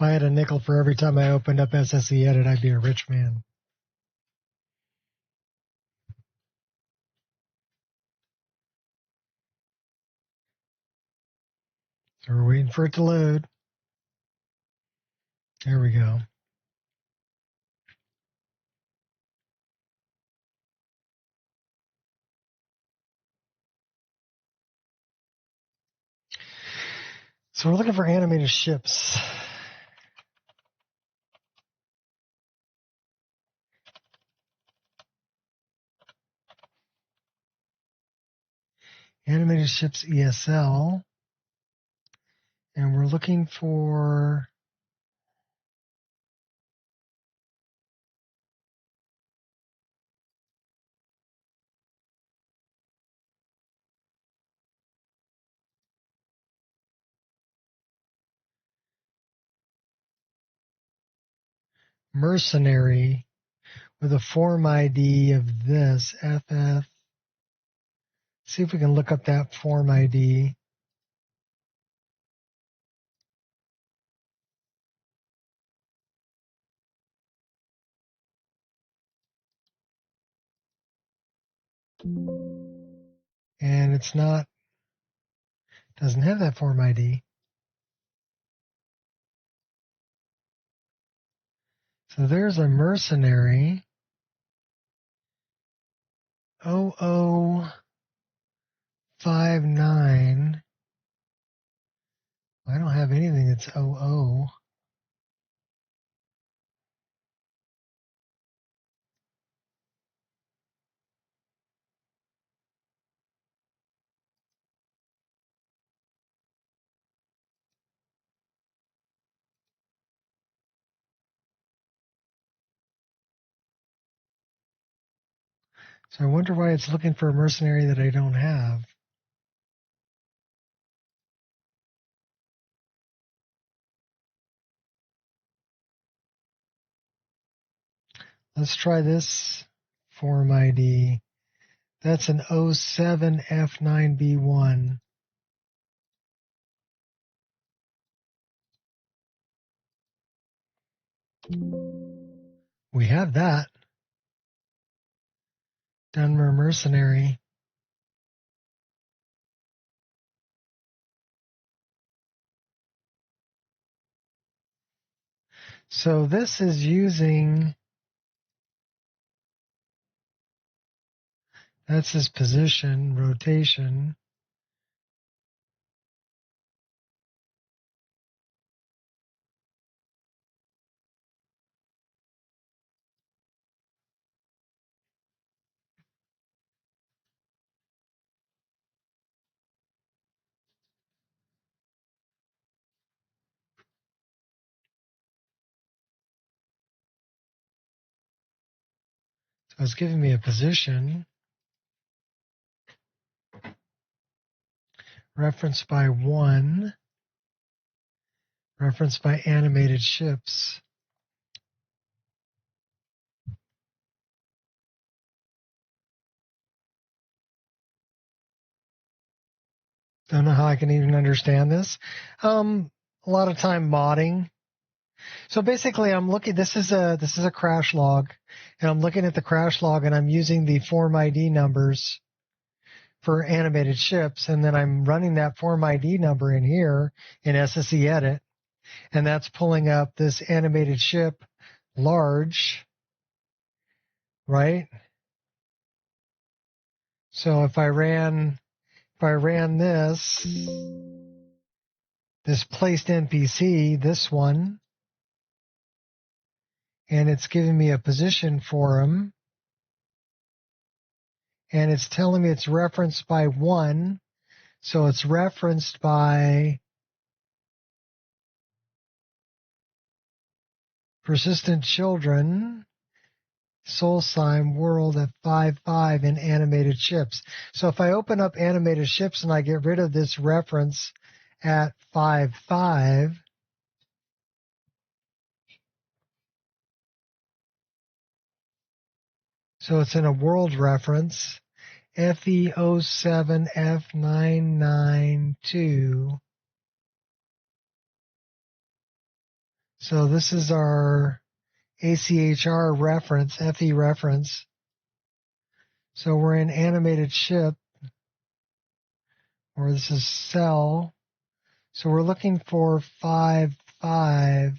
If I had a nickel for every time I opened up SSE Edit, I'd be a rich man. So we're waiting for it to load. There we go. So we're looking for animated ships. Animated ships ESL. And we're looking for Mercenary with a form ID of this, FF. See if we can look up that form ID. And it's not, doesn't have that form ID. So there's a Mercenary. 0059. I don't have anything that's 00. So I wonder why it's looking for a Mercenary that I don't have. Let's try this form ID. That's an 07F9B1. We have that. Dunmer Mercenary. So this is using, that's his position, rotation. So it's giving me a position. Referenced by 1. Referenced by animated ships. Don't know how I can even understand this. A lot of time modding. So basically, I'm looking. This is a crash log, and I'm looking at the crash log, and I'm using the form ID numbers for animated ships, and then I'm running that form ID number in here in SSE Edit, and that's pulling up this animated ship large, right? So if I ran this placed NPC, this one, and it's giving me a position for him, and it's telling me it's referenced by 1, so it's referenced by persistent children, Soul Slime World at 5.5 in animated ships. So if I open up animated ships and I get rid of this reference at 5.5, so it's in a world reference, FE07F992. So this is our ACHR reference, FE reference. So we're in animated ship, or this is cell. So we're looking for 5.5.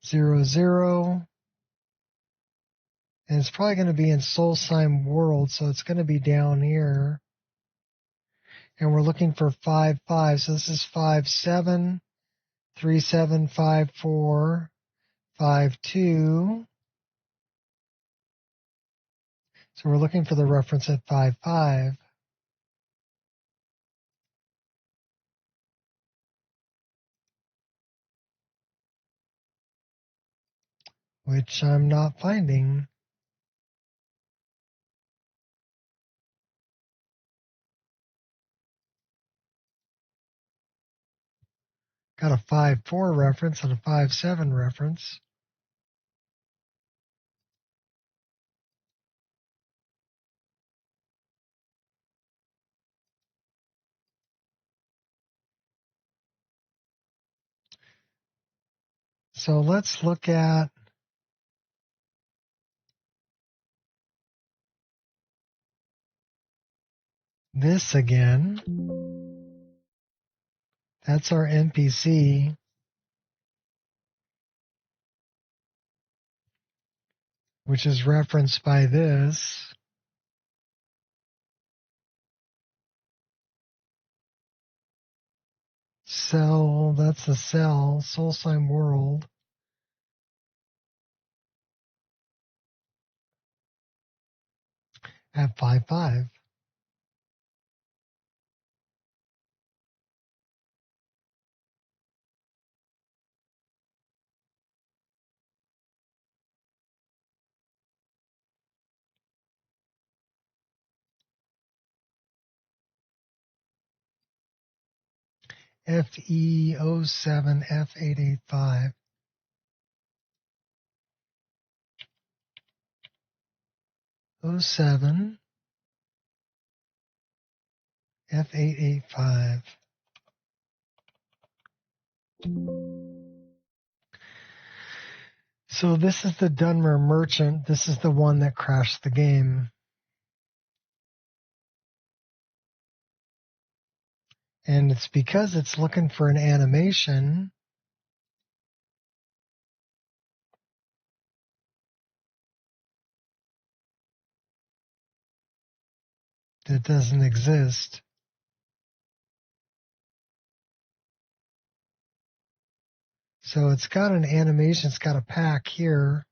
Zero, zero. And it's probably going to be in Soul Slime World, so it's going to be down here. And we're looking for 5.5. So this is 5.7, 3.7, 5.4, 5.2. So we're looking for the reference at 5.5. Which I'm not finding. Got a 5.4 reference and a 5.7 reference. So let's look at this again. That's our NPC. Which is referenced by this. Cell, that's the cell, Soul Slime World. At 5.5. FE07F885. 07 F885. So this is the Dunmer Merchant. This is the one that crashed the game. And it's because it's looking for an animation. That doesn't exist. So it's got an animation, it's got a pack here.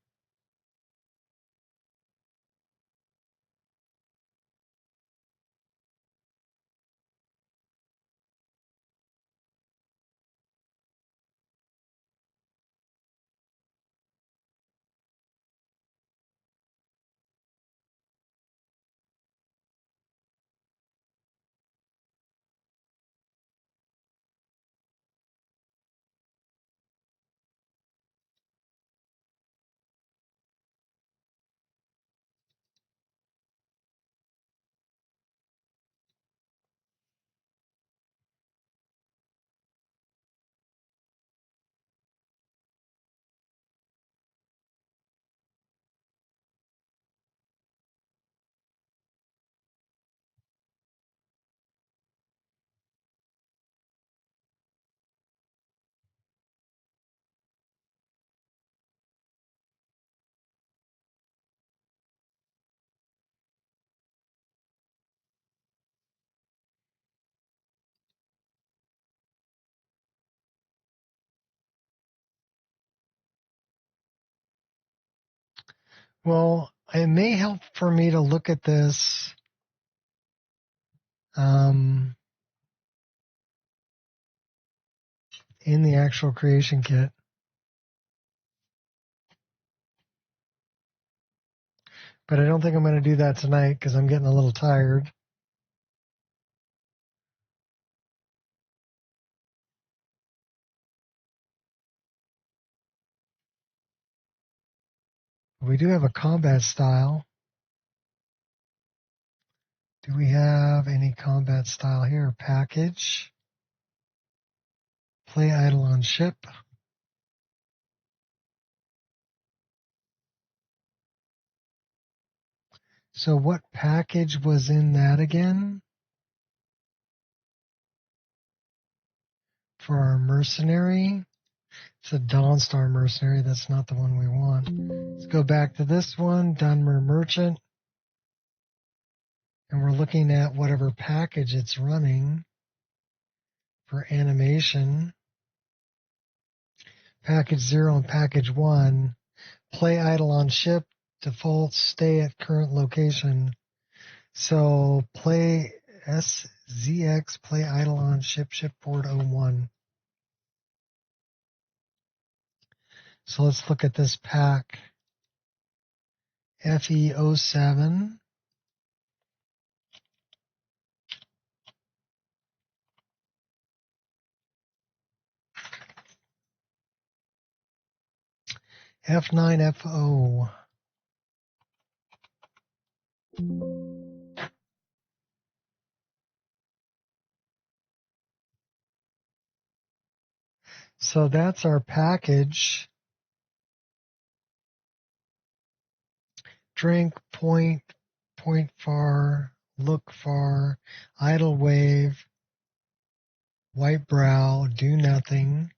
Well, it may help for me to look at this in the actual creation kit. But I don't think I'm going to do that tonight because I'm getting a little tired. We do have a combat style. Do we have any combat style here? Package. Play idle on ship. So what package was in that again? For our mercenary? It's a Dawnstar mercenary. That's not the one we want. Let's go back to this one, Dunmer Merchant. And we're looking at whatever package it's running for animation. Package 0 and package 1. Play idle on ship. Default stay at current location. So play SZX, play idle on shipboard 01. So let's look at this pack. FE07. F9FO. So that's our package. Drink, point far, look far, idle wave, white brow, do nothing.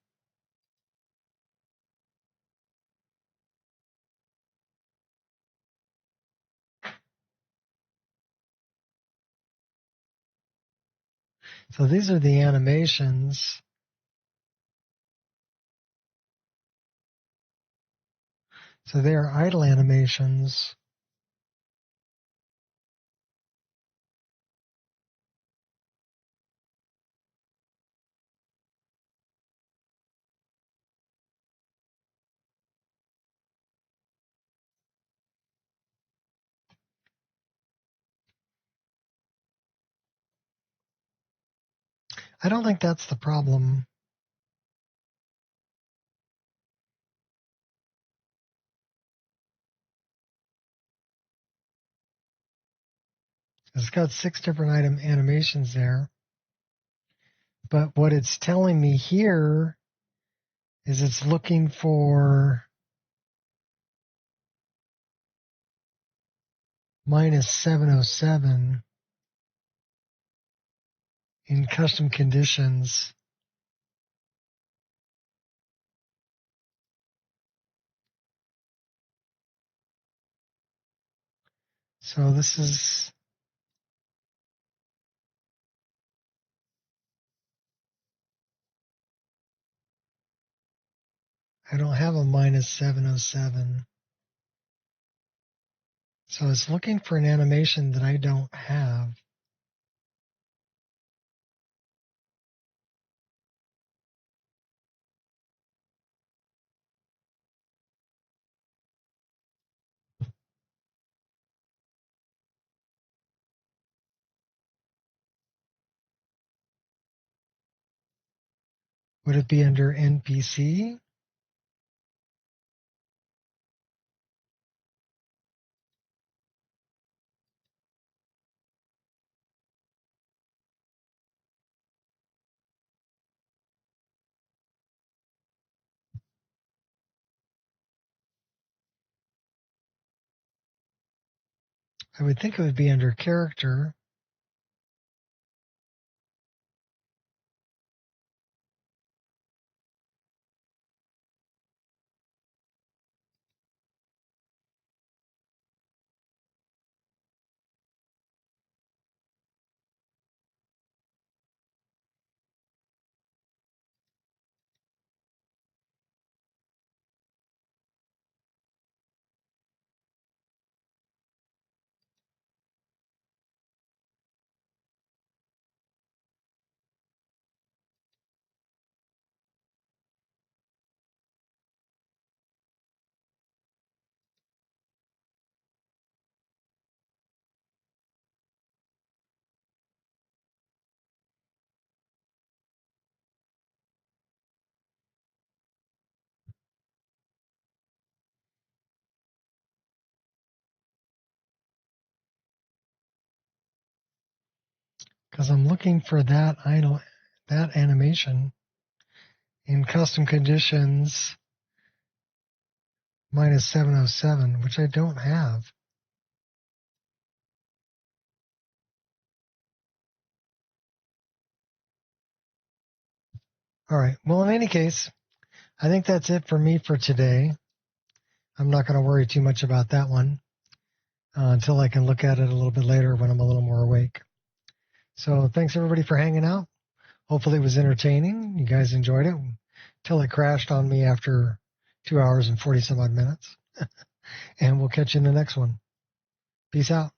So these are the animations. So they are idle animations. I don't think that's the problem. It's got 6 different item animations there. But what it's telling me here is it's looking for -707 in custom conditions. So this is, I don't have a -707. So it's looking for an animation that I don't have. Would it be under NPC? I would think it would be under character. Because I'm looking for that animation in custom conditions minus 707, which I don't have. All right. Well, in any case, I think that's it for me for today. I'm not going to worry too much about that one until I can look at it a little bit later when I'm a little more awake. So thanks everybody for hanging out. Hopefully it was entertaining. You guys enjoyed it until it crashed on me after 2 hours and 40 some odd minutes. And we'll catch you in the next one. Peace out.